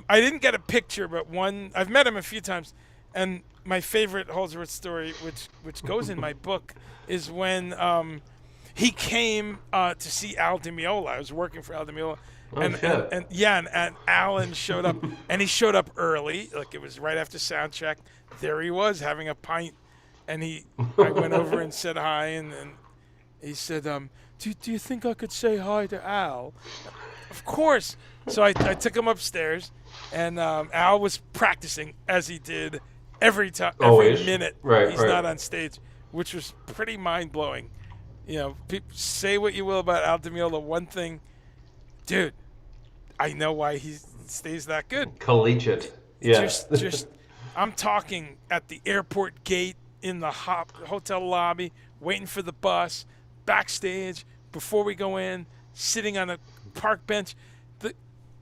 didn't get a picture, but I've met him a few times, and my favorite Holdsworth story, which goes in my book, is when he came to see Al Di Meola. I was working for Al Di Meola. And Alan showed up, and he showed up early, like it was right after sound check. There he was having a pint, and I went over and said hi, and he said, do you think I could say hi to Al? Of course. So I took him upstairs, and Al was practicing as he did every time, every Always. minute Right, he's right. not on stage, which was pretty mind blowing. Say what you will about Al DiMeola. One thing, dude, I know why he stays that good. Collegiate. It Yeah. just, I'm talking at the airport gate, in the hotel lobby, waiting for the bus, backstage, before we go in, sitting on a park bench.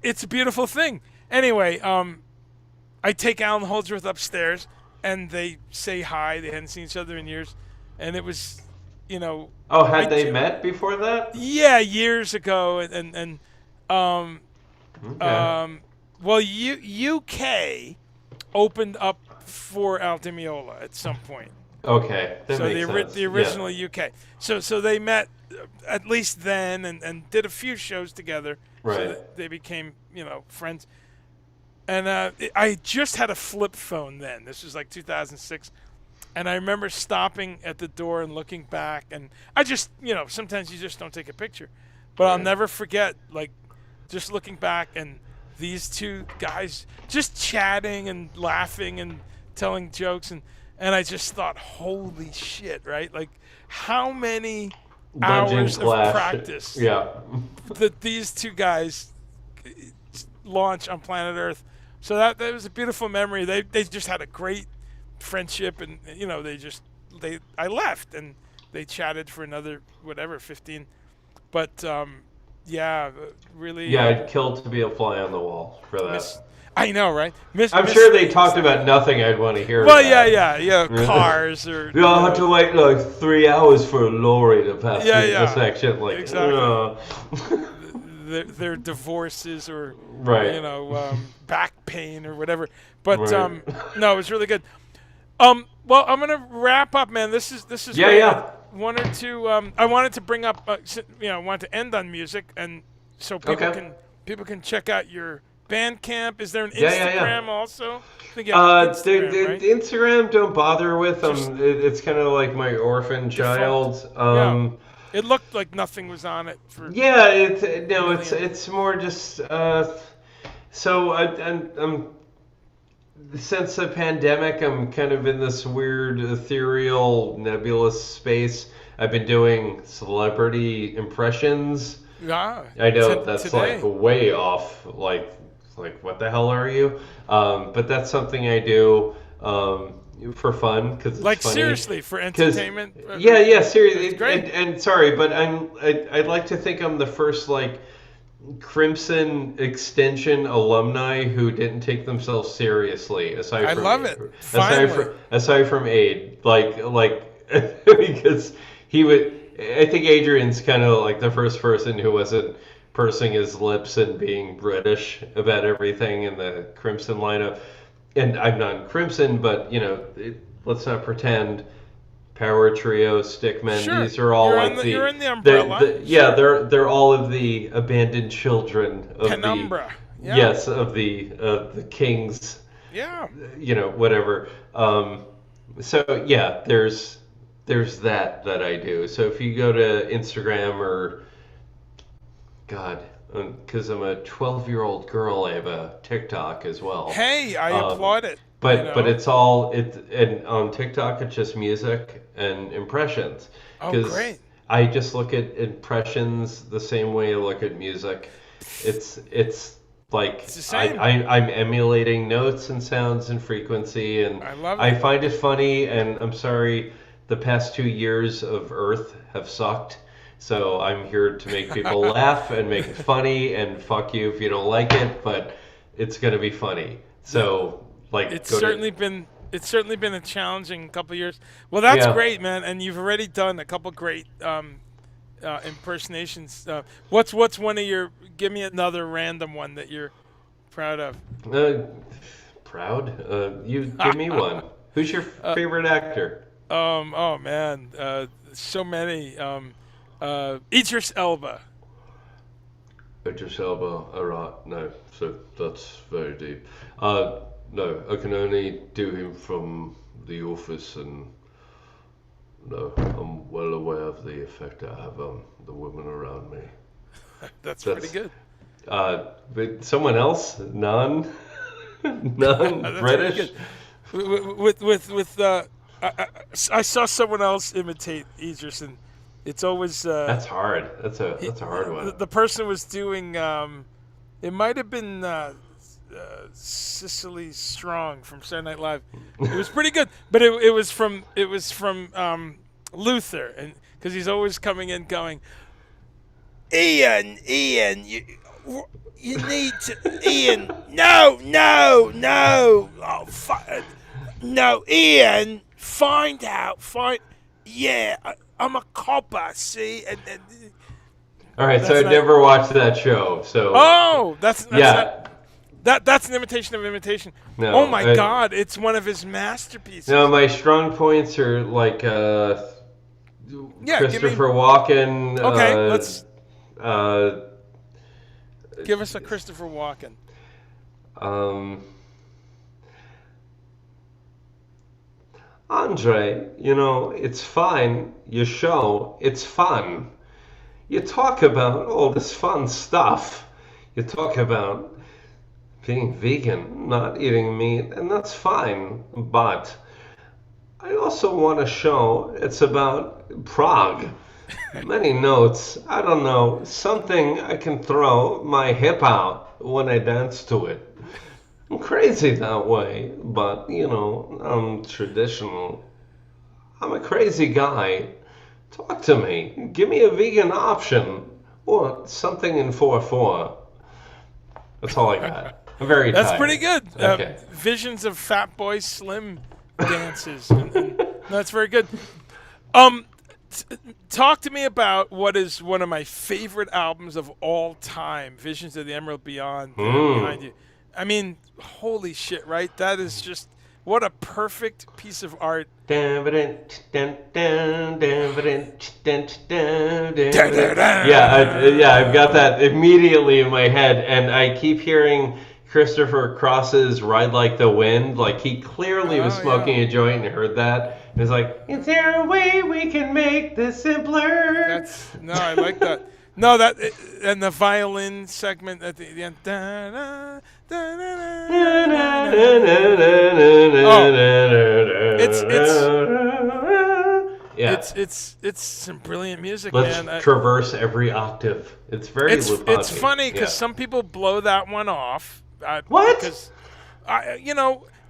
It's a beautiful thing. Anyway, I take Alan Holdsworth upstairs, and they say hi. They hadn't seen each other in years, and it was, Oh, had they met before that? yeah, years ago, and Okay. well, UK opened up for Al Di Meola at some point. Okay, that So makes sense. the original UK. So they met at least then, and did a few shows together. Right. So that they became friends. And I just had a flip phone then. This was like 2006. And I remember stopping at the door and looking back, and I just, sometimes you just don't take a picture. But I'll Right. never forget, like, just looking back and these two guys just chatting and laughing and telling jokes. And I just thought, holy shit, right? Like, how many Legend hours of clash. practice Yeah. that these two guys launch on planet Earth. So that was a beautiful memory. They just had a great friendship, and I left, and they chatted for another 15. But yeah, really. Yeah, I'd kill to be a fly on the wall for that. I know, right? I'm sure they talked about nothing I'd want to hear Well, about. yeah, cars or. Yeah, I had to wait like 3 hours for a lorry to pass through the section. Like, exactly. Their divorces or right. back pain or whatever. But Right. no, it was really good. Well, I'm gonna wrap up, man. This is Yeah, great. yeah. One or two. I wanted to bring up. I wanted to end on music, and so people can check out your Bandcamp. Is there an Instagram also? I think you have Instagram, right? the Instagram don't bother with. It's kind of like my orphan child. It looked like nothing was on it for. Yeah, it's more just. So I'm since the pandemic, I'm kind of in this weird, ethereal, nebulous space. I've been doing celebrity impressions. Yeah. I know that's today. like way off. Like what the hell are you? But that's something I do for fun because it's like funny. Seriously for entertainment. Yeah, seriously. It's great. And sorry, but I'd like to think I'm the first like Crimson Extension alumni who didn't take themselves seriously. Aside from love it. Finally. Aside from Aid, like because he would. I think Adrian's kind of like the first person who wasn't pursing his lips and being British about everything in the Crimson lineup. And I'm not in Crimson, but let's not pretend. Power Trio, Stickmen. Sure. These are all You're in the umbrella. yeah, they're all of the abandoned children of Penumbra. Yeah. Yes, of the kings. Yeah. Whatever. So yeah, there's that I do. So if you go to Instagram or God, because I'm a 12-year-old girl, I have a TikTok as well. Hey, I applaud it. But it's all and on TikTok it's just music and impressions. Oh, great! I just look at impressions the same way I look at music. It's like It's the same. I'm emulating notes and sounds and frequency, and I love it. I find it funny. And I'm sorry, the past 2 years of Earth have sucked. So I'm here to make people laugh and make it funny. And fuck you if you don't like it, but it's gonna be funny. So. It's certainly been a challenging couple of years. Well, that's great, man, and you've already done a couple great impersonations. What's one of your? Give me another random one that you're proud of. Proud? You give me one. Who's your favorite actor? Oh man, so many. Idris Elba. Idris Elba. All right. No, so that's very deep. No, I can only do him from The Office, and no, I'm well aware of the effect I have on the women around me. That's pretty good. But someone else, That's pretty non-British. good. I saw someone else imitate Idris, and it's always That's hard. That's a hard one. the person was doing. It might have been Cicely Strong from Saturday Night Live. It was pretty good, but it was from Luther, and because he's always coming in going, Ian, you need to, Ian, no, oh, no, Ian, yeah, I'm a copper, see, and All right, so That's I not- never watched that show. So oh, that's yeah, that's an imitation of imitation. No, Oh my I- God, it's one of his masterpieces. no, my strong points are like Yeah, Christopher Walken. Okay, let's Uh, give us a Christopher Walken. Andre, it's fine. Your show, it's fun. You talk about all this fun stuff. You talk about being vegan, not eating meat, and that's fine. But I also want a show. It's about Prague. Many notes. I don't know. Something I can throw my hip out when I dance to it. I'm crazy that way, but I'm traditional. I'm a crazy guy. Talk to me. Give me a vegan option or something in 4-4. That's all I got. I'm very That's tired. pretty good. Okay. Visions of Fat Boy Slim dances. and that's very good. Talk to me about what is one of my favorite albums of all time, Visions of the Emerald Beyond, behind you. I mean, holy shit, right? That is just, what a perfect piece of art. Yeah, I've got that immediately in my head, and I keep hearing Christopher Cross's "Ride Like the Wind." Like he clearly was smoking a joint and heard that. It was like, "Is there a way we can make this simpler?" I like that. No, and the violin segment at the end. It's some brilliant music, Let's man. traverse every octave. It's very Lupati. It's funny because some people blow that one off. What? Because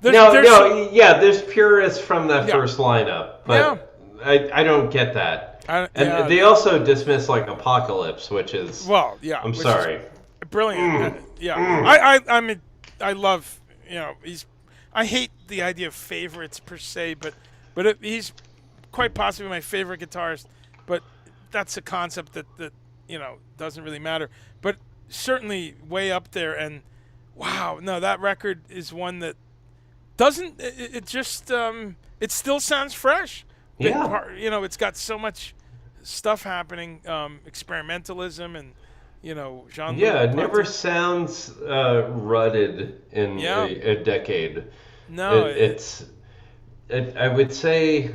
there's purists from that first lineup, but I don't get that. And they also dismiss like Apocalypse, which is I'm sorry, brilliant. I love I hate the idea of favorites per se, but he's quite possibly my favorite guitarist. But that's a concept that doesn't really matter. But certainly way up there. And wow, no, that record is one that doesn't. It just it still sounds fresh. Yeah. It's got so much stuff happening, experimentalism and genre. Yeah, it never sounds rutted in a decade. No, I would say,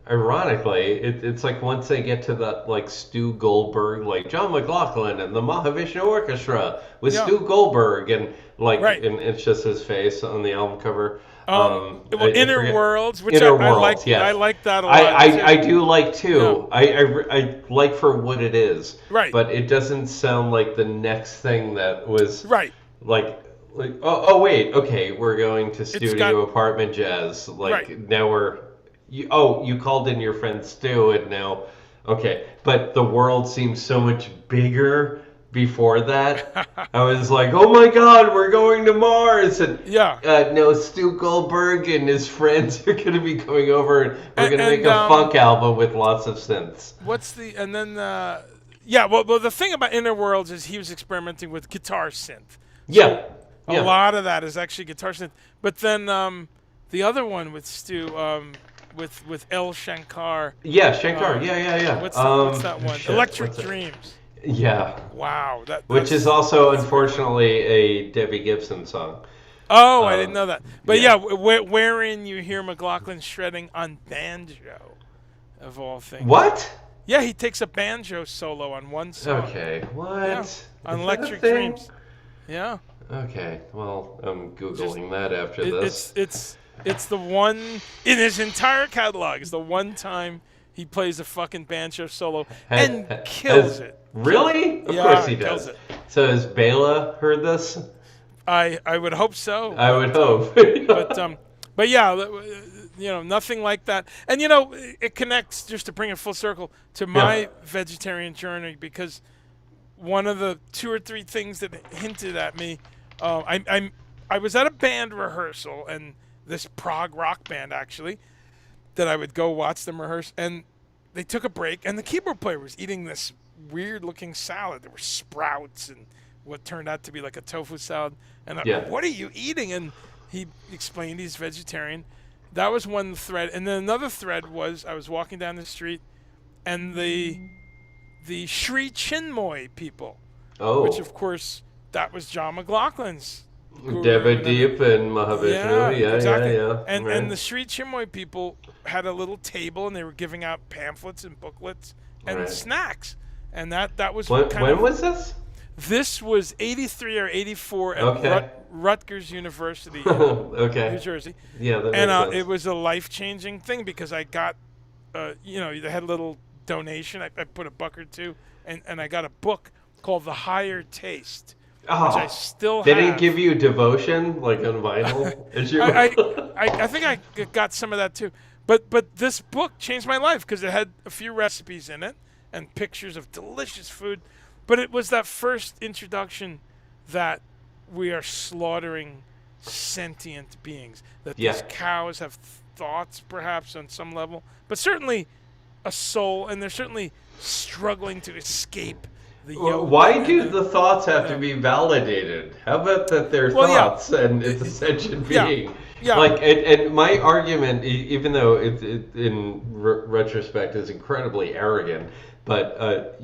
ironically, it's like once they get to that like Stu Goldberg, like John McLaughlin and the Mahavishnu Orchestra with Stu Goldberg, and and it's just his face on the album cover. Inner Worlds, which Inner I Worlds, like. yes. I like that a lot. I do like too. Yeah. I like for what it is. Right. But it doesn't sound like the next thing that was right. Like oh wait, okay, we're going to studio apartment jazz. Now you called in your friend Stu, and now okay, but the world seems so much bigger before that. I was like, oh my god, we're going to Mars, and no, Stu Goldberg and his friends are going to be coming over, and we're going to make a funk album with lots of synths. Well, the thing about Inner Worlds is he was experimenting with guitar synth. A lot of that is actually guitar synth. But then the other one with Stu, with El Shankar. Yeah, Shankar. Yeah. What's that one? Electric Dreams. Yeah. Wow. Which is also, unfortunately, a Debbie Gibson song. Oh, I didn't know that. But wherein you hear McLaughlin shredding on banjo, of all things. What? Yeah, he takes a banjo solo on one song. Okay, what? Yeah, Is on that a Electric thing? Dreams. Yeah. Okay, well, I'm Just Googling that after it, this. it's the one in his entire catalog. It's the one time he plays a fucking banjo solo and kills it. Kills it. Really? Of course Yeah, he kills does. it. So has Bela heard this? I would hope so. I would hope. But yeah, nothing like that. And it connects, just to bring it full circle, to my vegetarian journey, because one of the two or three things that hinted at me, I was at a band rehearsal, and this prog rock band actually, that I would go watch them rehearse, and they took a break, and the keyboard player was eating this weird looking salad. There were sprouts and what turned out to be like a tofu salad. And Yeah. what are you eating? And he explained he's vegetarian. That was one thread. And then another thread was I was walking down the street, and the Sri Chinmoy people, Oh. which of course that was John McLaughlin's guru. Devadeep and Mahavishnu. Yeah, exactly. yeah. And Right. and the Sri Chinmoy people had a little table, and they were giving out pamphlets and booklets and Right. snacks. And that was When kind of. was this? This was 83 or 84 at Okay. Rutgers University in Okay. New Jersey. Yeah, that makes And sense. it was a life-changing thing, because I got, they had a little donation. I put a buck or two, and I got a book called The Higher Taste, which I still They have. didn't give you Devotion like on vinyl? As you I think I got some of that too. But this book changed my life, because it had a few recipes in it and pictures of delicious food. But it was that first introduction that we are slaughtering sentient beings, that Yeah. these cows have thoughts, perhaps on some level, but certainly a soul, and they're certainly struggling to escape the yoke. Why do the thoughts have to be validated? How about that they're Well, yeah. thoughts and it's a sentient Yeah. being? Yeah. Like, and my argument, even though it in retrospect is incredibly arrogant, but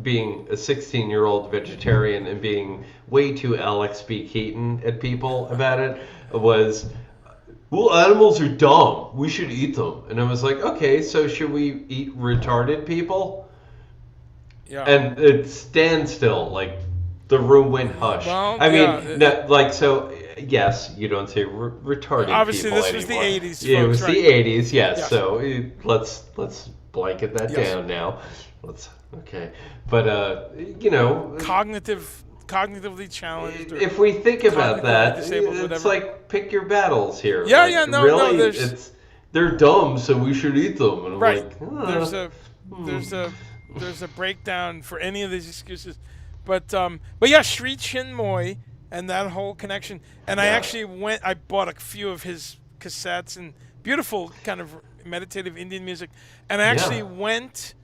being a 16-year-old vegetarian and being way too Alex B. Keaton at people about it was, well, animals are dumb. We should eat them. And I was like, okay, so should we eat retarded people? Yeah. And it stands still, like the room went hush. Well, I mean, yeah, no, like, so yes, you don't say retarded Obviously, people this was the anymore. 80s, Yeah, it folks, was right. the 80s, yes. Yes. So let's blanket that Yes. down now. Okay, but Cognitively challenged. Or if we think about cognitively that, disabled, it's whatever. like pick your battles here. Yeah, Like, yeah, no, really, there's- they're dumb, so we should eat them. And I'm Right. like, There's a breakdown for any of these excuses, but yeah, Sri Chinmoy and that whole connection. And I Yeah. actually I bought a few of his cassettes, and beautiful kind of meditative Indian music. And I actually went.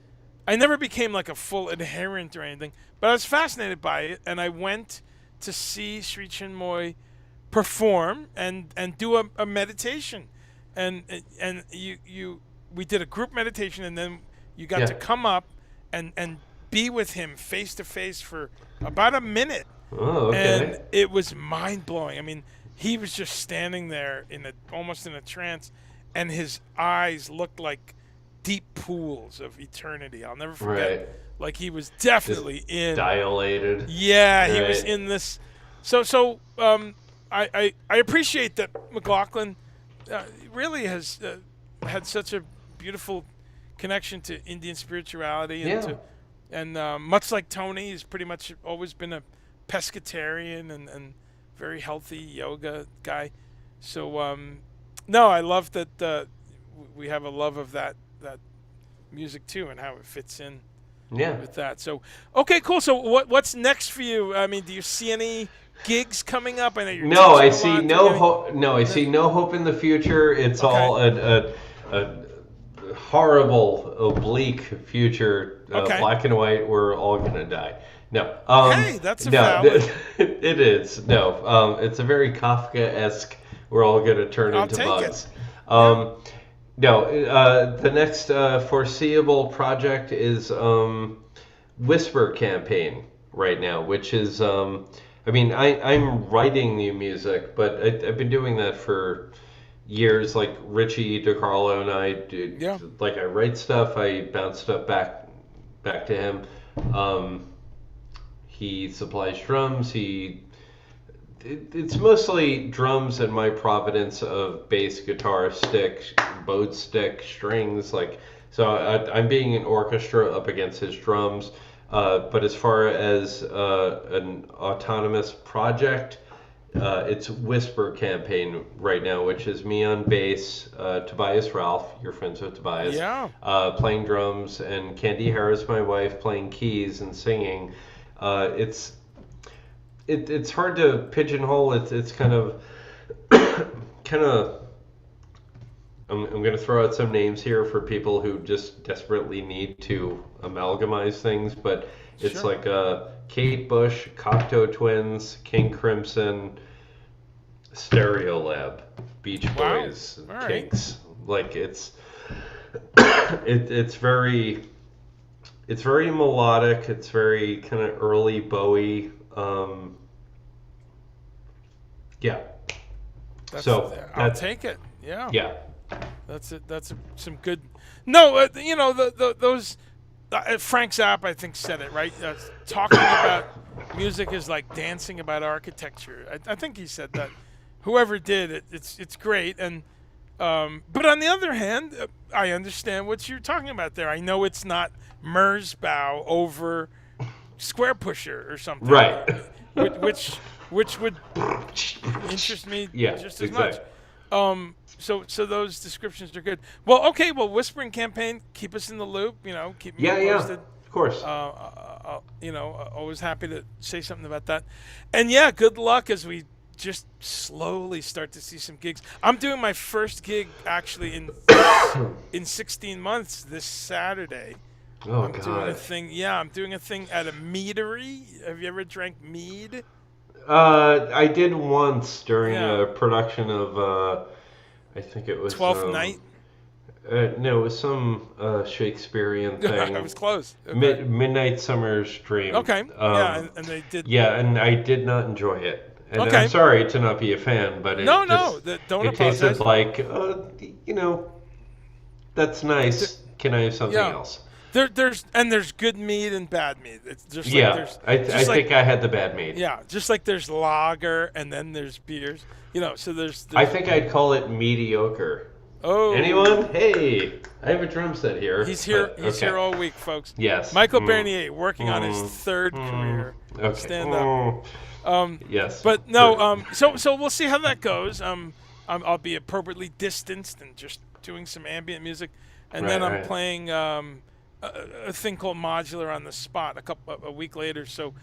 I never became like a full adherent or anything, but I was fascinated by it, and I went to see Sri Chinmoy perform and do a meditation, and we did a group meditation, and then you got to come up and be with him face to face for about a minute. Oh, okay. And it was mind blowing. I mean, he was just standing there almost in a trance, and his eyes looked like deep pools of eternity. I'll never forget. Right. Like he was definitely in. Dilated. Yeah, he was Right. in this. So I appreciate that McLaughlin really has had such a beautiful connection to Indian spirituality, and much like Tony, he's pretty much always been a pescatarian and very healthy yoga guy. So no, I love that we have a love of that music too, and how it fits in with that. So okay, cool. So what's next for you? I mean, do you see any gigs coming up? I know you're No, I teaching a see lot. no hope. No, I see no hope in the future. It's all a horrible, oblique future, black and white. We're all gonna die. No. Hey, that's a no, valid. It is. No. It's a very Kafka-esque. We're all gonna turn I'll into take bugs. it. No. The next foreseeable project is Whisper Campaign right now, which is. I mean, I'm writing new music, but I've been doing that for years. Like Richie DiCarlo and I do. Yeah. Like I write stuff, I bounce stuff back back to him. He supplies drums. It's mostly drums and my providence of bass, guitar, stick, bowed stick, strings. I'm being an orchestra up against his drums. But as far as an autonomous project, it's Whisper Campaign right now, which is me on bass, Tobias Ralph, you're friends with Tobias, Yeah. playing drums, and Candy Harris, my wife, playing keys and singing. It's hard to pigeonhole. It's kind of I'm going to throw out some names here for people who just desperately need to amalgamize things, but it's Sure. like Kate Bush, Cocteau Twins, King Crimson, Stereolab, Beach Wow. Boys, All right. Kinks. Like it's very melodic. It's very kind of early Bowie. Yeah. I'll take it. Yeah. Yeah. That's some good. No, those. Frank Zappa, I think, said it right. Talking about music is like dancing about architecture. I think he said that. Whoever did it, it's great. And but on the other hand, I understand what you're talking about there. I know it's not Merzbow over Square Pusher or something, Right. which would interest me Yeah, just as exactly. much. So those descriptions are good. Well, okay. Well, Whispering Campaign, keep us in the loop. Keep me posted. Of course. Always happy to say something about that. And yeah, good luck as we just slowly start to see some gigs. I'm doing my first gig actually in 16 months this Saturday. Oh I'm doing a God. thing. Yeah, I'm doing a thing at a meadery. Have you ever drank mead? I did once during Yeah. a production of I think it was Twelfth Night. No, it was some Shakespearean thing. I was close. Okay. Midnight Summer's Dream. Okay. Yeah, and they did. Yeah, and I did not enjoy it. And Okay. I'm sorry to not be a fan, but it No, don't it tasted apologize. like, that's nice. Can I have something Yeah. else? There's good mead and bad mead. It's just like Yeah, there's I just like, think I had the bad mead. yeah, just like there's lager and then there's beers. So there's I think I'd call it mediocre. oh Anyone? Hey, I have a drum set here. He's here. but- He's okay. here all week, folks. Yes. Michael Mm. Bernier working on his third career. Okay. Stand up. Yes. But no, so we'll see how that goes. I'll be appropriately distanced and just doing some ambient music, and then I'm Right. playing a thing called modular on the spot a week later. So,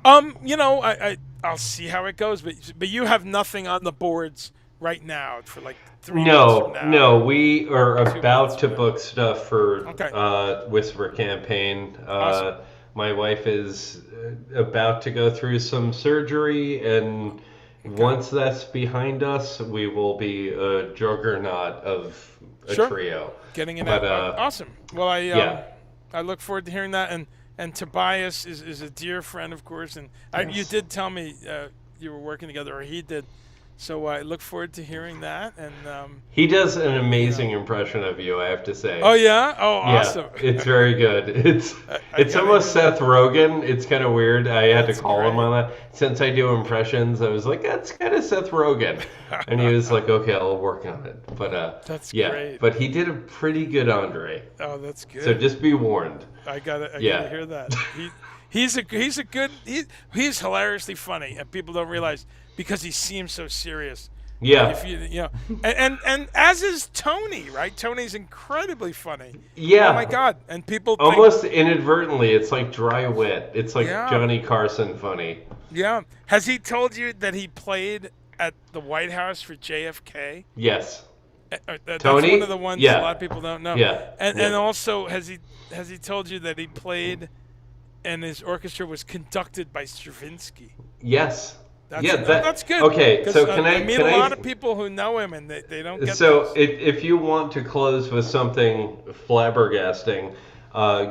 I'll see how it goes. But you have nothing on the boards right now for like 3 months from now. No, we are 2 months about to from now. book stuff for Okay. Whisper Campaign. Awesome. My wife is about to go through some surgery, and once that's behind us, we will be a juggernaut of a Sure. trio. Getting it But, out. Awesome. Well, yeah. I look forward to hearing that. And Tobias is a dear friend, of course. And you did tell me you were working together, or he did. So I look forward to hearing that. And He does an amazing impression of you, I have to say. oh yeah, oh Yeah, awesome. it's very good. It's gotta almost hear Seth Rogen. It's kind of weird. I had That's to call him great. on that. Since I do impressions, I was like, that's kind of Seth Rogen. And he was like, okay, I'll work on it. But That's yeah, great. but he did a pretty good Andre. Oh, that's good. So just be warned. I gotta Yeah. hear that. He's he's hilariously funny, and people don't realize because he seems so serious. Yeah. If you and as is Tony, right? Tony's incredibly funny. Yeah. Oh my God! And people think, Almost inadvertently, it's like dry wit. It's like Yeah. Johnny Carson funny. yeah. Has he told you that he played at the White House for JFK? Yes. That's Tony? one of the ones Yeah. a lot of people don't know. Yeah. And Yeah. and also has he told you that he played, and his orchestra was conducted by Stravinsky? Yes. That's, yeah. that's good. Okay. 'Cause, So can I meet can a I lot of people who know him, and they don't get So those. if you want to close with something flabbergasting,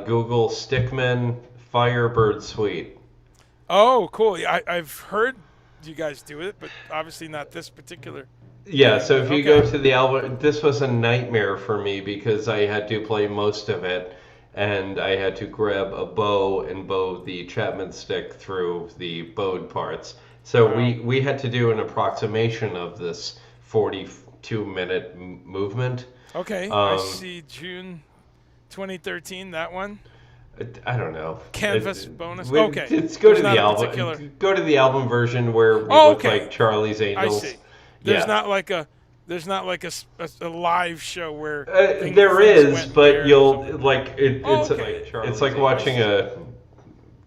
Google Stickmen Firebird Suite. Oh, cool. I've heard you guys do it, but obviously not this particular. Yeah, so if you Okay. go to the album, this was a nightmare for me because I had to play most of it. and I had to grab a bow and bow the Chapman stick through the bowed parts. So Wow. we had to do an approximation of this 42-minute movement. Okay, I Um, see June 2013, that one. I don't know. Canvas bonus. We- Okay. Let's go There's to not the a album. particular. Go to the album version where we Oh, look okay. like Charlie's I Angels. see. There's Yeah. not like a a live show where There things is, went but there or you'll something. like it. Oh, It's okay. it's like watching a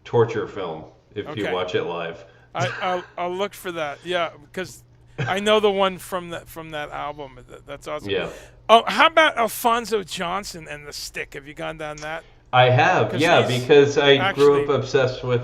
torture film if you Okay. watch it live. I'll look for that. Yeah, because I know the one from that album. That's awesome. Yeah, Oh, how about Alfonso Johnson and the Stick? Have you gone down that? I have. 'Cause Yeah, he's because I grew actually- up obsessed with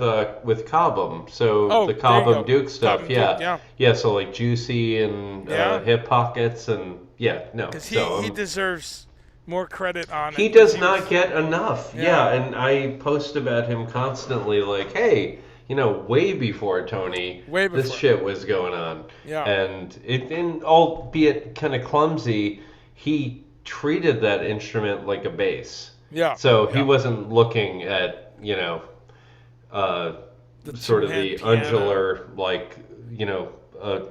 Cobham. So Oh, the there you Cobham go. Duke stuff. Cobham Yeah. Duke, yeah. Yeah. So like Juicy and Yeah. Hip Pockets and yeah. No. Because So he deserves more credit on it. he does 'cause not was- get enough. Yeah. Yeah, and I post about him constantly, like, hey, way before Tony, Way this before. shit was going on. Yeah. And and albeit kind of clumsy, he treated that instrument like a bass. Yeah. So he yeah. wasn't looking at, uh, The sort of two-hand the piano. ungular, like,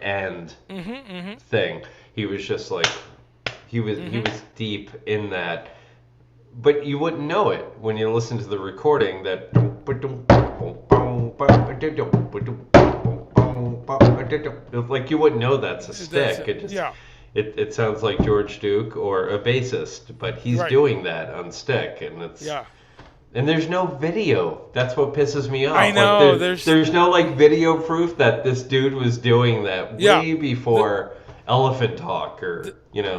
and thing. He was just like, he was deep in that. But you wouldn't know it when you listen to the recording that like you wouldn't know that's a stick. It just yeah. it sounds like George Duke or a bassist, but he's Right. doing that on stick, and it's Yeah. and there's no video. That's what pisses me off. I Like, know, there's no like video proof that this dude was doing that Yeah. way before Elephant Talk or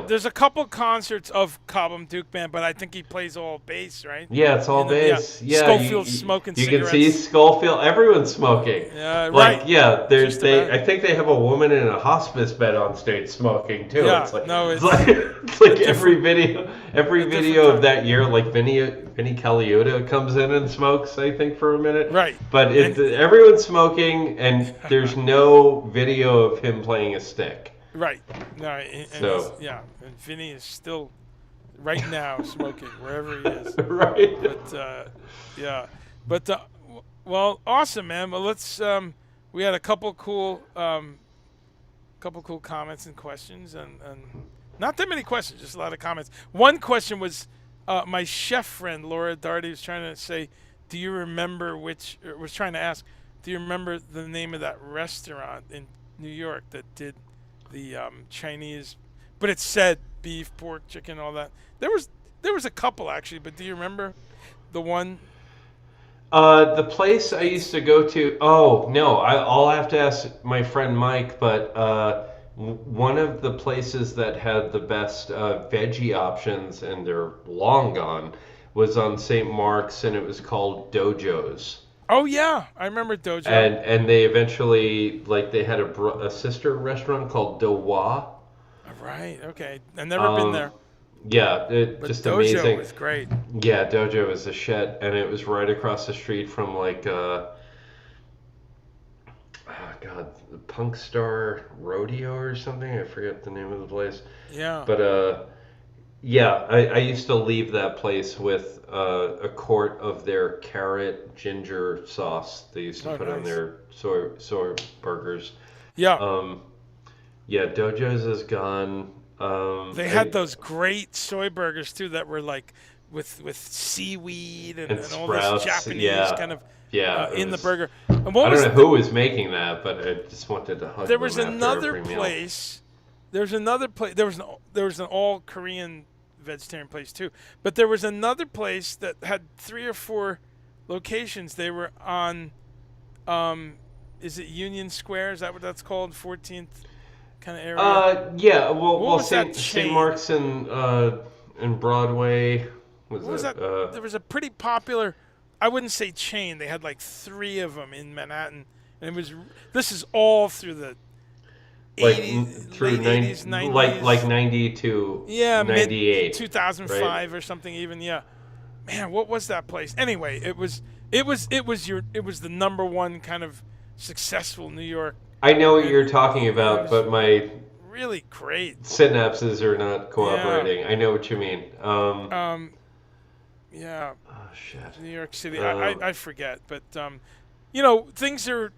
There's a couple concerts of Cobham Duke Band, but I think he plays all bass, right? Yeah, it's all Yeah. bass. Yeah, Schofield's smoking You cigarettes. can see Schofield. Everyone's smoking. Yeah, Like, right. yeah, there's Just they. about. I think they have a woman in a hospice bed on stage smoking too. Yeah, It's like, no, it's it's like, it's like every different video of time. that year, like Vinny Colaiuta comes in and smokes. I think for a minute. Right. But everyone's smoking, and there's no video of him playing a stick. Right. No, and So- yeah, and Vinny is still right now smoking wherever he is. Right. But yeah, but well, awesome, man. Well, let's we had a couple cool comments and questions, and not that many questions, just a lot of comments. One question was my chef friend Laura Darty was trying to say, do you remember was trying to ask, do you remember the name of that restaurant in New York that did the Chinese, but it said beef, pork, chicken, all that. There was a couple actually, but do you remember the one? The place I used to go to. Oh no, I'll have to ask my friend Mike. But one of the places that had the best veggie options, and they're long gone, was on St. Mark's, and it was called Dojo's. Oh yeah, I remember Dojo. And they eventually they had a sister restaurant called Dowa. Right. Okay. I've never been there. Yeah, But just Dojo amazing. was great. Yeah, Dojo was a shit, and it was right across the street from Punk Star Rodeo or something. I forget the name of the place. Yeah. But yeah, I used to leave that place with a quart of their carrot ginger sauce they used to Oh, put on nice. their soy burgers. Yeah. Yeah, Dojo's is gone. They had those great soy burgers too that were like with seaweed and all sprouts, this Japanese yeah. kind of Yeah, it in the was- burger. And what I was don't know who was making that, but I just wanted to hug there them was after another every meal. place. There's another place. There was an all Korean vegetarian place too. But there was another place that had 3 or 4 locations. They were on, is it Union Square? Is that what that's called? 14th kind of area. Yeah. Well, was that St. chain? Mark's and Broadway. What was that? There was a pretty popular, I wouldn't say chain. They had like 3 of them in Manhattan, and it was. This is all through the. like 80s, through late 90, 80s, 90s. like 90 to Yeah, 98. mid 2005 or something even. Yeah, man, what was that place? Anyway, it was the number one kind of successful New York. I know what you're talking about, was- but my Really great. synapses are not cooperating. I know what you mean. Yeah, Oh shit. New York City. Um, I forget, but things are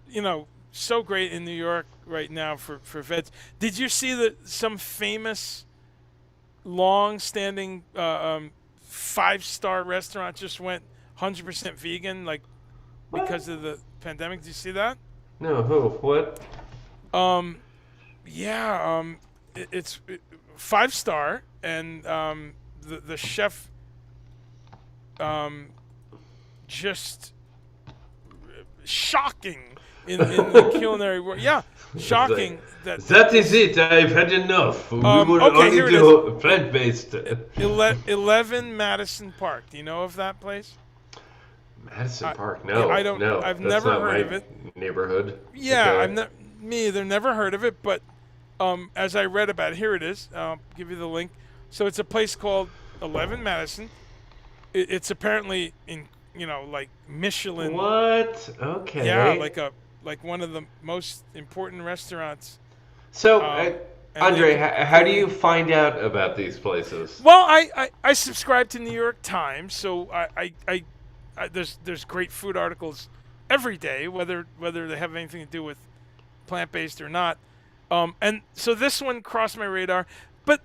so great in New York right now for veg. Did you see that some famous long-standing 5-star restaurant just went 100% vegan, like what? because of the pandemic? Did you see that? No, who? What? Um, yeah, it's 5-star, and the chef um, just shocking in the culinary world. Yeah, It's like, shocking that that is this. it. I've had enough. We will Okay, only here it is. do plant-based. 11 Madison Park. Do you know of that place? Madison I, Park? yeah, I No, don't. no, I've that's never not heard my of it. neighborhood. Yeah, Okay. I've me either. Never heard of it, but as I read about it, here it is. I'll give you the link. So it's a place called 11 Madison. It's apparently in like Michelin. What? Yeah, Okay. like one of the most important restaurants. So, Um, and they Andre, how do clearly. you find out about these places? Well, I subscribe to New York Times, so there's great food articles every day, whether they have anything to do with plant based or not. And so this one crossed my radar, but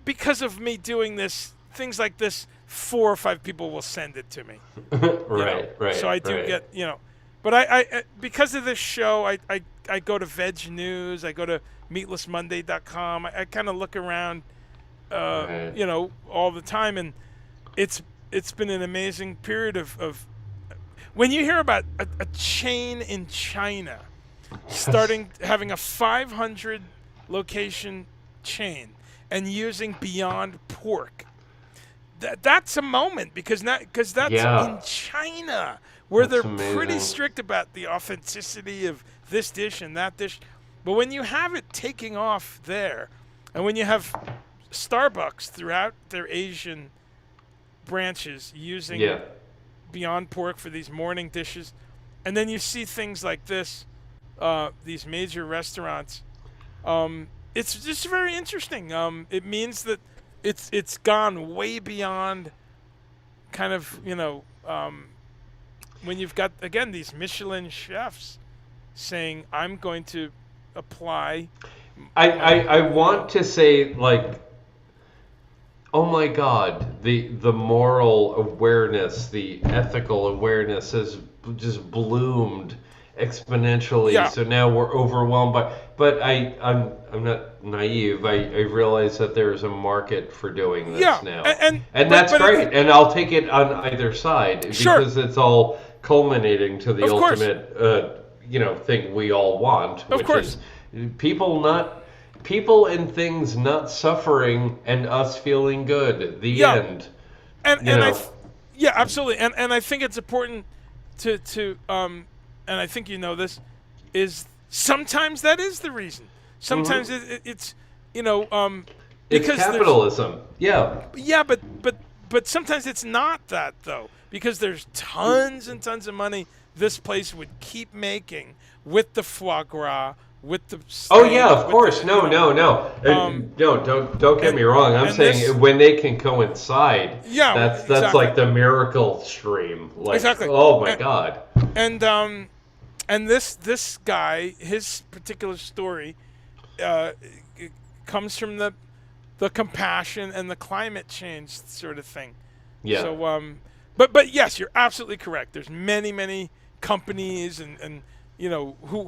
because of me doing this, things like this, 4 or 5 people will send it to me. Right, So right, I do right. get but because of this show, I go to Veg News, I go to meatlessmonday.com. I kind of look around, Right. all the time, and it's been an amazing period of when you hear about a chain in China starting having a 500 location chain and using Beyond Pork. That's a moment because that's Yeah, in China where that's they're pretty amazing. strict about the authenticity of this dish and that dish. But when you have it taking off there, and when you have Starbucks throughout their Asian branches using Yeah. Beyond Pork for these morning dishes, and then you see things like this, these major restaurants. It's just very interesting. It means that it's gone way beyond kind of when you've got again these Michelin chefs saying I'm going to apply I you know want to say like, oh my God, the moral awareness, the ethical awareness has just bloomed exponentially. yeah So now we're overwhelmed by. But I'm not naive. I realize that there's a market for doing yeah this now, and and but that's but it's great. And I'll take it on either side sure because it's all culminating to the of course ultimate, thing we all want, of which is course people not people and things not suffering and us feeling good. The yeah end. and You and I know. th- yeah absolutely and I think it's important to and I think you know this is sometimes that is the reason sometimes it's It's because there's capitalism. Yeah. yeah but sometimes it's not that though because there's tons and tons of money this place would keep making with the foie gras with the Oh yeah, steak of with course. the No, no, no. um No, don't get and me wrong. I'm and this saying when they can coincide, yeah that's exactly like the miracle stream. Like, exactly oh my and, God. and this guy his particular story uh, it comes from the compassion and the climate change sort of thing. Yeah. So but yes, you're absolutely correct. There's many companies and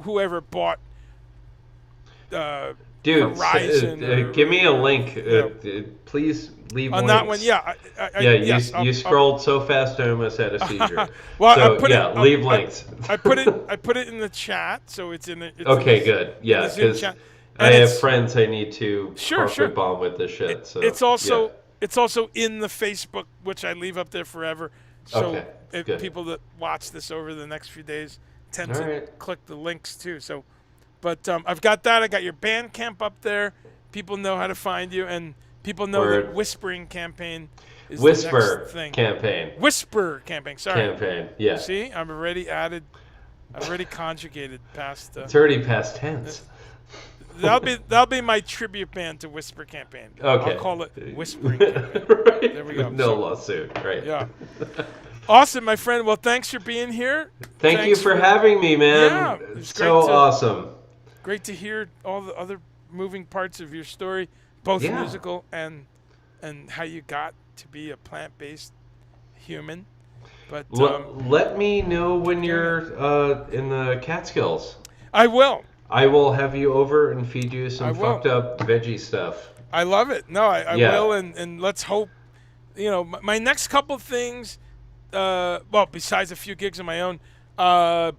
whoever bought uh, Dude, Horizon give me a or link. Please leave on that one. links. Yeah, Yeah, yes. you scrolled so fast I almost had a seizure. Well, I So put it. yeah, leave links. I put it. I put it in the chat, so it's in the. It's in Okay, the, good. in the Yeah, Zoom because chat, I and have it's friends I need to sure. carpet bomb with this shit. So It's yeah. also in the Facebook, which I leave up there forever. So Okay, if good. people that watch this over the next few days tend All to right. click the links too. So, but I've got that. I got your Bandcamp up there. People know how to find you, and people know that Word. Whispering Campaign is the Whisper next thing. campaign. Whisper Campaign. Sorry. Campaign. Yeah. See, I've already conjugated past. It's already past tense. that'll be my tribute band to Whisper Campaign. Okay. I'll call it Whispering Campaign. Right. There we go. No So- lawsuit. Right. Yeah. Awesome, my friend. Well, thanks for being here. Thank you Thanks for having me, man. Yeah, it was It's great so to- awesome. Great to hear all the other moving parts of your story, both Yeah. musical and how you got to be a plant-based human. But Let me know when you're in the Catskills. I will. I will have you over and feed you I some will. fucked up veggie stuff. I love it. No, I Yeah. will, and let's hope. My next couple things. Well, besides a few gigs of my own,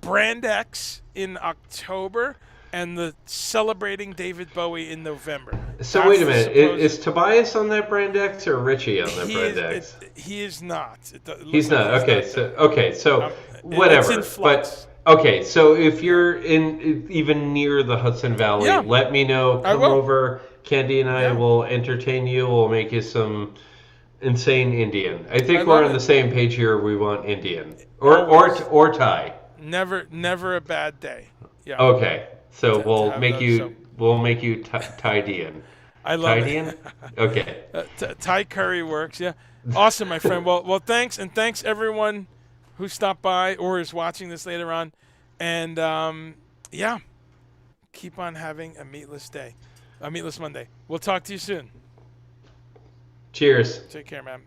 Brand X in October, and the Celebrating David Bowie in November. So That's wait a the minute. supposed- Is Tobias on that Brand X or Richie on that Brand X? He is not. He's not. Okay. So whatever. It's in flux. But okay. So if you're in even near the Hudson Valley, Yeah. let me know. I Come will. over. Candy and I Yeah. will entertain you. We'll make you some insane Indian. I think I we're love on it. the same page here. We want Indian or Always. or Thai. Never a bad day. Yeah. Okay. So To we'll have make those, you so- we'll make you Thaidian. I love Thaidian? it. Okay. Thai curry works. Yeah. Awesome, my friend. Well, thanks, and thanks everyone who stopped by or is watching this later on, and yeah, keep on having a meatless day, a meatless Monday. We'll talk to you soon. Cheers. Take care, man.